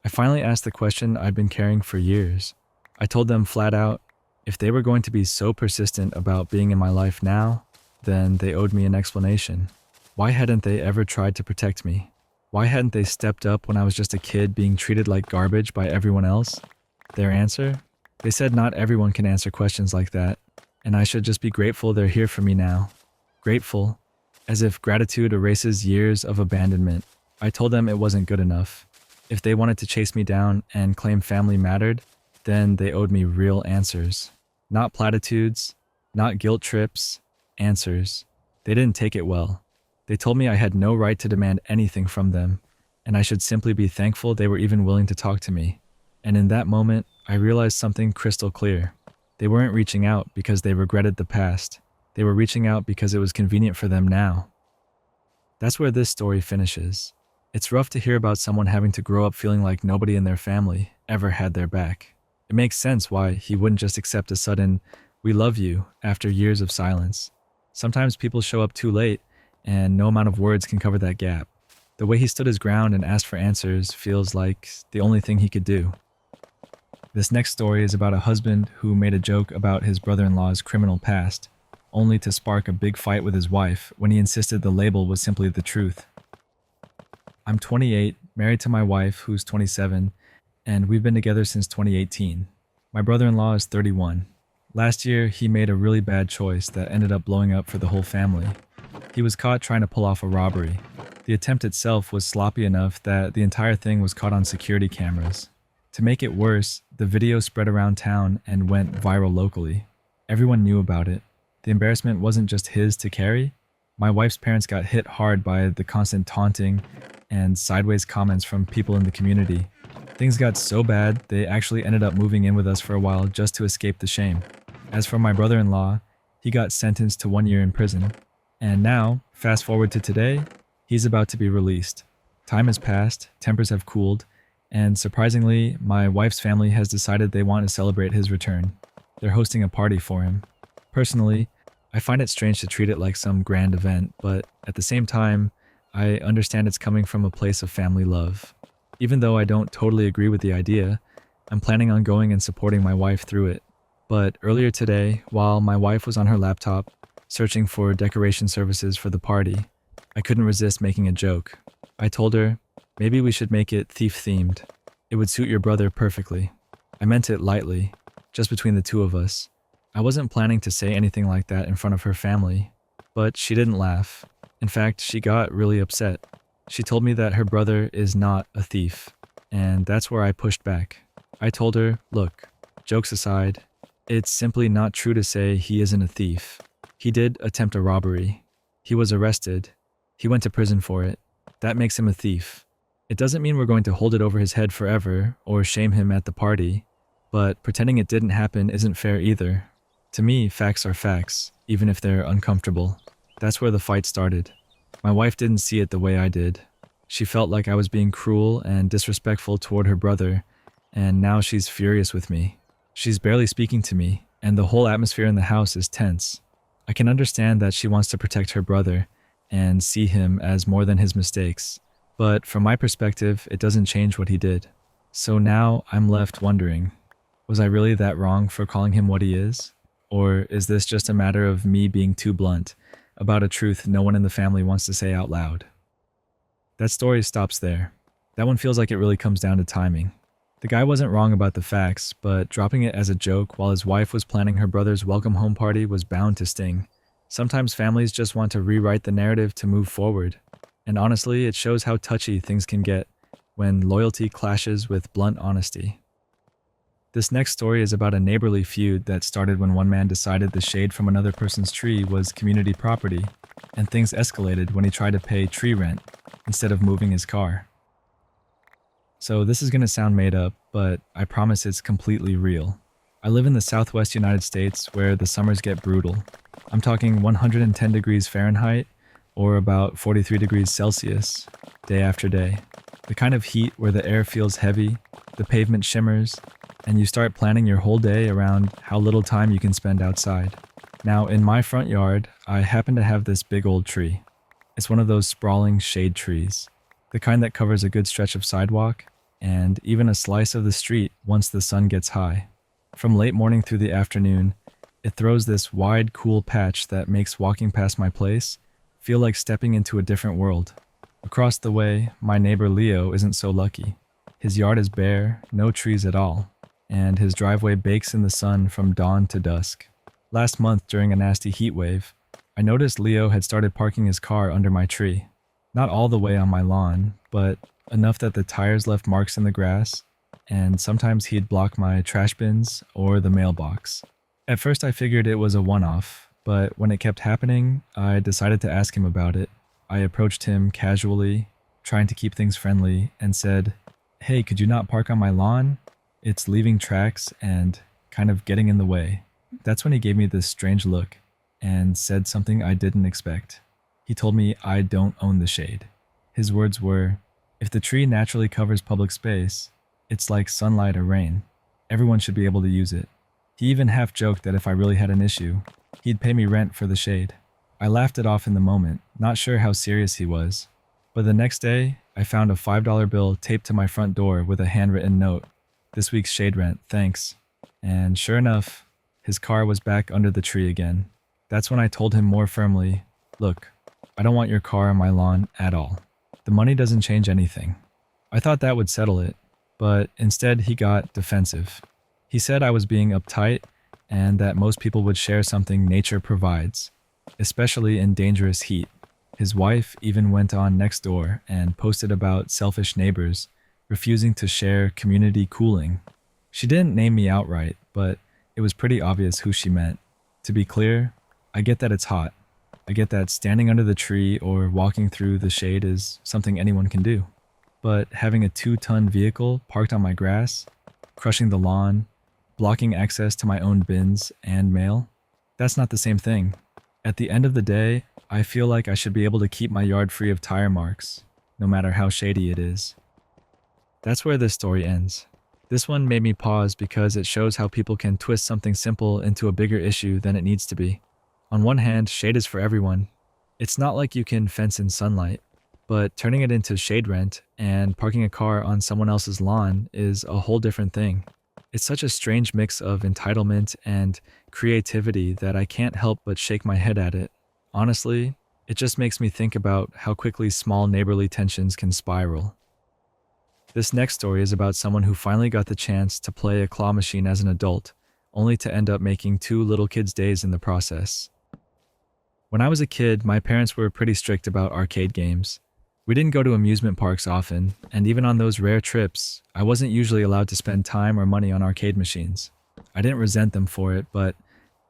I finally asked the question I'd been carrying for years. I told them flat out, if they were going to be so persistent about being in my life now, then they owed me an explanation. Why hadn't they ever tried to protect me? Why hadn't they stepped up when I was just a kid being treated like garbage by everyone else? Their answer? They said not everyone can answer questions like that, and I should just be grateful they're here for me now. Grateful, as if gratitude erases years of abandonment. I told them it wasn't good enough. If they wanted to chase me down and claim family mattered, then they owed me real answers. Not platitudes, not guilt trips, answers. They didn't take it well. They told me I had no right to demand anything from them, and I should simply be thankful they were even willing to talk to me. And in that moment, I realized something crystal clear. They weren't reaching out because they regretted the past. They were reaching out because it was convenient for them now. That's where this story finishes. It's rough to hear about someone having to grow up feeling like nobody in their family ever had their back. It makes sense why he wouldn't just accept a sudden, "We love you," after years of silence. Sometimes people show up too late, and no amount of words can cover that gap. The way he stood his ground and asked for answers feels like the only thing he could do. This next story is about a husband who made a joke about his brother-in-law's criminal past, only to spark a big fight with his wife when he insisted the label was simply the truth. I'm 28, married to my wife, who's 27, and we've been together since 2018. My brother-in-law is 31. Last year, he made a really bad choice that ended up blowing up for the whole family. He was caught trying to pull off a robbery. The attempt itself was sloppy enough that the entire thing was caught on security cameras. To make it worse, the video spread around town and went viral locally. Everyone knew about it. The embarrassment wasn't just his to carry. My wife's parents got hit hard by the constant taunting and sideways comments from people in the community. Things got so bad, they actually ended up moving in with us for a while just to escape the shame. As for my brother-in-law, he got sentenced to 1 year in prison. And now, fast forward to today, he's about to be released. Time has passed, tempers have cooled, and surprisingly, my wife's family has decided they want to celebrate his return. They're hosting a party for him. Personally, I find it strange to treat it like some grand event, but at the same time, I understand it's coming from a place of family love. Even though I don't totally agree with the idea, I'm planning on going and supporting my wife through it. But earlier today, while my wife was on her laptop, searching for decoration services for the party, I couldn't resist making a joke. I told her, maybe we should make it thief-themed. It would suit your brother perfectly. I meant it lightly, just between the two of us. I wasn't planning to say anything like that in front of her family, but she didn't laugh. In fact, she got really upset. She told me that her brother is not a thief, and that's where I pushed back. I told her, look, jokes aside, it's simply not true to say he isn't a thief. He did attempt a robbery. He was arrested. He went to prison for it. That makes him a thief. It doesn't mean we're going to hold it over his head forever or shame him at the party, but pretending it didn't happen isn't fair either. To me, facts are facts, even if they're uncomfortable. That's where the fight started. My wife didn't see it the way I did. She felt like I was being cruel and disrespectful toward her brother, and now she's furious with me. She's barely speaking to me, and the whole atmosphere in the house is tense. I can understand that she wants to protect her brother and see him as more than his mistakes, but from my perspective, it doesn't change what he did. So now I'm left wondering, was I really that wrong for calling him what he is? Or is this just a matter of me being too blunt about a truth no one in the family wants to say out loud? That story stops there. That one feels like it really comes down to timing. The guy wasn't wrong about the facts, but dropping it as a joke while his wife was planning her brother's welcome home party was bound to sting. Sometimes families just want to rewrite the narrative to move forward. And honestly, it shows how touchy things can get when loyalty clashes with blunt honesty. This next story is about a neighborly feud that started when one man decided the shade from another person's tree was community property, and things escalated when he tried to pay tree rent instead of moving his car. So this is going to sound made up, but I promise it's completely real. I live in the southwest United States where the summers get brutal. I'm talking 110 degrees Fahrenheit or about 43 degrees Celsius, day after day. The kind of heat where the air feels heavy, the pavement shimmers, and you start planning your whole day around how little time you can spend outside. Now, in my front yard, I happen to have this big old tree. It's one of those sprawling shade trees, the kind that covers a good stretch of sidewalk and even a slice of the street once the sun gets high. From late morning through the afternoon, it throws this wide, cool patch that makes walking past my place feel like stepping into a different world. Across the way, my neighbor Leo isn't so lucky. His yard is bare, no trees at all, and his driveway bakes in the sun from dawn to dusk. Last month, during a nasty heat wave, I noticed Leo had started parking his car under my tree. Not all the way on my lawn, but enough that the tires left marks in the grass, and sometimes he'd block my trash bins or the mailbox. At first I figured it was a one-off, but when it kept happening, I decided to ask him about it. I approached him casually, trying to keep things friendly, and said, "Hey, could you not park on my lawn? It's leaving tracks and kind of getting in the way." That's when he gave me this strange look and said something I didn't expect. He told me I don't own the shade. His words were, "If the tree naturally covers public space, it's like sunlight or rain. Everyone should be able to use it." He even half joked that if I really had an issue, he'd pay me rent for the shade. I laughed it off in the moment, not sure how serious he was. But the next day, I found a $5 bill taped to my front door with a handwritten note. "This week's shade rent, thanks." And sure enough, his car was back under the tree again. That's when I told him more firmly, "Look, I don't want your car on my lawn at all. The money doesn't change anything." I thought that would settle it, but instead he got defensive. He said I was being uptight and that most people would share something nature provides, especially in dangerous heat. His wife even went on Nextdoor and posted about selfish neighbors refusing to share community cooling. She didn't name me outright, but it was pretty obvious who she meant. To be clear, I get that it's hot. I get that standing under the tree or walking through the shade is something anyone can do. But having a 2-ton vehicle parked on my grass, crushing the lawn, blocking access to my own bins and mail, that's not the same thing. At the end of the day, I feel like I should be able to keep my yard free of tire marks, no matter how shady it is. That's where this story ends. This one made me pause because it shows how people can twist something simple into a bigger issue than it needs to be. On one hand, shade is for everyone. It's not like you can fence in sunlight, but turning it into shade rent and parking a car on someone else's lawn is a whole different thing. It's such a strange mix of entitlement and creativity that I can't help but shake my head at it. Honestly, it just makes me think about how quickly small neighborly tensions can spiral. This next story is about someone who finally got the chance to play a claw machine as an adult, only to end up making two little kids' days in the process. When I was a kid, my parents were pretty strict about arcade games. We didn't go to amusement parks often, and even on those rare trips, I wasn't usually allowed to spend time or money on arcade machines. I didn't resent them for it, but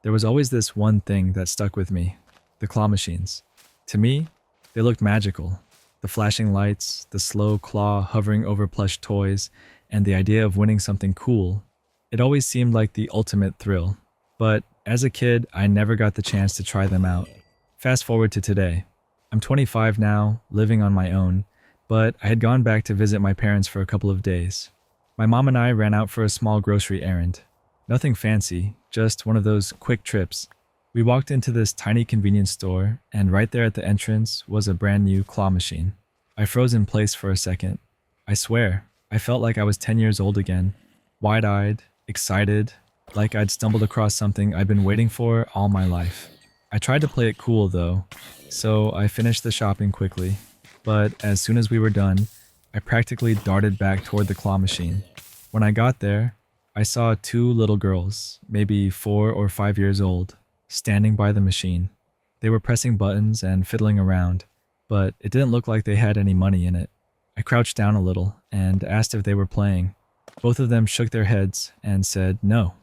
there was always this one thing that stuck with me: the claw machines. To me, they looked magical. The flashing lights, the slow claw hovering over plush toys, and the idea of winning something cool. It always seemed like the ultimate thrill. But as a kid, I never got the chance to try them out. Fast forward to today. I'm 25 now, living on my own, but I had gone back to visit my parents for a couple of days. My mom and I ran out for a small grocery errand. Nothing fancy, just one of those quick trips. We walked into this tiny convenience store, and right there at the entrance was a brand new claw machine. I froze in place for a second. I swear, I felt like I was 10 years old again, wide-eyed, excited, like I'd stumbled across something I'd been waiting for all my life. I tried to play it cool though, so I finished the shopping quickly, but as soon as we were done, I practically darted back toward the claw machine. When I got there, I saw two little girls, maybe 4 or 5 years old, standing by the machine. They were pressing buttons and fiddling around, but it didn't look like they had any money in it. I crouched down a little and asked if they were playing. Both of them shook their heads and said no.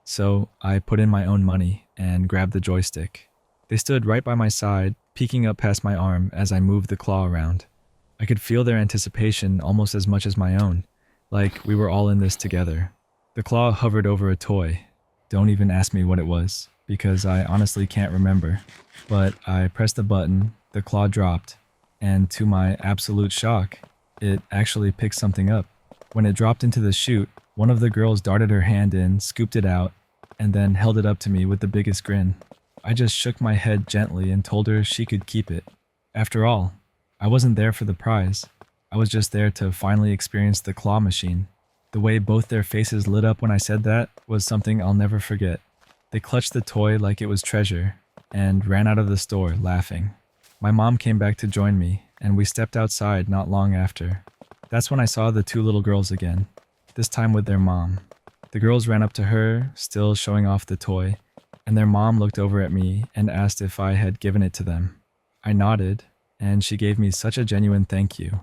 So I put in my own money and grabbed the joystick. They stood right by my side, peeking up past my arm as I moved the claw around. I could feel their anticipation almost as much as my own, like we were all in this together. The claw hovered over a toy. Don't even ask me what it was, because I honestly can't remember. But I pressed the button, the claw dropped, and to my absolute shock, it actually picked something up. When it dropped into the chute, one of the girls darted her hand in, scooped it out, and then held it up to me with the biggest grin. I just shook my head gently and told her she could keep it. After all, I wasn't there for the prize. I was just there to finally experience the claw machine. The way both their faces lit up when I said that was something I'll never forget. They clutched the toy like it was treasure and ran out of the store laughing. My mom came back to join me, and we stepped outside not long after. That's when I saw the two little girls again, this time with their mom. The girls ran up to her, still showing off the toy, and their mom looked over at me and asked if I had given it to them. I nodded, and she gave me such a genuine thank you.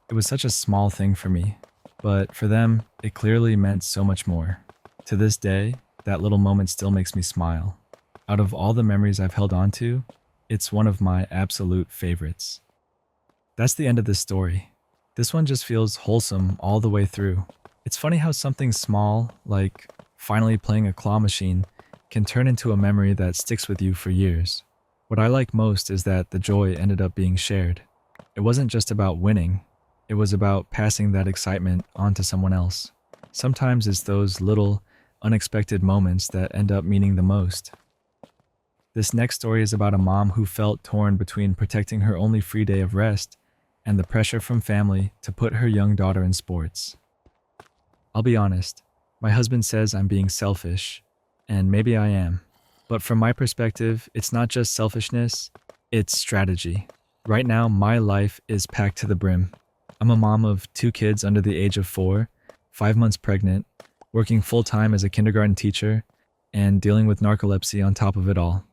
It was such a small thing for me, but for them, it clearly meant so much more. To this day, that little moment still makes me smile. Out of all the memories I've held on to, it's one of my absolute favorites. That's the end of this story. This one just feels wholesome all the way through. It's funny how something small, like finally playing a claw machine, can turn into a memory that sticks with you for years. What I like most is that the joy ended up being shared. It wasn't just about winning, it was about passing that excitement on to someone else. Sometimes it's those little, unexpected moments that end up meaning the most. This next story is about a mom who felt torn between protecting her only free day of rest and the pressure from family to put her young daughter in sports. I'll be honest, my husband says I'm being selfish, and maybe I am. But from my perspective, it's not just selfishness, it's strategy. Right now, my life is packed to the brim. I'm a mom of 2 kids under the age of 4, 5 months pregnant, working full-time as a kindergarten teacher, and dealing with narcolepsy on top of it all.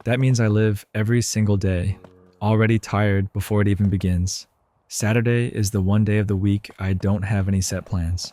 That means I live every single day, already tired before it even begins. Saturday is the one day of the week I don't have any set plans.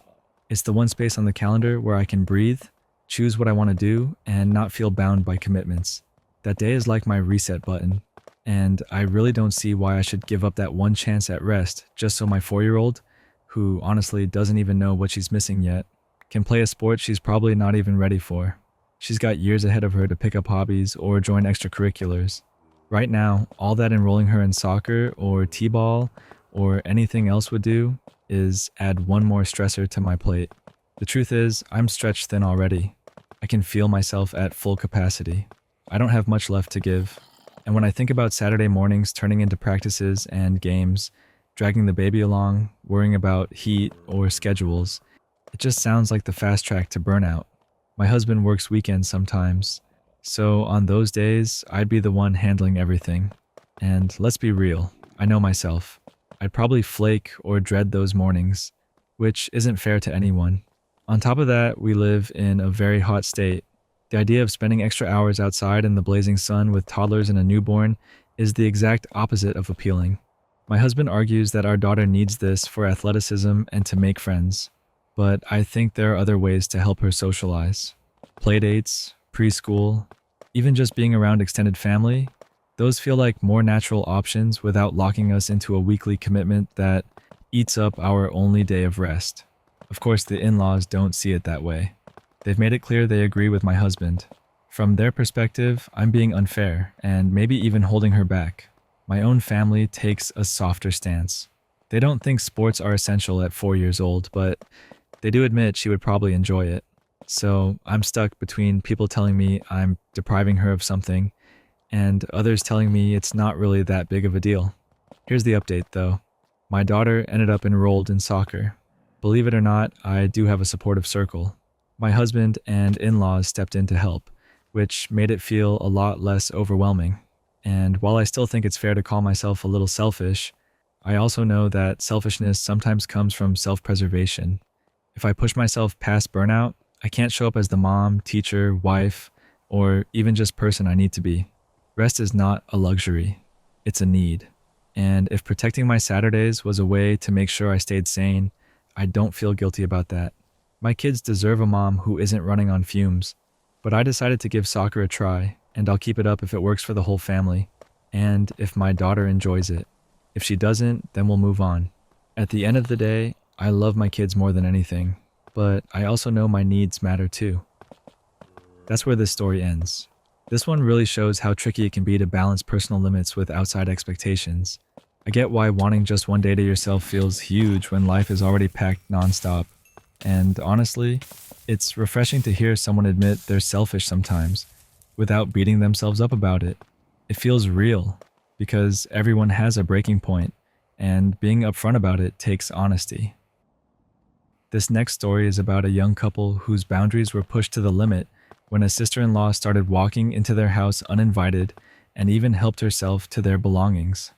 It's the one space on the calendar where I can breathe, choose what I want to do, and not feel bound by commitments. That day is like my reset button, and I really don't see why I should give up that one chance at rest just so my 4-year-old, who honestly doesn't even know what she's missing yet, can play a sport she's probably not even ready for. She's got years ahead of her to pick up hobbies or join extracurriculars. Right now, all that enrolling her in soccer or t-ball or anything else would do is add one more stressor to my plate. The truth is, I'm stretched thin already. I can feel myself at full capacity. I don't have much left to give. And when I think about Saturday mornings turning into practices and games, dragging the baby along, worrying about heat or schedules, It just sounds like the fast track to burnout. My husband works weekends sometimes, so on those days, I'd be the one handling everything. And let's be real, I know myself. I'd probably flake or dread those mornings, which isn't fair to anyone. On top of that, we live in a very hot state. The idea of spending extra hours outside in the blazing sun with toddlers and a newborn is the exact opposite of appealing. My husband argues that our daughter needs this for athleticism and to make friends, but I think there are other ways to help her socialize. Playdates, preschool, even just being around extended family, those feel like more natural options without locking us into a weekly commitment that eats up our only day of rest. Of course, the in-laws don't see it that way. They've made it clear they agree with my husband. From their perspective, I'm being unfair and maybe even holding her back. My own family takes a softer stance. They don't think sports are essential at 4 years old, but they do admit she would probably enjoy it. So I'm stuck between people telling me I'm depriving her of something and others telling me it's not really that big of a deal. Here's the update though. My daughter ended up enrolled in soccer. Believe it or not, I do have a supportive circle. My husband and in-laws stepped in to help, which made it feel a lot less overwhelming. And while I still think it's fair to call myself a little selfish, I also know that selfishness sometimes comes from self-preservation. If I push myself past burnout, I can't show up as the mom, teacher, wife, or even just person I need to be. Rest is not a luxury, it's a need. And if protecting my Saturdays was a way to make sure I stayed sane, I don't feel guilty about that. My kids deserve a mom who isn't running on fumes, but I decided to give soccer a try, and I'll keep it up if it works for the whole family, and if my daughter enjoys it. If she doesn't, then we'll move on. At the end of the day, I love my kids more than anything, but I also know my needs matter too. That's where this story ends. This one really shows how tricky it can be to balance personal limits with outside expectations. I get why wanting just one day to yourself feels huge when life is already packed nonstop. And honestly, it's refreshing to hear someone admit they're selfish sometimes, without beating themselves up about it. It feels real, because everyone has a breaking point, and being upfront about it takes honesty. This next story is about a young couple whose boundaries were pushed to the limit when a sister-in-law started walking into their house uninvited and even helped herself to their belongings.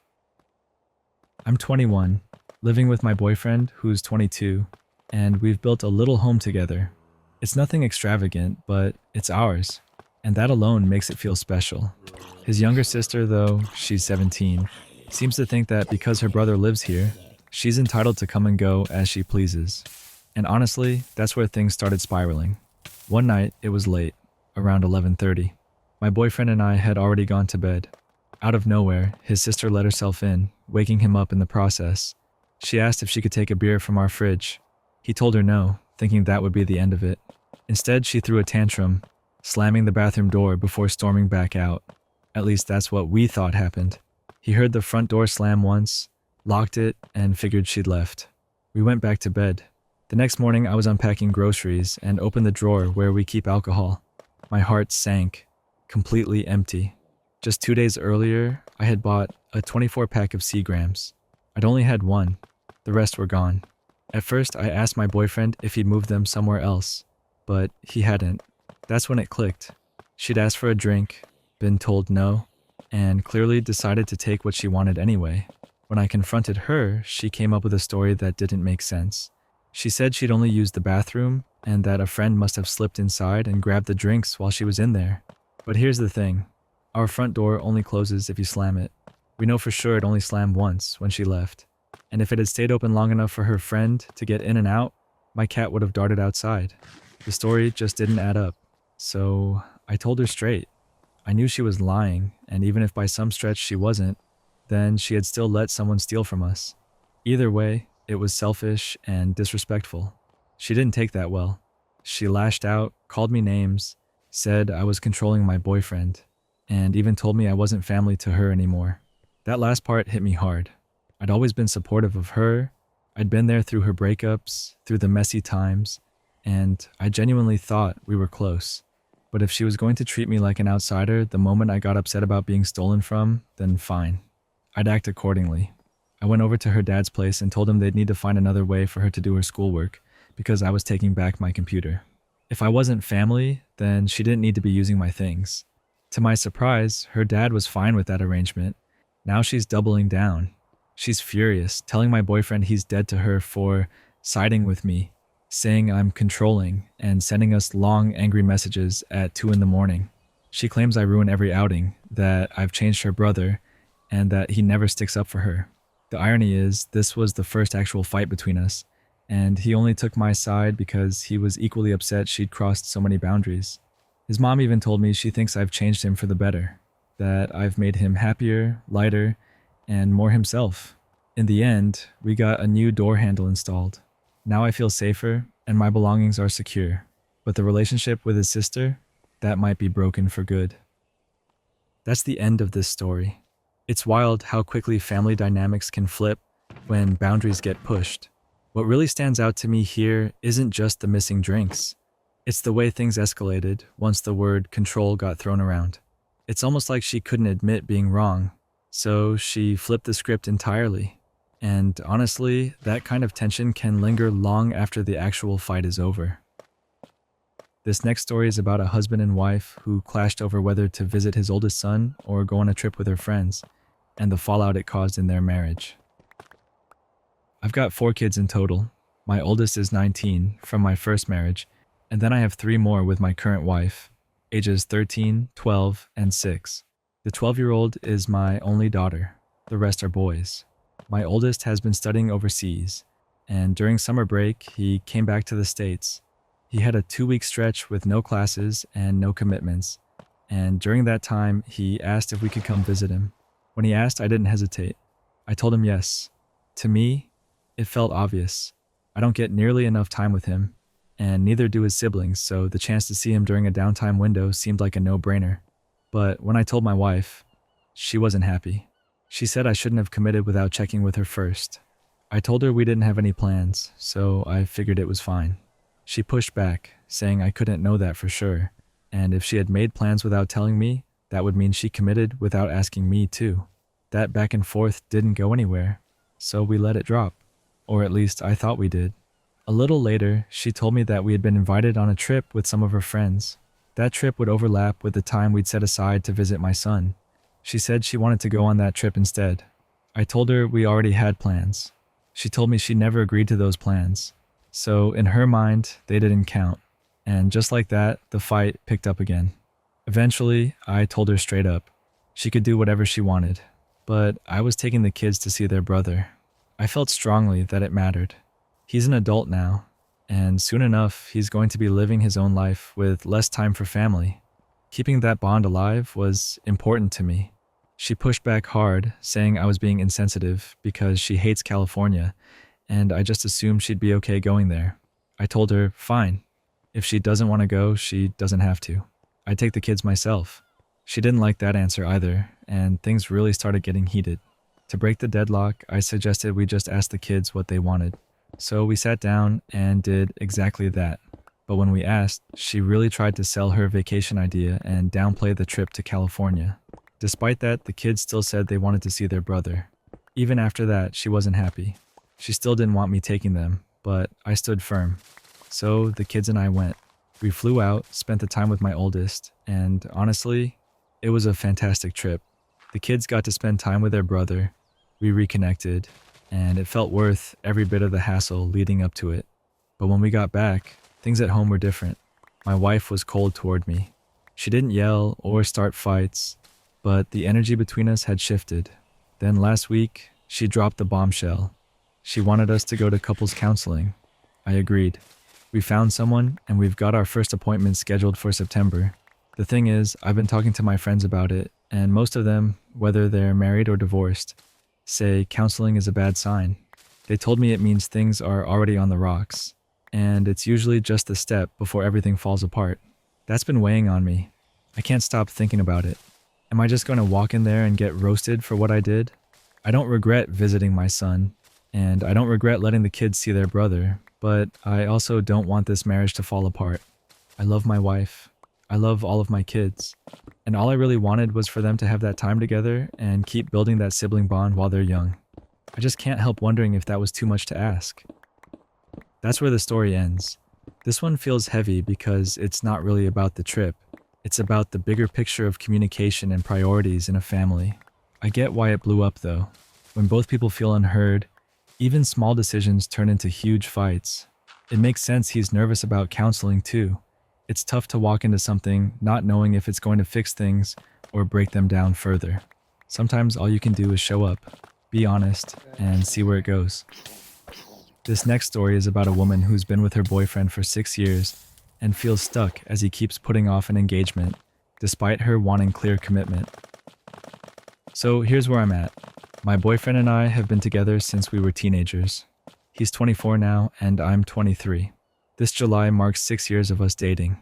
I'm 21, living with my boyfriend who's 22, and we've built a little home together. It's nothing extravagant, but it's ours, and that alone makes it feel special. His younger sister, though, she's 17, seems to think that because her brother lives here, she's entitled to come and go as she pleases. And honestly, that's where things started spiraling. One night, it was late, around 11:30. My boyfriend and I had already gone to bed. Out of nowhere, his sister let herself in, waking him up in the process. She asked if she could take a beer from our fridge. He told her no, thinking that would be the end of it. Instead, she threw a tantrum, slamming the bathroom door before storming back out. At least that's what we thought happened. He heard the front door slam once, locked it, and figured she'd left. We went back to bed. The next morning, I was unpacking groceries and opened the drawer where we keep alcohol. My heart sank, completely empty. Just 2 days earlier, I had bought a 24-pack of Seagrams. I'd only had one. The rest were gone. At first, I asked my boyfriend if he'd moved them somewhere else, but he hadn't. That's when it clicked. She'd asked for a drink, been told no, and clearly decided to take what she wanted anyway. When I confronted her, she came up with a story that didn't make sense. She said she'd only used the bathroom and that a friend must have slipped inside and grabbed the drinks while she was in there. But here's the thing. Our front door only closes if you slam it. We know for sure it only slammed once when she left. And if it had stayed open long enough for her friend to get in and out, my cat would have darted outside. The story just didn't add up. So I told her straight. I knew she was lying, and even if by some stretch she wasn't, then she had still let someone steal from us. Either way, it was selfish and disrespectful. She didn't take that well. She lashed out, called me names, said I was controlling my boyfriend, and even told me I wasn't family to her anymore. That last part hit me hard. I'd always been supportive of her. I'd been there through her breakups, through the messy times, and I genuinely thought we were close. But if she was going to treat me like an outsider the moment I got upset about being stolen from, then fine. I'd act accordingly. I went over to her dad's place and told him they'd need to find another way for her to do her schoolwork, because I was taking back my computer. If I wasn't family, then she didn't need to be using my things. To my surprise, her dad was fine with that arrangement. Now she's doubling down. She's furious, telling my boyfriend he's dead to her for siding with me, saying I'm controlling, and sending us long, angry messages at 2 in the morning. She claims I ruin every outing, that I've changed her brother, and that he never sticks up for her. The irony is, this was the first actual fight between us, and he only took my side because he was equally upset she'd crossed so many boundaries. His mom even told me she thinks I've changed him for the better, that I've made him happier, lighter, and more himself. In the end, we got a new door handle installed. Now I feel safer, and my belongings are secure. But the relationship with his sister, that might be broken for good. That's the end of this story. It's wild how quickly family dynamics can flip when boundaries get pushed. What really stands out to me here isn't just the missing drinks. It's the way things escalated once the word control got thrown around. It's almost like she couldn't admit being wrong, so she flipped the script entirely. And honestly, that kind of tension can linger long after the actual fight is over. This next story is about a husband and wife who clashed over whether to visit his oldest son or go on a trip with her friends, and the fallout it caused in their marriage. I've got 4 kids in total. My oldest is 19 from my first marriage, and then I have 3 more with my current wife, ages 13, 12, and 6. The 12-year-old is my only daughter. The rest are boys. My oldest has been studying overseas, and during summer break, he came back to the States. He had a 2-week stretch with no classes and no commitments, and during that time, he asked if we could come visit him. When he asked, I didn't hesitate. I told him yes. To me, it felt obvious. I don't get nearly enough time with him, and neither do his siblings, so the chance to see him during a downtime window seemed like a no-brainer. But when I told my wife, she wasn't happy. She said I shouldn't have committed without checking with her first. I told her we didn't have any plans, so I figured it was fine. She pushed back, saying I couldn't know that for sure, and if she had made plans without telling me, that would mean she committed without asking me too. That back and forth didn't go anywhere, so we let it drop. Or at least I thought we did. A little later, she told me that we had been invited on a trip with some of her friends. That trip would overlap with the time we'd set aside to visit my son. She said she wanted to go on that trip instead. I told her we already had plans. She told me she never agreed to those plans. So in her mind, they didn't count. And just like that, the fight picked up again. Eventually, I told her straight up. She could do whatever she wanted. But I was taking the kids to see their brother. I felt strongly that it mattered. He's an adult now, and soon enough, he's going to be living his own life with less time for family. Keeping that bond alive was important to me. She pushed back hard, saying I was being insensitive because she hates California, and I just assumed she'd be okay going there. I told her, fine. If she doesn't want to go, she doesn't have to. I'd take the kids myself. She didn't like that answer either, and things really started getting heated. To break the deadlock, I suggested we just ask the kids what they wanted. So we sat down and did exactly that. But when we asked, she really tried to sell her vacation idea and downplay the trip to California. Despite that, the kids still said they wanted to see their brother. Even after that, she wasn't happy. She still didn't want me taking them, but I stood firm. So the kids and I went. We flew out, spent the time with my oldest, and honestly, it was a fantastic trip. The kids got to spend time with their brother. We reconnected, and it felt worth every bit of the hassle leading up to it. But when we got back, things at home were different. My wife was cold toward me. She didn't yell or start fights, but the energy between us had shifted. Then last week, she dropped the bombshell. She wanted us to go to couples counseling. I agreed. We found someone, and we've got our first appointment scheduled for September. The thing is, I've been talking to my friends about it, and most of them, whether they're married or divorced, say counseling is a bad sign. They told me it means things are already on the rocks, and it's usually just the step before everything falls apart. That's been weighing on me. I can't stop thinking about it. Am I just going to walk in there and get roasted for what I did? I don't regret visiting my son, and I don't regret letting the kids see their brother, but I also don't want this marriage to fall apart. I love my wife. I love all of my kids. And all I really wanted was for them to have that time together and keep building that sibling bond while they're young. I just can't help wondering if that was too much to ask. That's where the story ends. This one feels heavy because it's not really about the trip. It's about the bigger picture of communication and priorities in a family. I get why it blew up though. When both people feel unheard, even small decisions turn into huge fights. It makes sense he's nervous about counseling too. It's tough to walk into something not knowing if it's going to fix things or break them down further. Sometimes all you can do is show up, be honest, and see where it goes. This next story is about a woman who's been with her boyfriend for 6 years and feels stuck as he keeps putting off an engagement, despite her wanting clear commitment. So here's where I'm at. My boyfriend and I have been together since we were teenagers. He's 24 now, and I'm 23. This July marks 6 years of us dating.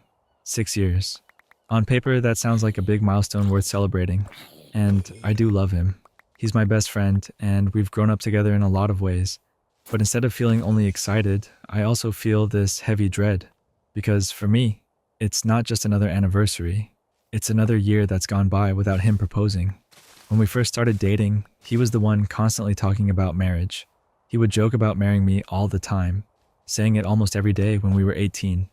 6 years. On paper, that sounds like a big milestone worth celebrating, and I do love him. He's my best friend, and we've grown up together in a lot of ways. But instead of feeling only excited, I also feel this heavy dread. Because for me, it's not just another anniversary. It's another year that's gone by without him proposing. When we first started dating, he was the one constantly talking about marriage. He would joke about marrying me all the time, saying it almost every day when we were 18.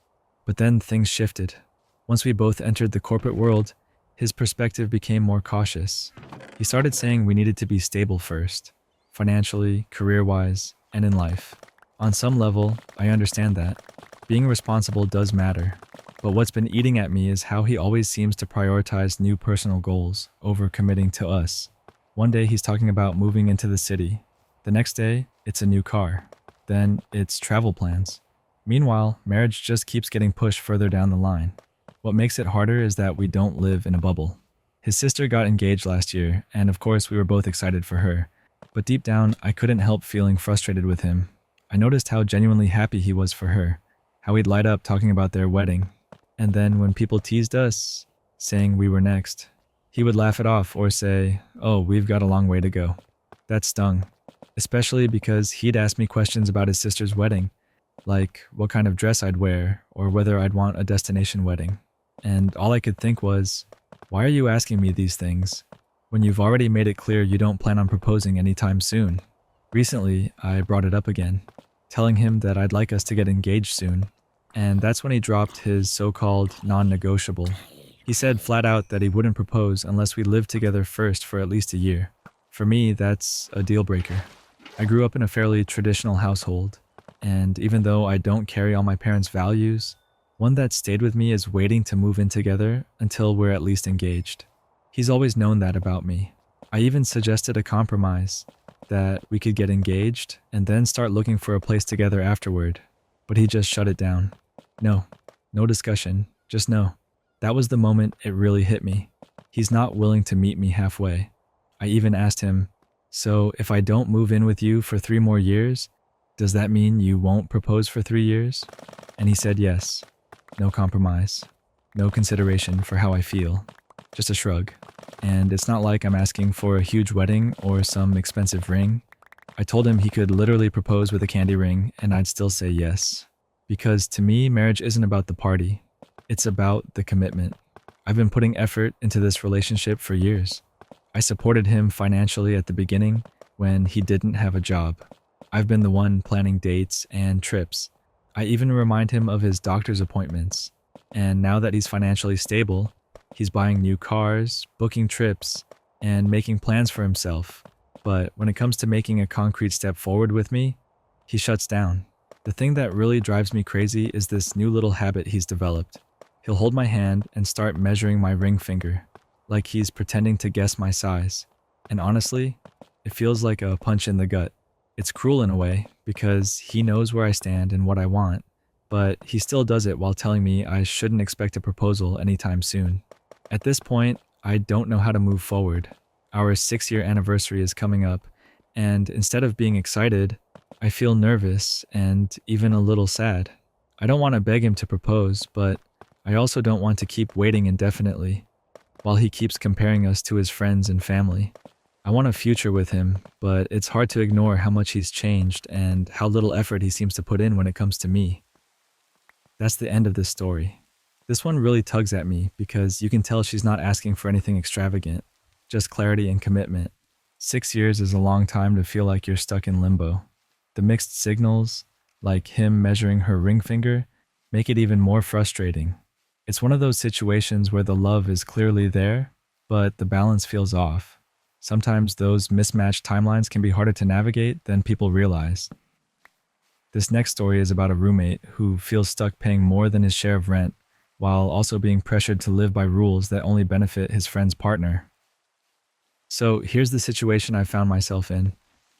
But then things shifted. Once we both entered the corporate world, his perspective became more cautious. He started saying we needed to be stable first, financially, career-wise, and in life. On some level, I understand that. Being responsible does matter. But what's been eating at me is how he always seems to prioritize new personal goals over committing to us. One day he's talking about moving into the city. The next day, it's a new car. Then it's travel plans. Meanwhile, marriage just keeps getting pushed further down the line. What makes it harder is that we don't live in a bubble. His sister got engaged last year, and of course we were both excited for her. But deep down, I couldn't help feeling frustrated with him. I noticed how genuinely happy he was for her, how he'd light up talking about their wedding. And then when people teased us, saying we were next, he would laugh it off or say, "Oh, we've got a long way to go." That stung, especially because he'd ask me questions about his sister's wedding, like what kind of dress I'd wear or whether I'd want a destination wedding. And all I could think was, why are you asking me these things when you've already made it clear you don't plan on proposing anytime soon? Recently, I brought it up again, telling him that I'd like us to get engaged soon. And that's when he dropped his so-called non-negotiable. He said flat out that he wouldn't propose unless we lived together first for at least a year. For me, that's a deal breaker. I grew up in a fairly traditional household, and even though I don't carry all my parents' values, one that stayed with me is waiting to move in together until we're at least engaged. He's always known that about me. I even suggested a compromise, that we could get engaged and then start looking for a place together afterward, but he just shut it down. No discussion, just no. That was the moment it really hit me. He's not willing to meet me halfway. I even asked him, "So if I don't move in with you for 3 more years, does that mean you won't propose for 3 years?" And he said yes. No compromise. No consideration for how I feel. Just a shrug. And it's not like I'm asking for a huge wedding or some expensive ring. I told him he could literally propose with a candy ring and I'd still say yes. Because to me, marriage isn't about the party. It's about the commitment. I've been putting effort into this relationship for years. I supported him financially at the beginning when he didn't have a job. I've been the one planning dates and trips. I even remind him of his doctor's appointments. And now that he's financially stable, he's buying new cars, booking trips, and making plans for himself. But when it comes to making a concrete step forward with me, he shuts down. The thing that really drives me crazy is this new little habit he's developed. He'll hold my hand and start measuring my ring finger, like he's pretending to guess my size. And honestly, it feels like a punch in the gut. It's cruel in a way, because he knows where I stand and what I want, but he still does it while telling me I shouldn't expect a proposal anytime soon. At this point, I don't know how to move forward. Our 6-year anniversary is coming up, and instead of being excited, I feel nervous and even a little sad. I don't want to beg him to propose, but I also don't want to keep waiting indefinitely, while he keeps comparing us to his friends and family. I want a future with him, but it's hard to ignore how much he's changed and how little effort he seems to put in when it comes to me. That's the end of this story. This one really tugs at me because you can tell she's not asking for anything extravagant, just clarity and commitment. 6 years is a long time to feel like you're stuck in limbo. The mixed signals, like him measuring her ring finger, make it even more frustrating. It's one of those situations where the love is clearly there, but the balance feels off. Sometimes those mismatched timelines can be harder to navigate than people realize. This next story is about a roommate who feels stuck paying more than his share of rent, while also being pressured to live by rules that only benefit his friend's partner. So here's the situation I found myself in.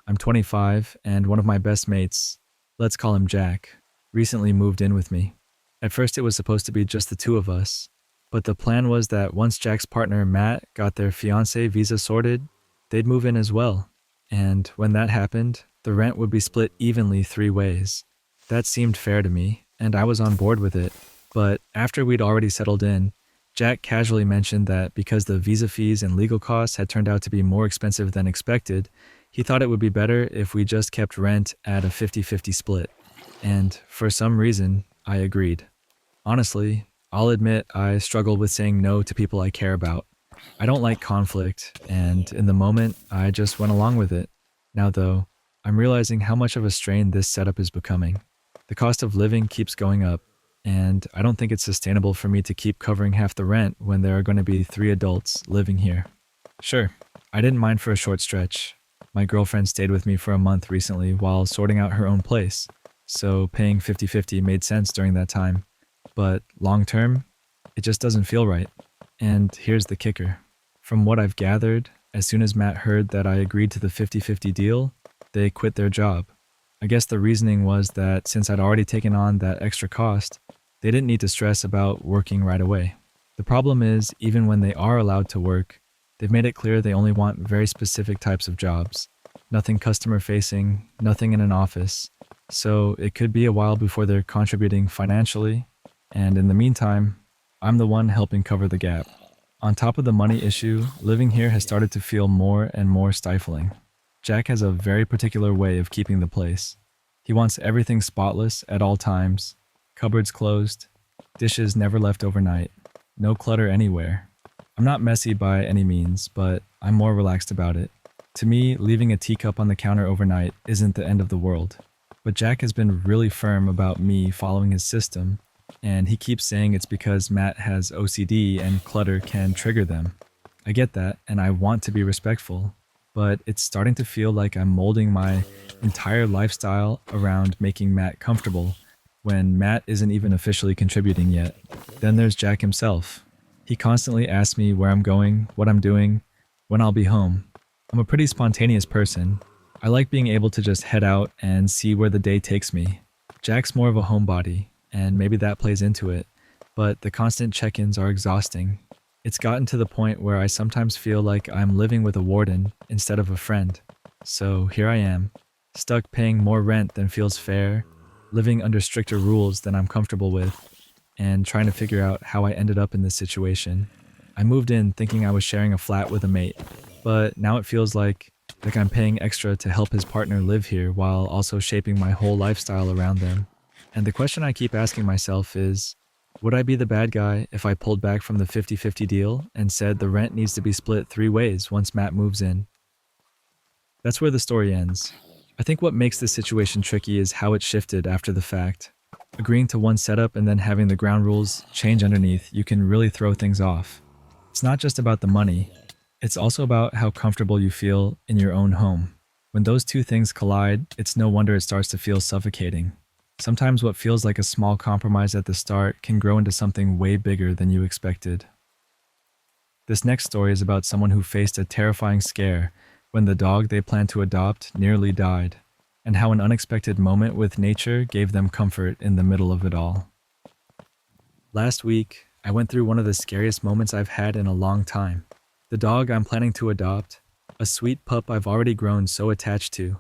I'm 25, and one of my best mates, let's call him Jack, recently moved in with me. At first, it was supposed to be just the two of us, but the plan was that once Jack's partner, Matt, got their fiancé visa sorted, they'd move in as well. And when that happened, the rent would be split evenly 3 ways. That seemed fair to me, and I was on board with it. But after we'd already settled in, Jack casually mentioned that because the visa fees and legal costs had turned out to be more expensive than expected, he thought it would be better if we just kept rent at a 50-50 split. And for some reason, I agreed. Honestly, I'll admit I struggle with saying no to people I care about. I don't like conflict, and in the moment, I just went along with it. Now though, I'm realizing how much of a strain this setup is becoming. The cost of living keeps going up, and I don't think it's sustainable for me to keep covering half the rent when there are going to be 3 adults living here. Sure, I didn't mind for a short stretch. My girlfriend stayed with me for a month recently while sorting out her own place, so paying 50-50 made sense during that time. But long term, it just doesn't feel right. And here's the kicker. From what I've gathered, as soon as Matt heard that I agreed to the 50-50 deal, they quit their job. I guess the reasoning was that since I'd already taken on that extra cost, they didn't need to stress about working right away. The problem is, even when they are allowed to work, they've made it clear they only want very specific types of jobs. Nothing customer-facing, nothing in an office. So it could be a while before they're contributing financially, and in the meantime, I'm the one helping cover the gap. On top of the money issue, living here has started to feel more and more stifling. Jack has a very particular way of keeping the place. He wants everything spotless at all times, cupboards closed, dishes never left overnight, no clutter anywhere. I'm not messy by any means, but I'm more relaxed about it. To me, leaving a teacup on the counter overnight isn't the end of the world. But Jack has been really firm about me following his system, and he keeps saying it's because Matt has OCD and clutter can trigger them. I get that, and I want to be respectful, but it's starting to feel like I'm molding my entire lifestyle around making Matt comfortable when Matt isn't even officially contributing yet. Then there's Jack himself. He constantly asks me where I'm going, what I'm doing, when I'll be home. I'm a pretty spontaneous person. I like being able to just head out and see where the day takes me. Jack's more of a homebody, and maybe that plays into it, but the constant check-ins are exhausting. It's gotten to the point where I sometimes feel like I'm living with a warden instead of a friend. So here I am, stuck paying more rent than feels fair, living under stricter rules than I'm comfortable with, and trying to figure out how I ended up in this situation. I moved in thinking I was sharing a flat with a mate, but now it feels like I'm paying extra to help his partner live here while also shaping my whole lifestyle around them. And the question I keep asking myself is, would I be the bad guy if I pulled back from the 50-50 deal and said the rent needs to be split 3 ways once Matt moves in? That's where the story ends. I think what makes this situation tricky is how it shifted after the fact. Agreeing to one setup and then having the ground rules change underneath, you can really throw things off. It's not just about the money, it's also about how comfortable you feel in your own home. When those two things collide, it's no wonder it starts to feel suffocating. Sometimes what feels like a small compromise at the start can grow into something way bigger than you expected. This next story is about someone who faced a terrifying scare when the dog they planned to adopt nearly died, and how an unexpected moment with nature gave them comfort in the middle of it all. Last week, I went through one of the scariest moments I've had in a long time. The dog I'm planning to adopt, a sweet pup I've already grown so attached to,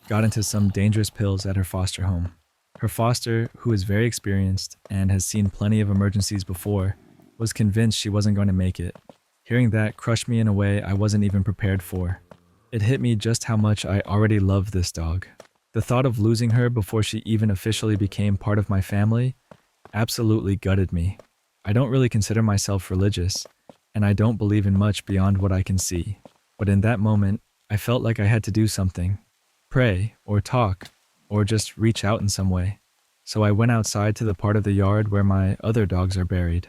got into some dangerous pills at her foster home. Her foster, who is very experienced and has seen plenty of emergencies before, was convinced she wasn't going to make it. Hearing that crushed me in a way I wasn't even prepared for. It hit me just how much I already loved this dog. The thought of losing her before she even officially became part of my family absolutely gutted me. I don't really consider myself religious, and I don't believe in much beyond what I can see. But in that moment, I felt like I had to do something. Pray or talk. or just reach out in some way. So I went outside to the part of the yard where my other dogs are buried.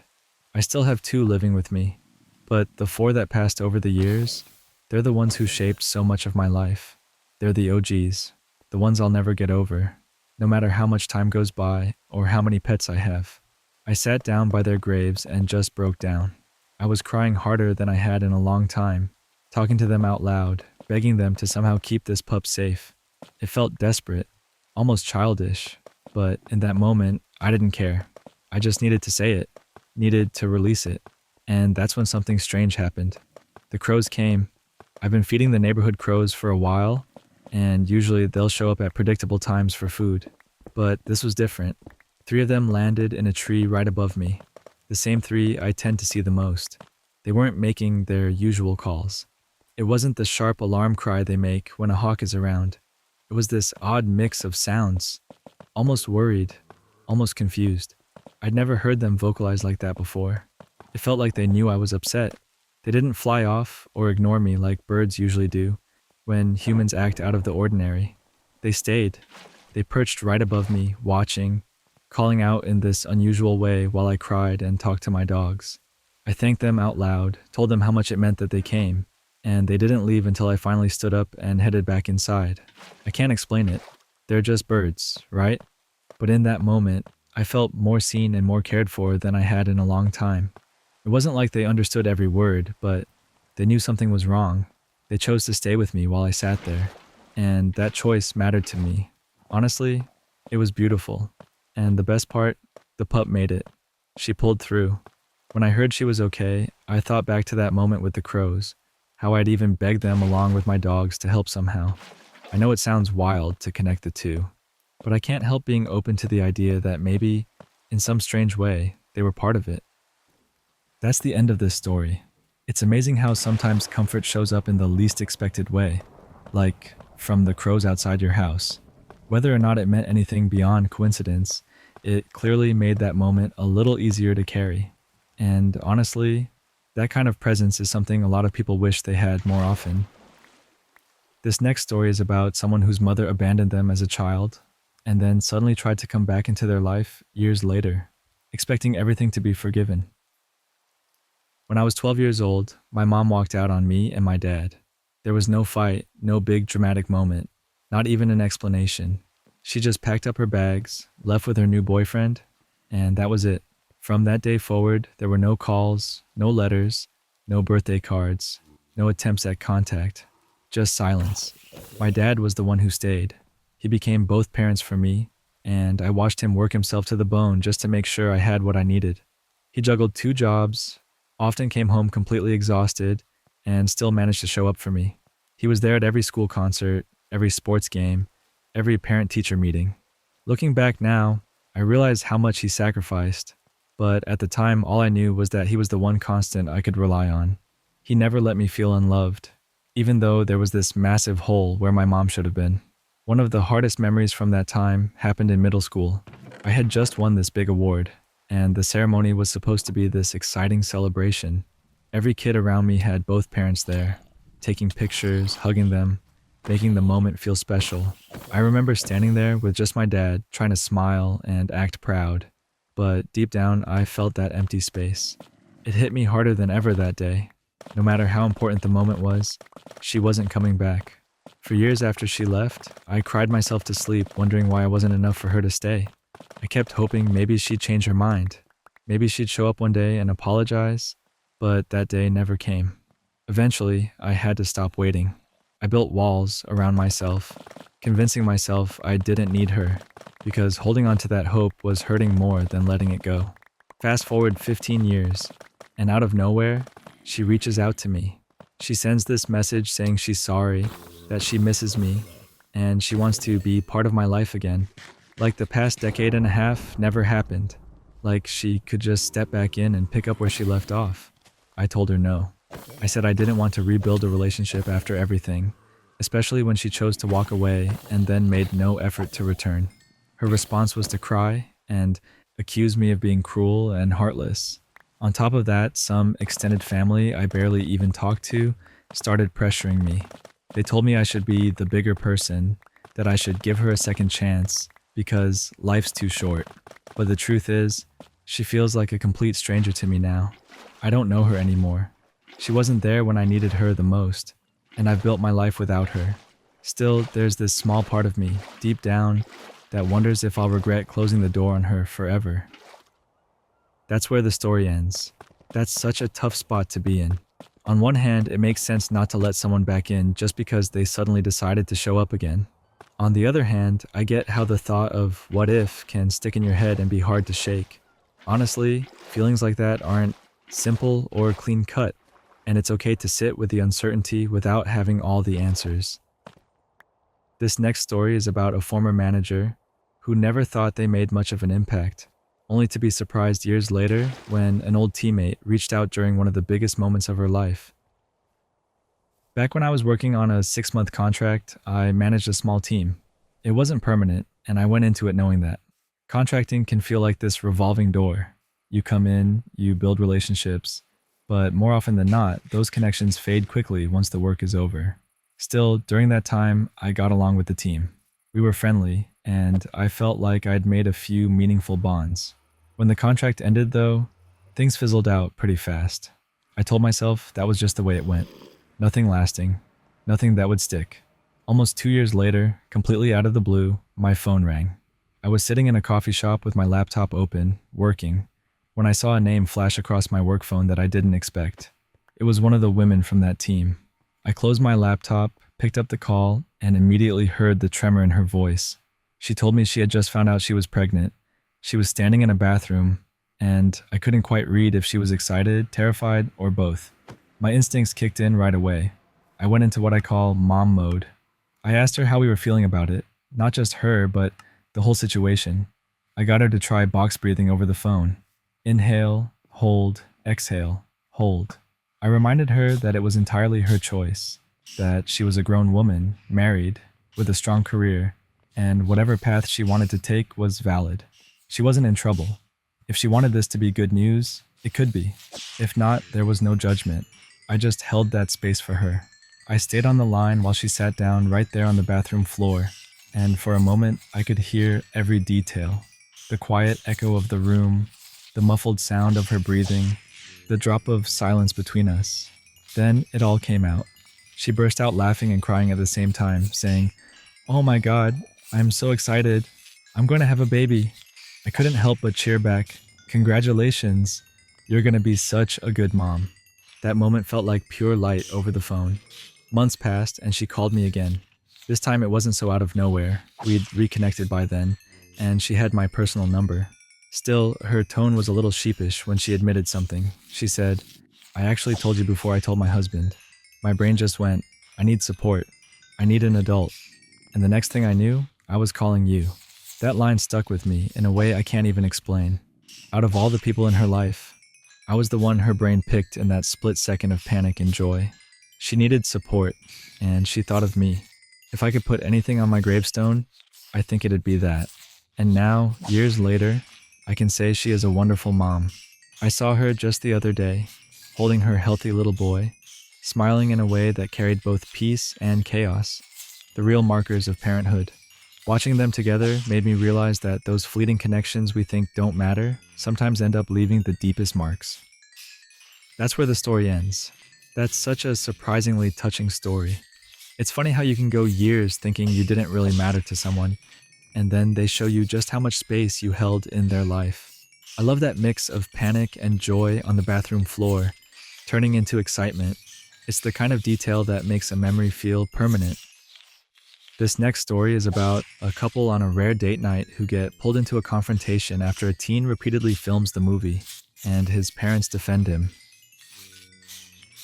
I still have 2 living with me, but the 4 that passed over the years, they're the ones who shaped so much of my life. They're the OGs, the ones I'll never get over, no matter how much time goes by or how many pets I have. I sat down by their graves and just broke down. I was crying harder than I had in a long time, talking to them out loud, begging them to somehow keep this pup safe. It felt desperate, almost childish, but in that moment, I didn't care. I just needed to say it, needed to release it, and that's when something strange happened. The crows came. I've been feeding the neighborhood crows for a while, and usually they'll show up at predictable times for food. But this was different. 3 of them landed in a tree right above me, the same 3 I tend to see the most. They weren't making their usual calls. It wasn't the sharp alarm cry they make when a hawk is around. It was this odd mix of sounds, almost worried, almost confused. I'd never heard them vocalize like that before. It felt like they knew I was upset. They didn't fly off or ignore me like birds usually do when humans act out of the ordinary. They stayed. They perched right above me, watching, calling out in this unusual way while I cried and talked to my dogs. I thanked them out loud, told them how much it meant that they came, and they didn't leave until I finally stood up and headed back inside. I can't explain it. They're just birds, right? But in that moment, I felt more seen and more cared for than I had in a long time. It wasn't like they understood every word, but they knew something was wrong. They chose to stay with me while I sat there, and that choice mattered to me. Honestly, it was beautiful. And the best part, the pup made it. She pulled through. When I heard she was okay, I thought back to that moment with the crows, how I'd even begged them along with my dogs to help somehow. I know it sounds wild to connect the two, but I can't help being open to the idea that maybe, in some strange way, they were part of it. That's the end of this story. It's amazing how sometimes comfort shows up in the least expected way, like from the crows outside your house. Whether or not it meant anything beyond coincidence, it clearly made that moment a little easier to carry. And honestly, that kind of presence is something a lot of people wish they had more often. This next story is about someone whose mother abandoned them as a child, and then suddenly tried to come back into their life years later, expecting everything to be forgiven. When I was 12 years old, my mom walked out on me and my dad. There was no fight, no big dramatic moment. Not even an explanation. She just packed up her bags, left with her new boyfriend, and that was it. From that day forward, there were no calls, no letters, no birthday cards, no attempts at contact, just silence. My dad was the one who stayed. He became both parents for me, and I watched him work himself to the bone just to make sure I had what I needed. He juggled 2 jobs, often came home completely exhausted, and still managed to show up for me. He was there at every school concert, every sports game, every parent-teacher meeting. Looking back now, I realize how much he sacrificed, but at the time all I knew was that he was the one constant I could rely on. He never let me feel unloved, even though there was this massive hole where my mom should have been. One of the hardest memories from that time happened in middle school. I had just won this big award, and the ceremony was supposed to be this exciting celebration. Every kid around me had both parents there, taking pictures, hugging them, making the moment feel special. I remember standing there with just my dad, trying to smile and act proud, but deep down I felt that empty space. It hit me harder than ever that day. No matter how important the moment was, she wasn't coming back. For years after she left, I cried myself to sleep wondering why I wasn't enough for her to stay. I kept hoping maybe she'd change her mind. Maybe she'd show up one day and apologize, but that day never came. Eventually, I had to stop waiting. I built walls around myself, convincing myself I didn't need her, because holding on to that hope was hurting more than letting it go. Fast forward 15 years, and out of nowhere, she reaches out to me. She sends this message saying she's sorry, that she misses me, and she wants to be part of my life again. Like the past decade and a half never happened. Like she could just step back in and pick up where she left off. I told her no. I said I didn't want to rebuild a relationship after everything, especially when she chose to walk away and then made no effort to return. Her response was to cry and accuse me of being cruel and heartless. On top of that, some extended family I barely even talked to started pressuring me. They told me I should be the bigger person, that I should give her a second chance because life's too short. But the truth is, she feels like a complete stranger to me now. I don't know her anymore. She wasn't there when I needed her the most, and I've built my life without her. Still, there's this small part of me, deep down, that wonders if I'll regret closing the door on her forever. That's where the story ends. That's such a tough spot to be in. On one hand, it makes sense not to let someone back in just because they suddenly decided to show up again. On the other hand, I get how the thought of what if can stick in your head and be hard to shake. Honestly, feelings like that aren't simple or clean cut, and it's okay to sit with the uncertainty without having all the answers. This next story is about a former manager who never thought they made much of an impact, only to be surprised years later when an old teammate reached out during one of the biggest moments of her life. Back when I was working on a 6-month contract, I managed a small team. It wasn't permanent, and I went into it knowing that. Contracting can feel like this revolving door. You come in, you build relationships, but more often than not, those connections fade quickly once the work is over. Still, during that time, I got along with the team. We were friendly, and I felt like I'd made a few meaningful bonds. When the contract ended, though, things fizzled out pretty fast. I told myself that was just the way it went. Nothing lasting, nothing that would stick. Almost 2 years later, completely out of the blue, my phone rang. I was sitting in a coffee shop with my laptop open, working, when I saw a name flash across my work phone that I didn't expect. It was one of the women from that team. I closed my laptop, picked up the call, and immediately heard the tremor in her voice. She told me she had just found out she was pregnant. She was standing in a bathroom, and I couldn't quite read if she was excited, terrified, or both. My instincts kicked in right away. I went into what I call mom mode. I asked her how we were feeling about it, not just her, but the whole situation. I got her to try box breathing over the phone. Inhale, hold, exhale, hold. I reminded her that it was entirely her choice, that she was a grown woman, married, with a strong career, and whatever path she wanted to take was valid. She wasn't in trouble. If she wanted this to be good news, it could be. If not, there was no judgment. I just held that space for her. I stayed on the line while she sat down right there on the bathroom floor, and for a moment I could hear every detail. The quiet echo of the room, the muffled sound of her breathing, the drop of silence between us. Then it all came out. She burst out laughing and crying at the same time, saying, "Oh my God, I'm so excited. I'm going to have a baby." I couldn't help but cheer back. "Congratulations. You're going to be such a good mom." That moment felt like pure light over the phone. Months passed and she called me again. This time it wasn't so out of nowhere. We'd reconnected by then, and she had my personal number. Still, her tone was a little sheepish when she admitted something. She said, "I actually told you before I told my husband." My brain just went, "I need support. I need an adult." And the next thing I knew, I was calling you. That line stuck with me in a way I can't even explain. Out of all the people in her life, I was the one her brain picked in that split second of panic and joy. She needed support, and she thought of me. If I could put anything on my gravestone, I think it'd be that. And now, years later, I can say she is a wonderful mom. I saw her just the other day, holding her healthy little boy, smiling in a way that carried both peace and chaos, the real markers of parenthood. Watching them together made me realize that those fleeting connections we think don't matter sometimes end up leaving the deepest marks. That's where the story ends. That's such a surprisingly touching story. It's funny how you can go years thinking you didn't really matter to someone, and then they show you just how much space you held in their life. I love that mix of panic and joy on the bathroom floor, turning into excitement. It's the kind of detail that makes a memory feel permanent. This next story is about a couple on a rare date night who get pulled into a confrontation after a teen repeatedly films the movie, and his parents defend him.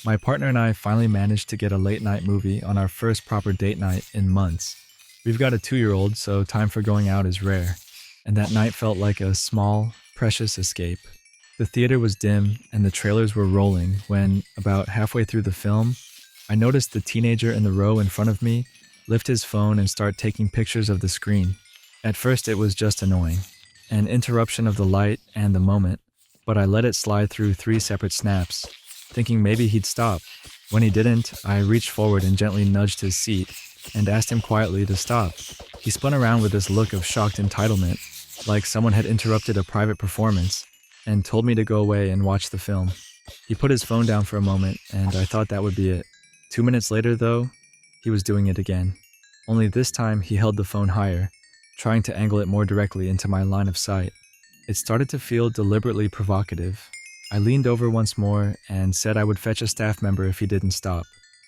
My partner and I finally managed to get a late night movie on our first proper date night in months. We've got a 2-year-old, so time for going out is rare, and that night felt like a small, precious escape. The theater was dim and the trailers were rolling when, about halfway through the film, I noticed the teenager in the row in front of me lift his phone and start taking pictures of the screen. At first it was just annoying, an interruption of the light and the moment, but I let it slide through 3 separate snaps, thinking maybe he'd stop. When he didn't, I reached forward and gently nudged his seat, and asked him quietly to stop. He spun around with this look of shocked entitlement, like someone had interrupted a private performance, and told me to go away and watch the film. He put his phone down for a moment, and I thought that would be it. 2 minutes later, though, he was doing it again. Only this time, he held the phone higher, trying to angle it more directly into my line of sight. It started to feel deliberately provocative. I leaned over once more and said I would fetch a staff member if he didn't stop.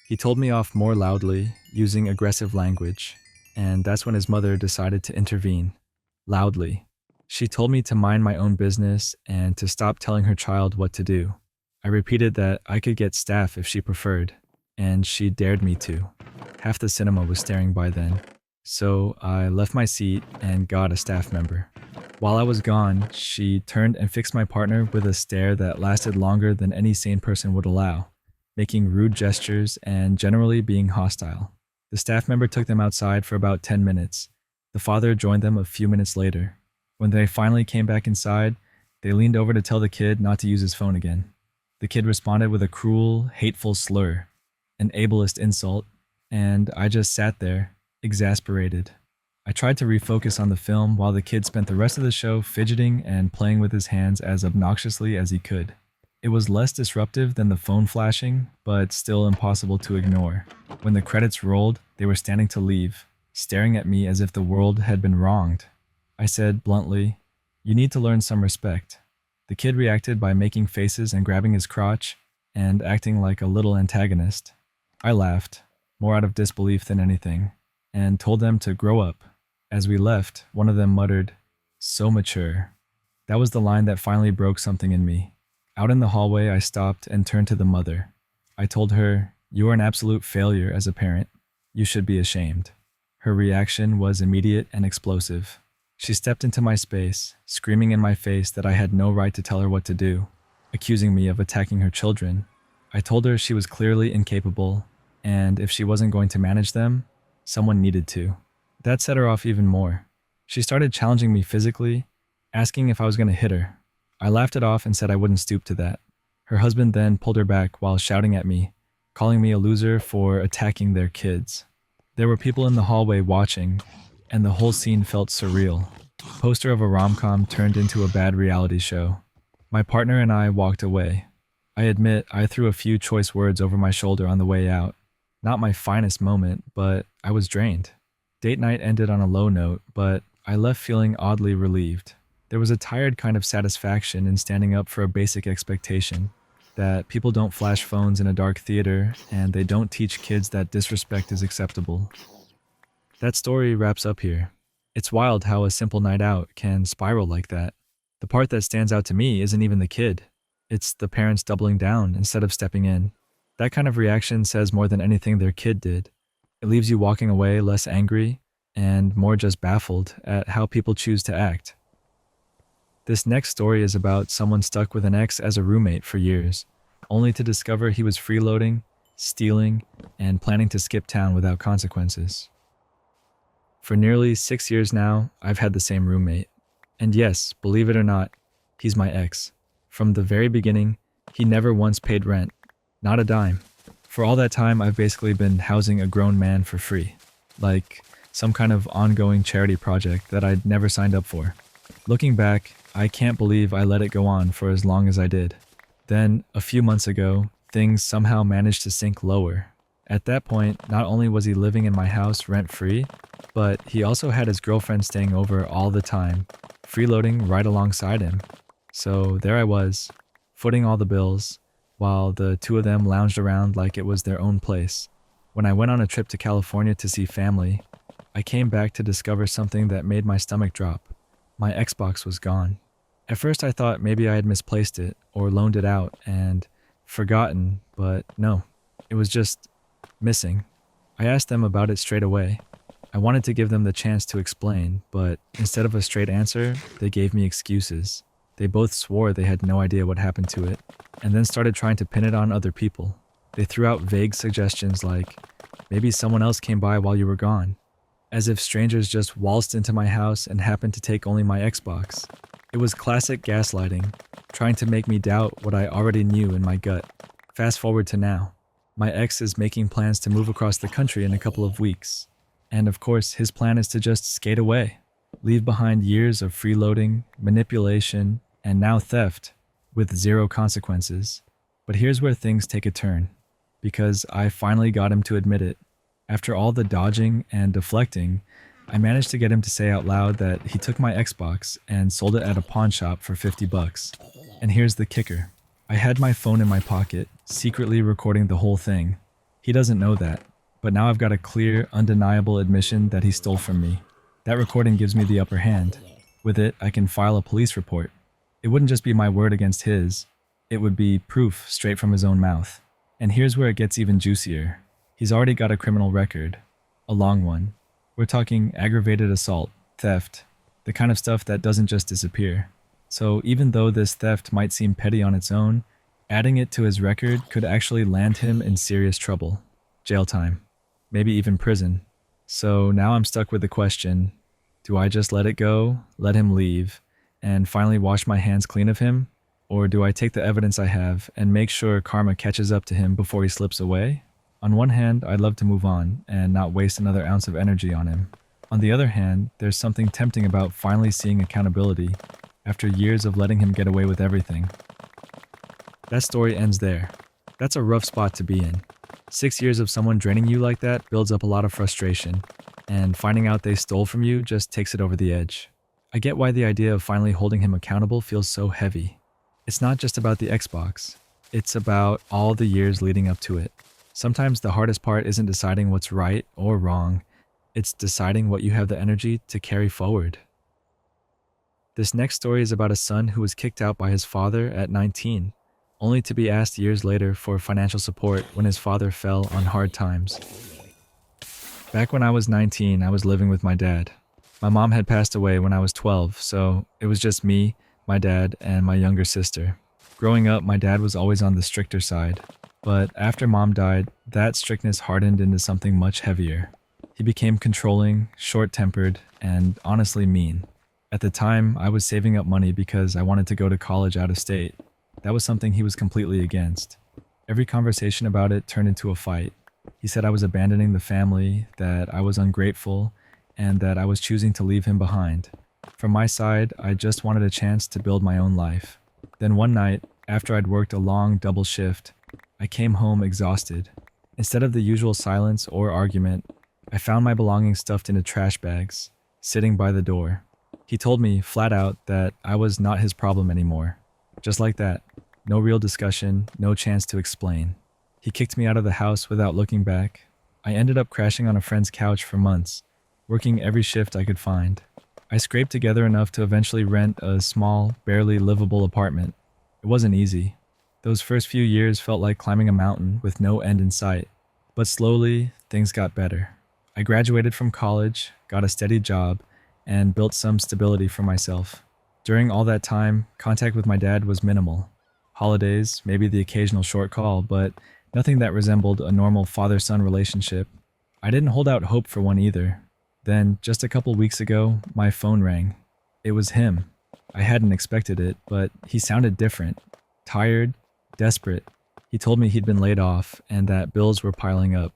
He told me off more loudly, using aggressive language, and that's when his mother decided to intervene. Loudly. She told me to mind my own business and to stop telling her child what to do. I repeated that I could get staff if she preferred, and she dared me to. Half the cinema was staring by then, so I left my seat and got a staff member. While I was gone, she turned and fixed my partner with a stare that lasted longer than any sane person would allow, making rude gestures and generally being hostile. The staff member took them outside for about 10 minutes. The father joined them a few minutes later. When they finally came back inside, they leaned over to tell the kid not to use his phone again. The kid responded with a cruel, hateful slur, an ableist insult, and I just sat there, exasperated. I tried to refocus on the film while the kid spent the rest of the show fidgeting and playing with his hands as obnoxiously as he could. It was less disruptive than the phone flashing, but still impossible to ignore. When the credits rolled, they were standing to leave, staring at me as if the world had been wronged. I said bluntly, "You need to learn some respect." The kid reacted by making faces and grabbing his crotch and acting like a little antagonist. I laughed, more out of disbelief than anything, and told them to grow up. As we left, one of them muttered, "So mature." That was the line that finally broke something in me. Out in the hallway, I stopped and turned to the mother. I told her, "You are an absolute failure as a parent. You should be ashamed." Her reaction was immediate and explosive. She stepped into my space, screaming in my face that I had no right to tell her what to do, accusing me of attacking her children. I told her she was clearly incapable, and if she wasn't going to manage them, someone needed to. That set her off even more. She started challenging me physically, asking if I was going to hit her. I laughed it off and said I wouldn't stoop to that. Her husband then pulled her back while shouting at me, calling me a loser for attacking their kids. There were people in the hallway watching, and the whole scene felt surreal. Poster of a rom-com turned into a bad reality show. My partner and I walked away. I admit I threw a few choice words over my shoulder on the way out. Not my finest moment, but I was drained. Date night ended on a low note, but I left feeling oddly relieved. There was a tired kind of satisfaction in standing up for a basic expectation, that people don't flash phones in a dark theater, and they don't teach kids that disrespect is acceptable. That story wraps up here. It's wild how a simple night out can spiral like that. The part that stands out to me isn't even the kid. It's the parents doubling down instead of stepping in. That kind of reaction says more than anything their kid did. It leaves you walking away less angry and more just baffled at how people choose to act. This next story is about someone stuck with an ex as a roommate for years, only to discover he was freeloading, stealing, and planning to skip town without consequences. For nearly 6 years now, I've had the same roommate. And yes, believe it or not, he's my ex. From the very beginning, he never once paid rent. Not a dime. For all that time, I've basically been housing a grown man for free. Like some kind of ongoing charity project that I'd never signed up for. Looking back, I can't believe I let it go on for as long as I did. Then, a few months ago, things somehow managed to sink lower. At that point, not only was he living in my house rent-free, but he also had his girlfriend staying over all the time, freeloading right alongside him. So there I was, footing all the bills, while the two of them lounged around like it was their own place. When I went on a trip to California to see family, I came back to discover something that made my stomach drop. My Xbox was gone. At first I thought maybe I had misplaced it or loaned it out and forgotten, but no, it was just missing. I asked them about it straight away. I wanted to give them the chance to explain, but instead of a straight answer, they gave me excuses. They both swore they had no idea what happened to it, and then started trying to pin it on other people. They threw out vague suggestions like, maybe someone else came by while you were gone, as if strangers just waltzed into my house and happened to take only my Xbox. It was classic gaslighting, trying to make me doubt what I already knew in my gut. Fast forward to now. My ex is making plans to move across the country in a couple of weeks. And of course, his plan is to just skate away, leave behind years of freeloading, manipulation, and now theft, with zero consequences. But here's where things take a turn, because I finally got him to admit it. After all the dodging and deflecting, I managed to get him to say out loud that he took my Xbox and sold it at a pawn shop for $50. And here's the kicker. I had my phone in my pocket, secretly recording the whole thing. He doesn't know that, but now I've got a clear, undeniable admission that he stole from me. That recording gives me the upper hand. With it, I can file a police report. It wouldn't just be my word against his. It would be proof straight from his own mouth. And here's where it gets even juicier. He's already got a criminal record. A long one. We're talking aggravated assault, theft, the kind of stuff that doesn't just disappear. So even though this theft might seem petty on its own, adding it to his record could actually land him in serious trouble. Jail time. Maybe even prison. So now I'm stuck with the question, do I just let it go, let him leave, and finally wash my hands clean of him? Or do I take the evidence I have and make sure karma catches up to him before he slips away? On one hand, I'd love to move on and not waste another ounce of energy on him. On the other hand, there's something tempting about finally seeing accountability after years of letting him get away with everything. That story ends there. That's a rough spot to be in. 6 years of someone draining you like that builds up a lot of frustration, and finding out they stole from you just takes it over the edge. I get why the idea of finally holding him accountable feels so heavy. It's not just about the Xbox. It's about all the years leading up to it. Sometimes the hardest part isn't deciding what's right or wrong. It's deciding what you have the energy to carry forward. This next story is about a son who was kicked out by his father at 19, only to be asked years later for financial support when his father fell on hard times. Back when I was 19, I was living with my dad. My mom had passed away when I was 12, so it was just me, my dad, and my younger sister. Growing up, my dad was always on the stricter side, but after mom died, that strictness hardened into something much heavier. He became controlling, short-tempered, and honestly mean. At the time, I was saving up money because I wanted to go to college out of state. That was something he was completely against. Every conversation about it turned into a fight. He said I was abandoning the family, that I was ungrateful, and that I was choosing to leave him behind. From my side, I just wanted a chance to build my own life. Then one night, after I'd worked a long double shift, I came home exhausted. Instead of the usual silence or argument, I found my belongings stuffed into trash bags, sitting by the door. He told me, flat out, that I was not his problem anymore. Just like that. No real discussion, no chance to explain. He kicked me out of the house without looking back. I ended up crashing on a friend's couch for months, working every shift I could find. I scraped together enough to eventually rent a small, barely livable apartment. It wasn't easy. Those first few years felt like climbing a mountain with no end in sight. But slowly, things got better. I graduated from college, got a steady job, and built some stability for myself. During all that time, contact with my dad was minimal. Holidays, maybe the occasional short call, but nothing that resembled a normal father-son relationship. I didn't hold out hope for one either. Then, just a couple weeks ago, my phone rang. It was him. I hadn't expected it, but he sounded different. Tired, desperate. He told me he'd been laid off and that bills were piling up.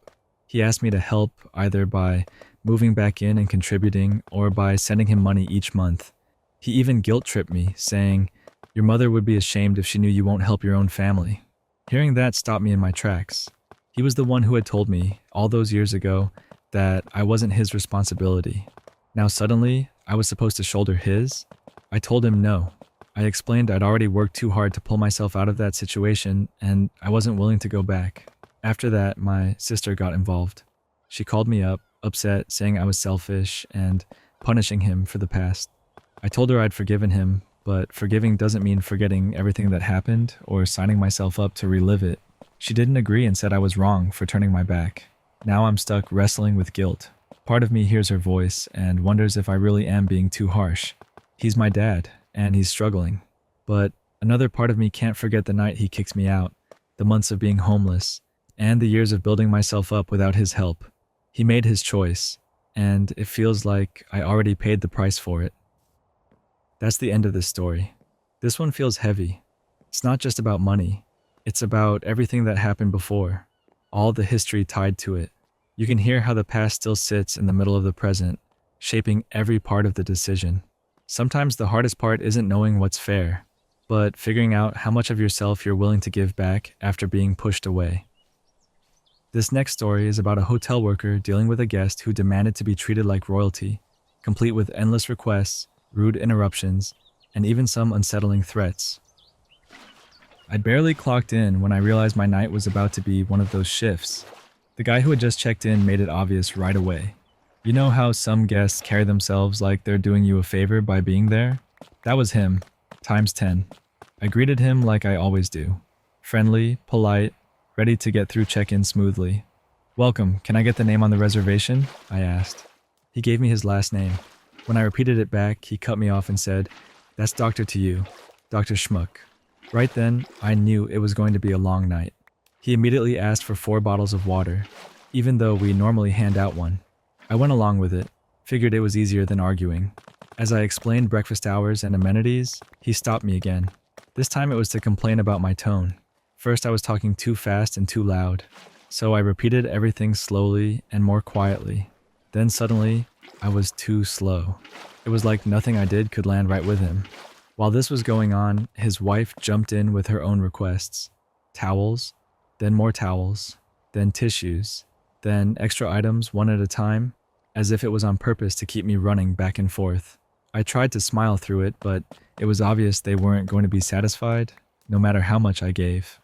He asked me to help either by moving back in and contributing or by sending him money each month. He even guilt-tripped me, saying, "Your mother would be ashamed if she knew you won't help your own family." Hearing that stopped me in my tracks. He was the one who had told me, all those years ago, that I wasn't his responsibility. Now suddenly, I was supposed to shoulder his? I told him no. I explained I'd already worked too hard to pull myself out of that situation, and I wasn't willing to go back. After that, my sister got involved. She called me up, upset, saying I was selfish and punishing him for the past. I told her I'd forgiven him, but forgiving doesn't mean forgetting everything that happened or signing myself up to relive it. She didn't agree and said I was wrong for turning my back. Now I'm stuck wrestling with guilt. Part of me hears her voice and wonders if I really am being too harsh. He's my dad, and he's struggling. But another part of me can't forget the night he kicked me out, the months of being homeless, and the years of building myself up without his help. He made his choice, and it feels like I already paid the price for it. That's the end of this story. This one feels heavy. It's not just about money. It's about everything that happened before. all the history tied to it. You can hear how the past still sits in the middle of the present, shaping every part of the decision. Sometimes the hardest part isn't knowing what's fair, but figuring out how much of yourself you're willing to give back after being pushed away. This next story is about a hotel worker dealing with a guest who demanded to be treated like royalty, complete with endless requests, rude interruptions, and even some unsettling threats. I'd barely clocked in when I realized my night was about to be one of those shifts. The guy who had just checked in made it obvious right away. You know how some guests carry themselves like they're doing you a favor by being there? That was him, times 10. I greeted him like I always do. Friendly, polite, ready to get through check-in smoothly. "Welcome, can I get the name on the reservation?" I asked. He gave me his last name. When I repeated it back, he cut me off and said, "That's Doctor to you, Dr. Schmuck." Right then, I knew it was going to be a long night. He immediately asked for 4 bottles of water, even though we normally hand out one. I went along with it, figured it was easier than arguing. As I explained breakfast hours and amenities, he stopped me again. This time it was to complain about my tone. First I was talking too fast and too loud, so I repeated everything slowly and more quietly. Then suddenly, I was too slow. It was like nothing I did could land right with him. While this was going on, his wife jumped in with her own requests. Towels, then more towels, then tissues, then extra items one at a time, as if it was on purpose to keep me running back and forth. I tried to smile through it, but it was obvious they weren't going to be satisfied, no matter how much I gave.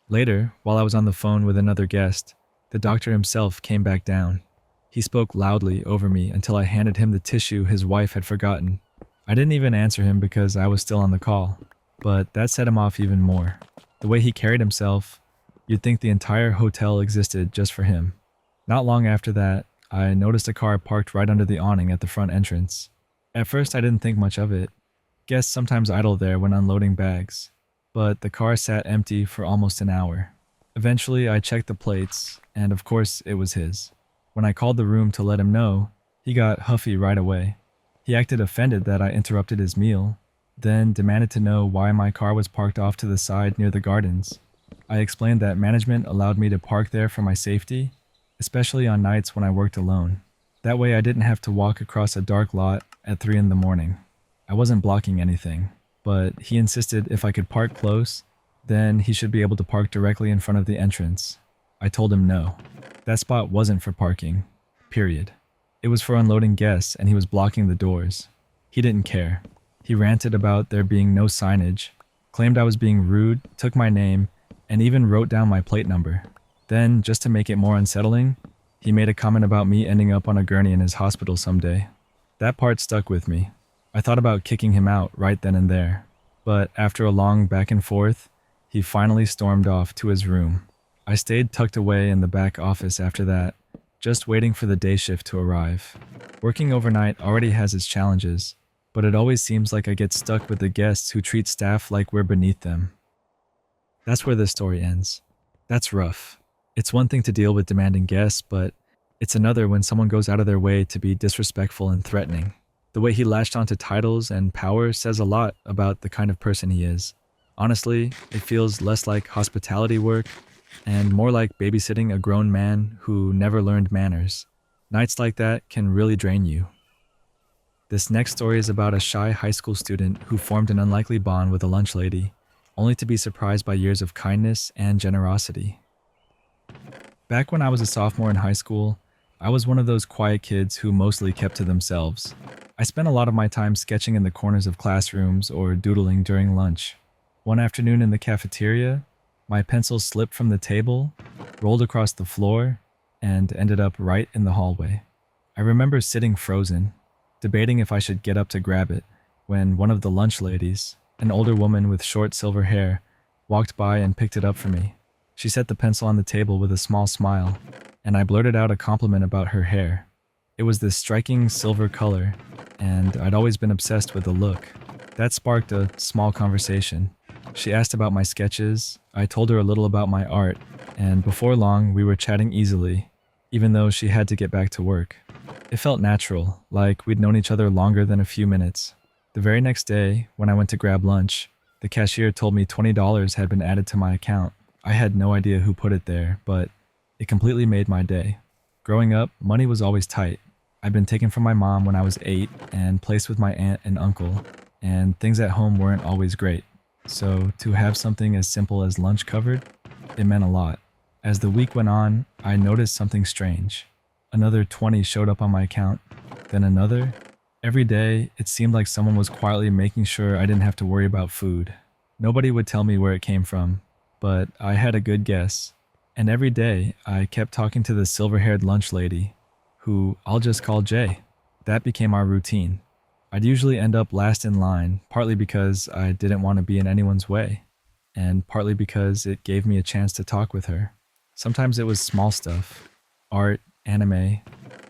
Later, while I was on the phone with another guest, the doctor himself came back down. He spoke loudly over me until I handed him the tissue his wife had forgotten. I didn't even answer him because I was still on the call, but that set him off even more. The way he carried himself, you'd think the entire hotel existed just for him. Not long after that, I noticed a car parked right under the awning at the front entrance. At first I didn't think much of it. Guests sometimes idle there when unloading bags, but the car sat empty for almost an hour. Eventually I checked the plates, and of course it was his. When I called the room to let him know, he got huffy right away. He acted offended that I interrupted his meal, then demanded to know why my car was parked off to the side near the gardens. I explained that management allowed me to park there for my safety, especially on nights when I worked alone. That way I didn't have to walk across a dark lot at 3 in the morning. I wasn't blocking anything, but he insisted if I could park close, then he should be able to park directly in front of the entrance. I told him no. That spot wasn't for parking, period. It was for unloading guests and he was blocking the doors. He didn't care. He ranted about there being no signage, claimed I was being rude, took my name, and even wrote down my plate number. Then, just to make it more unsettling, he made a comment about me ending up on a gurney in his hospital someday. That part stuck with me. I thought about kicking him out right then and there. But after a long back and forth, he finally stormed off to his room. I stayed tucked away in the back office after that, just waiting for the day shift to arrive. Working overnight already has its challenges, but it always seems like I get stuck with the guests who treat staff like we're beneath them. That's where this story ends. That's rough. It's one thing to deal with demanding guests, but it's another when someone goes out of their way to be disrespectful and threatening. The way he latched onto titles and power says a lot about the kind of person he is. Honestly, it feels less like hospitality work and more like babysitting a grown man who never learned manners. Nights like that can really drain you. This next story is about a shy high school student who formed an unlikely bond with a lunch lady, only to be surprised by years of kindness and generosity. Back when I was a sophomore in high school, I was one of those quiet kids who mostly kept to themselves. I spent a lot of my time sketching in the corners of classrooms or doodling during lunch. One afternoon in the cafeteria, my pencil slipped from the table, rolled across the floor, and ended up right in the hallway. I remember sitting frozen, debating if I should get up to grab it, when one of the lunch ladies, an older woman with short silver hair, walked by and picked it up for me. She set the pencil on the table with a small smile, and I blurted out a compliment about her hair. It was this striking silver color, and I'd always been obsessed with the look. That sparked a small conversation. She asked about my sketches, I told her a little about my art, and before long we were chatting easily, even though she had to get back to work. It felt natural, like we'd known each other longer than a few minutes. The very next day, when I went to grab lunch, the cashier told me $20 had been added to my account. I had no idea who put it there, but It completely made my day. Growing up, money was always tight. I'd been taken from my mom when I was 8 and placed with my aunt and uncle, and things at home weren't always great. So to have something as simple as lunch covered, it meant a lot. As the week went on, I noticed something strange. Another 20 showed up on my account, then another. Every day, it seemed like someone was quietly making sure I didn't have to worry about food. Nobody would tell me where it came from, but I had a good guess. And every day, I kept talking to the silver-haired lunch lady, who I'll just call Jay. That became our routine. I'd usually end up last in line, partly because I didn't want to be in anyone's way, and partly because it gave me a chance to talk with her. Sometimes it was small stuff, art, anime,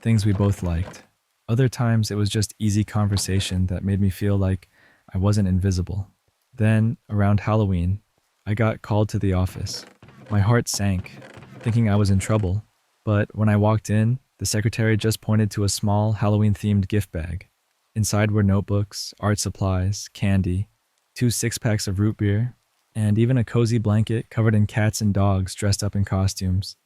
things we both liked. Other times it was just easy conversation that made me feel like I wasn't invisible. Then, around Halloween, I got called to the office. My heart sank, thinking I was in trouble, but when I walked in, the secretary just pointed to a small Halloween-themed gift bag. Inside were notebooks, art supplies, candy, 2 six-packs of root beer, and even a cozy blanket covered in cats and dogs dressed up in costumes.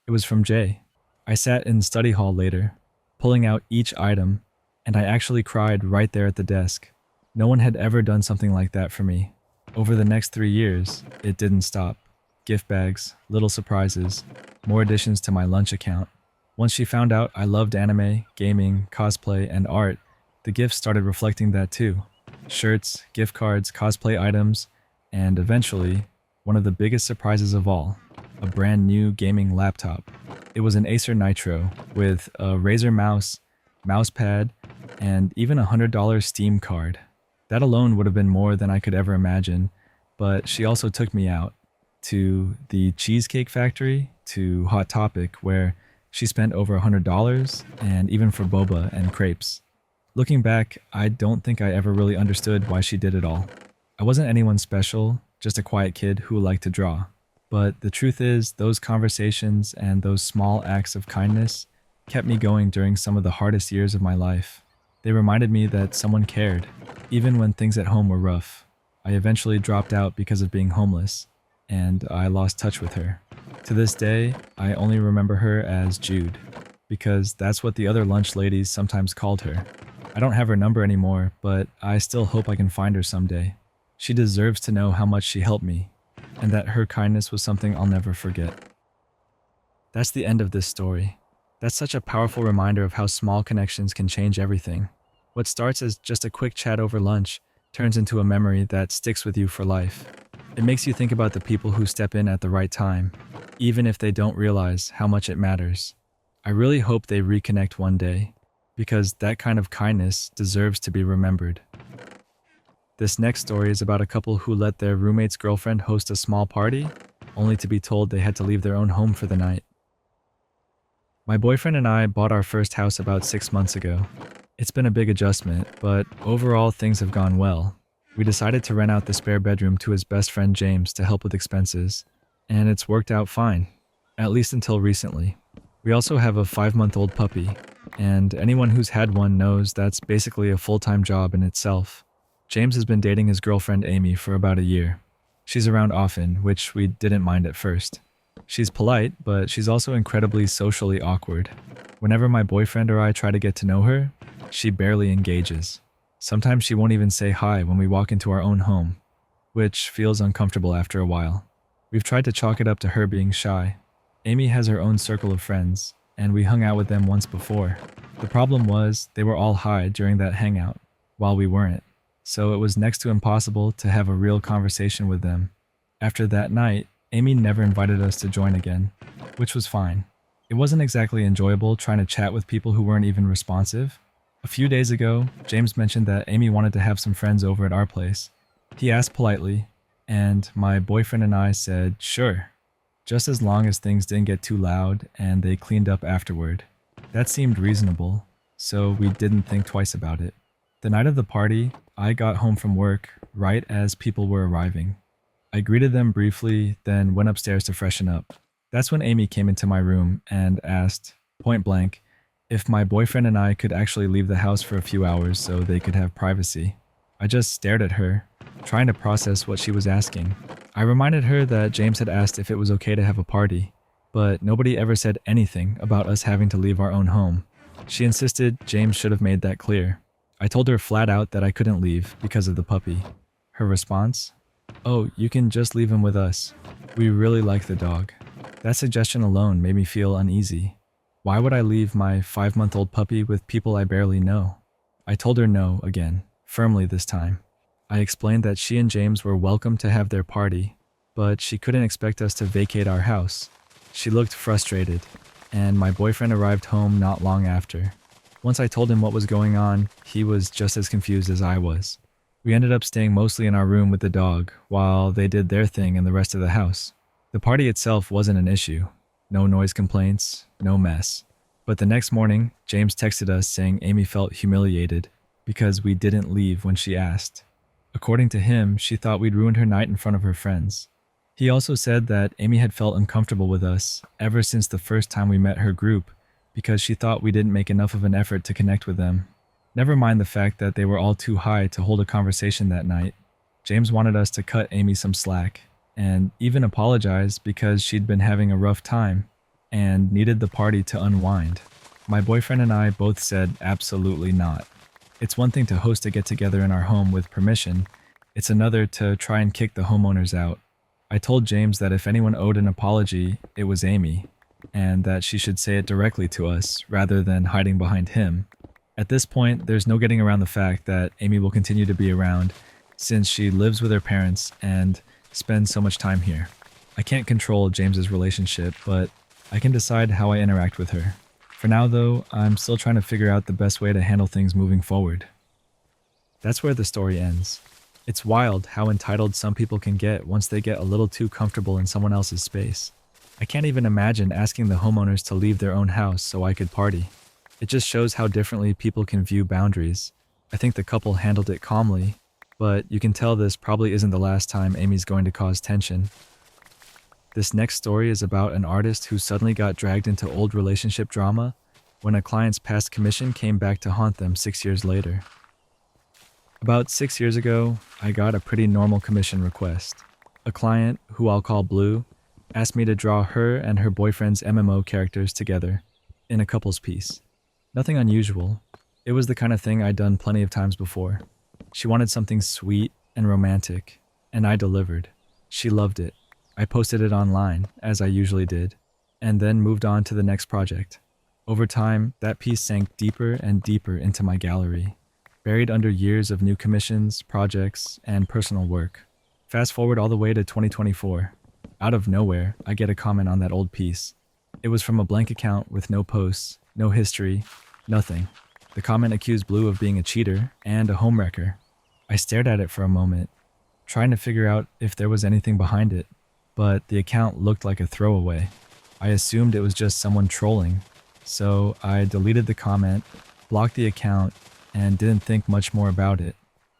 It was from Jay. I sat in study hall later, pulling out each item, and I actually cried right there at the desk. No one had ever done something like that for me. Over the next 3 years, it didn't stop. Gift bags, little surprises, more additions to my lunch account. Once she found out I loved anime, gaming, cosplay, and art, the gifts started reflecting that too. Shirts, gift cards, cosplay items, and eventually, one of the biggest surprises of all, a brand new gaming laptop. It was an Acer Nitro with a Razer mouse, mouse pad, and even a $100 Steam card. That alone would have been more than I could ever imagine, but she also took me out to the Cheesecake Factory, to Hot Topic, where she spent over $100, and even for boba and crepes. Looking back, I don't think I ever really understood why she did it all. I wasn't anyone special, just a quiet kid who liked to draw. But the truth is, those conversations and those small acts of kindness kept me going during some of the hardest years of my life. They reminded me that someone cared, even when things at home were rough. I eventually dropped out because of being homeless, and I lost touch with her. To this day, I only remember her as Jude, because that's what the other lunch ladies sometimes called her. I don't have her number anymore, but I still hope I can find her someday. She deserves to know how much she helped me, and that her kindness was something I'll never forget. That's the end of this story. That's such a powerful reminder of how small connections can change everything. What starts as just a quick chat over lunch turns into a memory that sticks with you for life. It makes you think about the people who step in at the right time, even if they don't realize how much it matters. I really hope they reconnect one day, because that kind of kindness deserves to be remembered. This next story is about a couple who let their roommate's girlfriend host a small party, only to be told they had to leave their own home for the night. My boyfriend and I bought our first house about 6 months ago. It's been a big adjustment, but overall things have gone well. We decided to rent out the spare bedroom to his best friend James to help with expenses, and it's worked out fine, at least until recently. We also have a 5-month-old puppy, and anyone who's had one knows that's basically a full-time job in itself. James has been dating his girlfriend Amy for about a year. She's around often, which we didn't mind at first. She's polite, but she's also incredibly socially awkward. Whenever my boyfriend or I try to get to know her, she barely engages. Sometimes she won't even say hi when we walk into our own home, which feels uncomfortable after a while. We've tried to chalk it up to her being shy. Amy has her own circle of friends, and we hung out with them once before. The problem was they were all high during that hangout, while we weren't, so it was next to impossible to have a real conversation with them. After that night, Amy never invited us to join again, which was fine. It wasn't exactly enjoyable trying to chat with people who weren't even responsive. A few days ago, James mentioned that Amy wanted to have some friends over at our place. He asked politely, and my boyfriend and I said, sure, just as long as things didn't get too loud and they cleaned up afterward. That seemed reasonable, so we didn't think twice about it. The night of the party, I got home from work right as people were arriving. I greeted them briefly, then went upstairs to freshen up. That's when Amy came into my room and asked, point blank, if my boyfriend and I could actually leave the house for a few hours so they could have privacy. I just stared at her, trying to process what she was asking. I reminded her that James had asked if it was okay to have a party, but nobody ever said anything about us having to leave our own home. She insisted James should have made that clear. I told her flat out that I couldn't leave because of the puppy. Her response? "Oh, you can just leave him with us. We really like the dog." That suggestion alone made me feel uneasy. Why would I leave my 5-month-old puppy with people I barely know? I told her no again, firmly this time. I explained that she and James were welcome to have their party, but she couldn't expect us to vacate our house. She looked frustrated, and my boyfriend arrived home not long after. Once I told him what was going on, he was just as confused as I was. We ended up staying mostly in our room with the dog, while they did their thing in the rest of the house. The party itself wasn't an issue. No noise complaints, no mess. But the next morning, James texted us saying Amy felt humiliated because we didn't leave when she asked. According to him, she thought we'd ruined her night in front of her friends. He also said that Amy had felt uncomfortable with us ever since the first time we met her group because she thought we didn't make enough of an effort to connect with them. Never mind the fact that they were all too high to hold a conversation that night. James wanted us to cut Amy some slack and even apologize because she'd been having a rough time and needed the party to unwind. My boyfriend and I both said absolutely not. It's one thing to host a get-together in our home with permission. It's another to try and kick the homeowners out. I told James that if anyone owed an apology, it was Amy, and that she should say it directly to us rather than hiding behind him. At this point, there's no getting around the fact that Amy will continue to be around since she lives with her parents and spends so much time here. I can't control James's relationship, but I can decide how I interact with her. For now, though, I'm still trying to figure out the best way to handle things moving forward. That's where the story ends. It's wild how entitled some people can get once they get a little too comfortable in someone else's space. I can't even imagine asking the homeowners to leave their own house so I could party. It just shows how differently people can view boundaries. I think the couple handled it calmly, but you can tell this probably isn't the last time Amy's going to cause tension. This next story is about an artist who suddenly got dragged into old relationship drama when a client's past commission came back to haunt them 6 years later. About 6 years ago, I got a pretty normal commission request. A client, who I'll call Blue, asked me to draw her and her boyfriend's MMO characters together in a couple's piece. Nothing unusual. It was the kind of thing I'd done plenty of times before. She wanted something sweet and romantic, and I delivered. She loved it. I posted it online, as I usually did, and then moved on to the next project. Over time, that piece sank deeper and deeper into my gallery, buried under years of new commissions, projects, and personal work. Fast forward all the way to 2024. Out of nowhere, I get a comment on that old piece. It was from a blank account with no posts, no history, nothing. The comment accused Blue of being a cheater and a homewrecker. I stared at it for a moment, trying to figure out if there was anything behind it, but the account looked like a throwaway. I assumed it was just someone trolling, so I deleted the comment, blocked the account, and didn't think much more about it.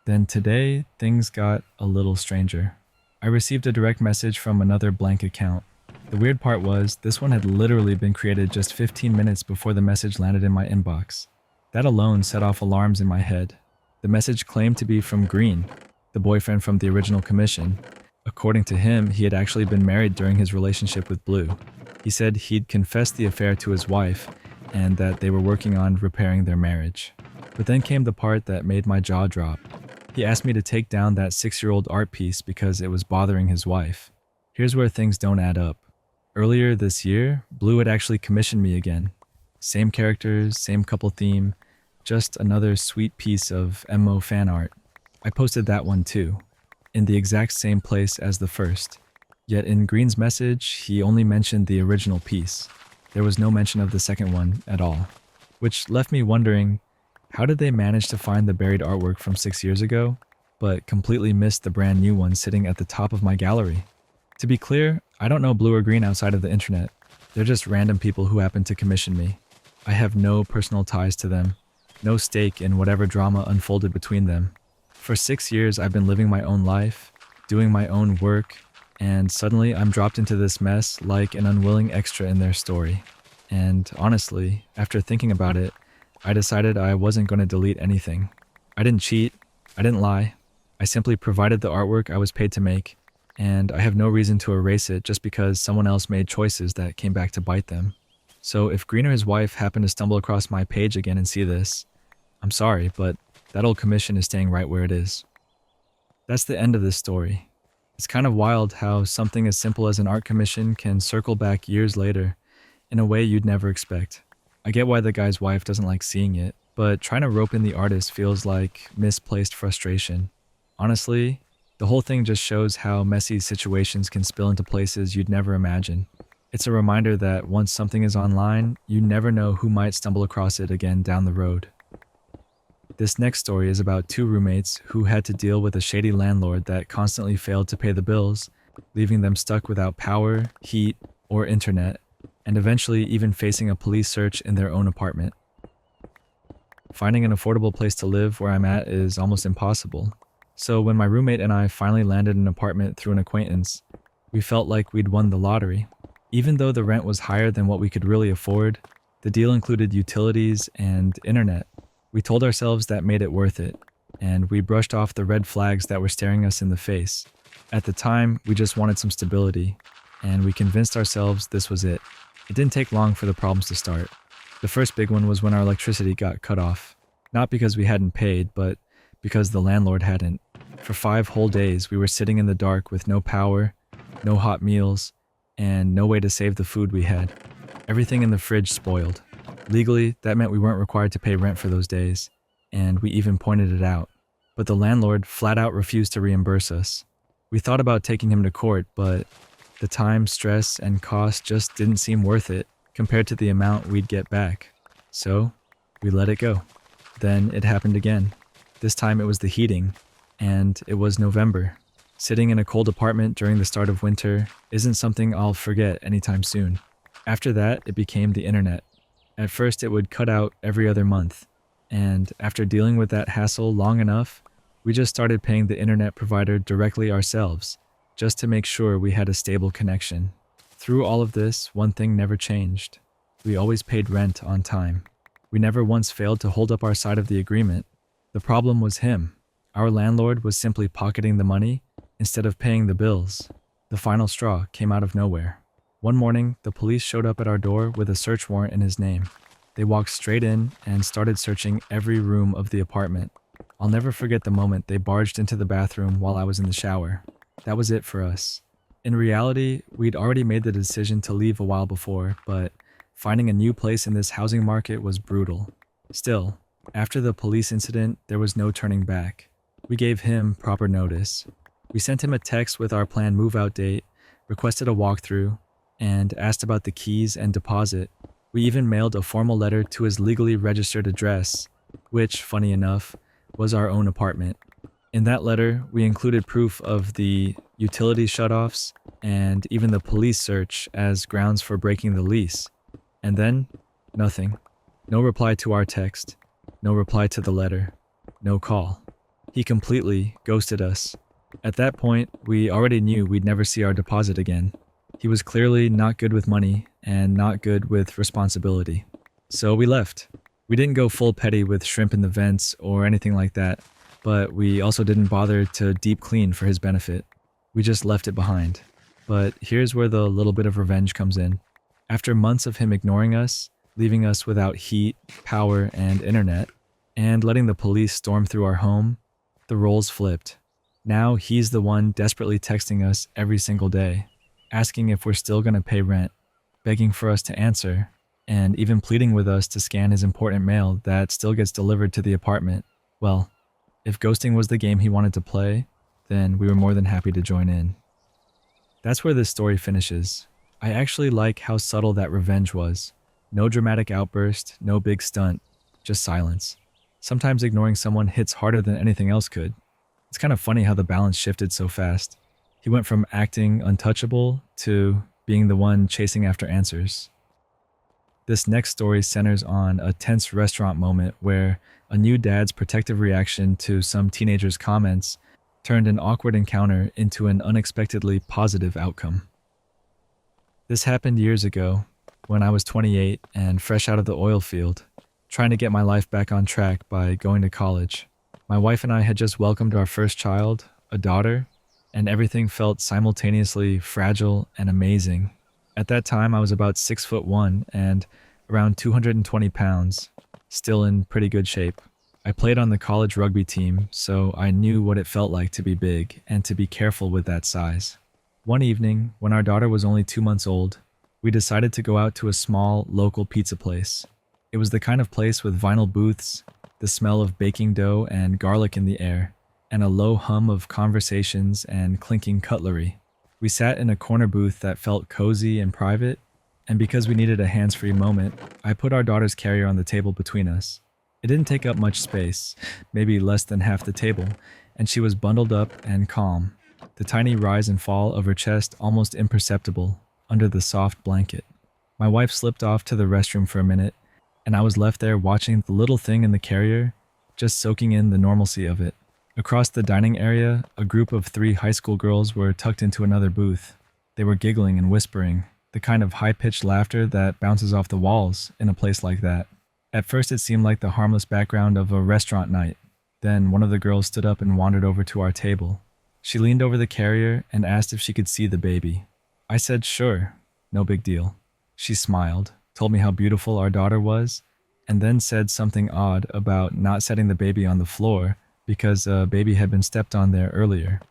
Then today, things got a little stranger. I received a direct message from another blank account. The weird part was, this one had literally been created just 15 minutes before the message landed in my inbox. That alone set off alarms in my head. The message claimed to be from Green, the boyfriend from the original commission. According to him, he had actually been married during his relationship with Blue. He said he'd confessed the affair to his wife and that they were working on repairing their marriage. But then came the part that made my jaw drop. He asked me to take down that 6-year-old art piece because it was bothering his wife. Here's where things don't add up. Earlier this year, Blue had actually commissioned me again. Same characters, same couple theme, just another sweet piece of MMO fan art. I posted that one too, in the exact same place as the first. Yet in Green's message, he only mentioned the original piece. There was no mention of the second one at all, which left me wondering, how did they manage to find the buried artwork from 6 years ago, but completely missed the brand new one sitting at the top of my gallery? To be clear, I don't know Blue or Green outside of the internet. They're just random people who happen to commission me. I have no personal ties to them, no stake in whatever drama unfolded between them. For 6 years, I've been living my own life, doing my own work, and suddenly I'm dropped into this mess like an unwilling extra in their story. And honestly, after thinking about it, I decided I wasn't going to delete anything. I didn't cheat, I didn't lie, I simply provided the artwork I was paid to make, and I have no reason to erase it just because someone else made choices that came back to bite them. So if Green or his wife happen to stumble across my page again and see this, I'm sorry, but that old commission is staying right where it is. That's the end of this story. It's kind of wild how something as simple as an art commission can circle back years later in a way you'd never expect. I get why the guy's wife doesn't like seeing it, but trying to rope in the artist feels like misplaced frustration. Honestly, the whole thing just shows how messy situations can spill into places you'd never imagine. It's a reminder that once something is online, you never know who might stumble across it again down the road. This next story is about two roommates who had to deal with a shady landlord that constantly failed to pay the bills, leaving them stuck without power, heat, or internet, and eventually even facing a police search in their own apartment. Finding an affordable place to live where I'm at is almost impossible. So when my roommate and I finally landed an apartment through an acquaintance, we felt like we'd won the lottery. Even though the rent was higher than what we could really afford, the deal included utilities and internet. We told ourselves that made it worth it, and we brushed off the red flags that were staring us in the face. At the time, we just wanted some stability, and we convinced ourselves this was it. It didn't take long for the problems to start. The first big one was when our electricity got cut off. Not because we hadn't paid, but because the landlord hadn't. For 5 whole days, we were sitting in the dark with no power, no hot meals, and no way to save the food we had. Everything in the fridge spoiled. Legally, that meant we weren't required to pay rent for those days, and we even pointed it out. But the landlord flat out refused to reimburse us. We thought about taking him to court, but the time, stress, and cost just didn't seem worth it compared to the amount we'd get back. So, we let it go. Then it happened again. This time it was the heating, and it was November. Sitting in a cold apartment during the start of winter isn't something I'll forget anytime soon. After that, it became the internet. At first, it would cut out every other month, and after dealing with that hassle long enough, we just started paying the internet provider directly ourselves, just to make sure we had a stable connection. Through all of this, one thing never changed. We always paid rent on time. We never once failed to hold up our side of the agreement. The problem was him. Our landlord was simply pocketing the money instead of paying the bills. The final straw came out of nowhere. One morning, the police showed up at our door with a search warrant in his name. They walked straight in and started searching every room of the apartment. I'll never forget the moment they barged into the bathroom while I was in the shower. That was it for us. In reality, we'd already made the decision to leave a while before, but finding a new place in this housing market was brutal. Still, after the police incident, there was no turning back. We gave him proper notice. We sent him a text with our planned move-out date, requested a walkthrough, and asked about the keys and deposit. We even mailed a formal letter to his legally registered address, which, funny enough, was our own apartment. In that letter, we included proof of the utility shutoffs and even the police search as grounds for breaking the lease. And then, nothing. No reply to our text, no reply to the letter, no call. He completely ghosted us. At that point, we already knew we'd never see our deposit again. He was clearly not good with money and not good with responsibility. So we left. We didn't go full petty with shrimp in the vents or anything like that, but we also didn't bother to deep clean for his benefit. We just left it behind. But here's where the little bit of revenge comes in. After months of him ignoring us, leaving us without heat, power, and internet, and letting the police storm through our home, the roles flipped. Now he's the one desperately texting us every single day, asking if we're still going to pay rent, begging for us to answer, and even pleading with us to scan his important mail that still gets delivered to the apartment. Well, if ghosting was the game he wanted to play, then we were more than happy to join in. That's where this story finishes. I actually like how subtle that revenge was. No dramatic outburst, no big stunt, just silence. Sometimes ignoring someone hits harder than anything else could. It's kind of funny how the balance shifted so fast. He went from acting untouchable to being the one chasing after answers. This next story centers on a tense restaurant moment where a new dad's protective reaction to some teenager's comments turned an awkward encounter into an unexpectedly positive outcome. This happened years ago, when I was 28 and fresh out of the oil field, trying to get my life back on track by going to college. My wife and I had just welcomed our first child, a daughter, and everything felt simultaneously fragile and amazing. At that time, I was about 6'1" and around 220 pounds, still in pretty good shape. I played on the college rugby team, so I knew what it felt like to be big and to be careful with that size. One evening, when our daughter was only 2 months old, we decided to go out to a small, local pizza place. It was the kind of place with vinyl booths, the smell of baking dough and garlic in the air, and a low hum of conversations and clinking cutlery. We sat in a corner booth that felt cozy and private, and because we needed a hands-free moment, I put our daughter's carrier on the table between us. It didn't take up much space, maybe less than half the table, and she was bundled up and calm, the tiny rise and fall of her chest almost imperceptible under the soft blanket. My wife slipped off to the restroom for a minute, and I was left there watching the little thing in the carrier, just soaking in the normalcy of it. Across the dining area, a group of 3 high school girls were tucked into another booth. They were giggling and whispering, the kind of high-pitched laughter that bounces off the walls in a place like that. At first it seemed like the harmless background of a restaurant night. Then one of the girls stood up and wandered over to our table. She leaned over the carrier and asked if she could see the baby. I said sure, no big deal. She smiled, told me how beautiful our daughter was, and then said something odd about not setting the baby on the floor because a baby had been stepped on there earlier.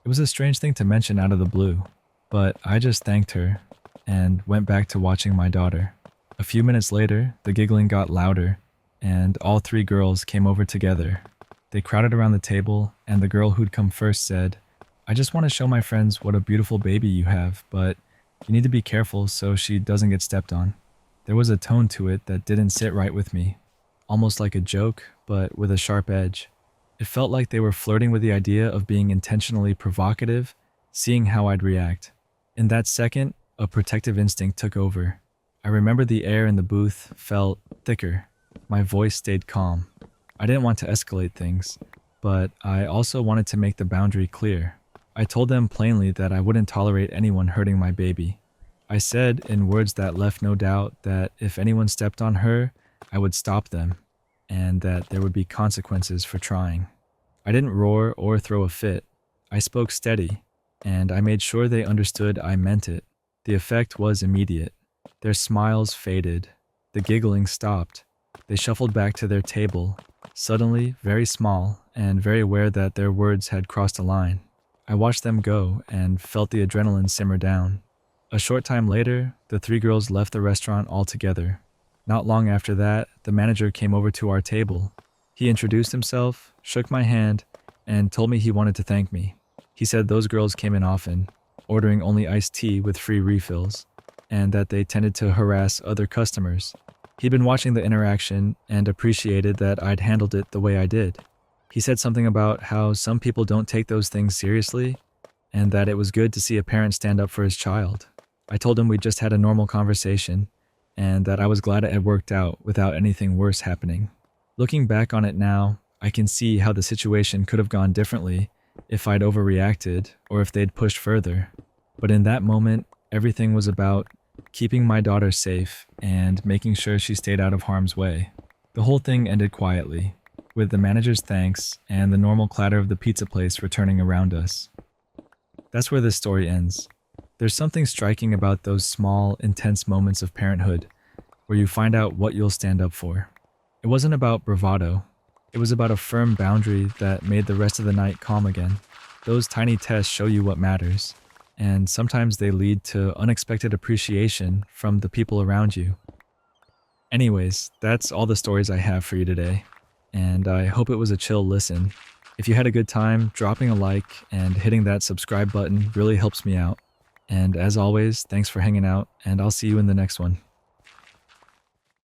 It was a strange thing to mention out of the blue, but I just thanked her and went back to watching my daughter. A few minutes later, the giggling got louder, and all 3 girls came over together. They crowded around the table, and the girl who'd come first said, "I just want to show my friends what a beautiful baby you have, but you need to be careful so she doesn't get stepped on." There was a tone to it that didn't sit right with me, almost like a joke, but with a sharp edge. It felt like they were flirting with the idea of being intentionally provocative, seeing how I'd react. In that second, a protective instinct took over. I remember the air in the booth felt thicker. My voice stayed calm. I didn't want to escalate things, but I also wanted to make the boundary clear. I told them plainly that I wouldn't tolerate anyone hurting my baby. I said, in words that left no doubt, that if anyone stepped on her, I would stop them, and that there would be consequences for trying. I didn't roar or throw a fit. I spoke steady, and I made sure they understood I meant it. The effect was immediate. Their smiles faded. The giggling stopped. They shuffled back to their table, suddenly very small and very aware that their words had crossed a line. I watched them go and felt the adrenaline simmer down. A short time later, the 3 girls left the restaurant altogether. Not long after that, the manager came over to our table. He introduced himself, shook my hand, and told me he wanted to thank me. He said those girls came in often, ordering only iced tea with free refills, and that they tended to harass other customers. He'd been watching the interaction and appreciated that I'd handled it the way I did. He said something about how some people don't take those things seriously, and that it was good to see a parent stand up for his child. I told him we'd just had a normal conversation, and that I was glad it had worked out without anything worse happening. Looking back on it now, I can see how the situation could have gone differently if I'd overreacted or if they'd pushed further. But in that moment, everything was about keeping my daughter safe and making sure she stayed out of harm's way. The whole thing ended quietly, with the manager's thanks and the normal clatter of the pizza place returning around us. That's where this story ends. There's something striking about those small, intense moments of parenthood where you find out what you'll stand up for. It wasn't about bravado. It was about a firm boundary that made the rest of the night calm again. Those tiny tests show you what matters, and sometimes they lead to unexpected appreciation from the people around you. Anyways, that's all the stories I have for you today, and I hope it was a chill listen. If you had a good time, dropping a like and hitting that subscribe button really helps me out. And as always, thanks for hanging out, and I'll see you in the next one.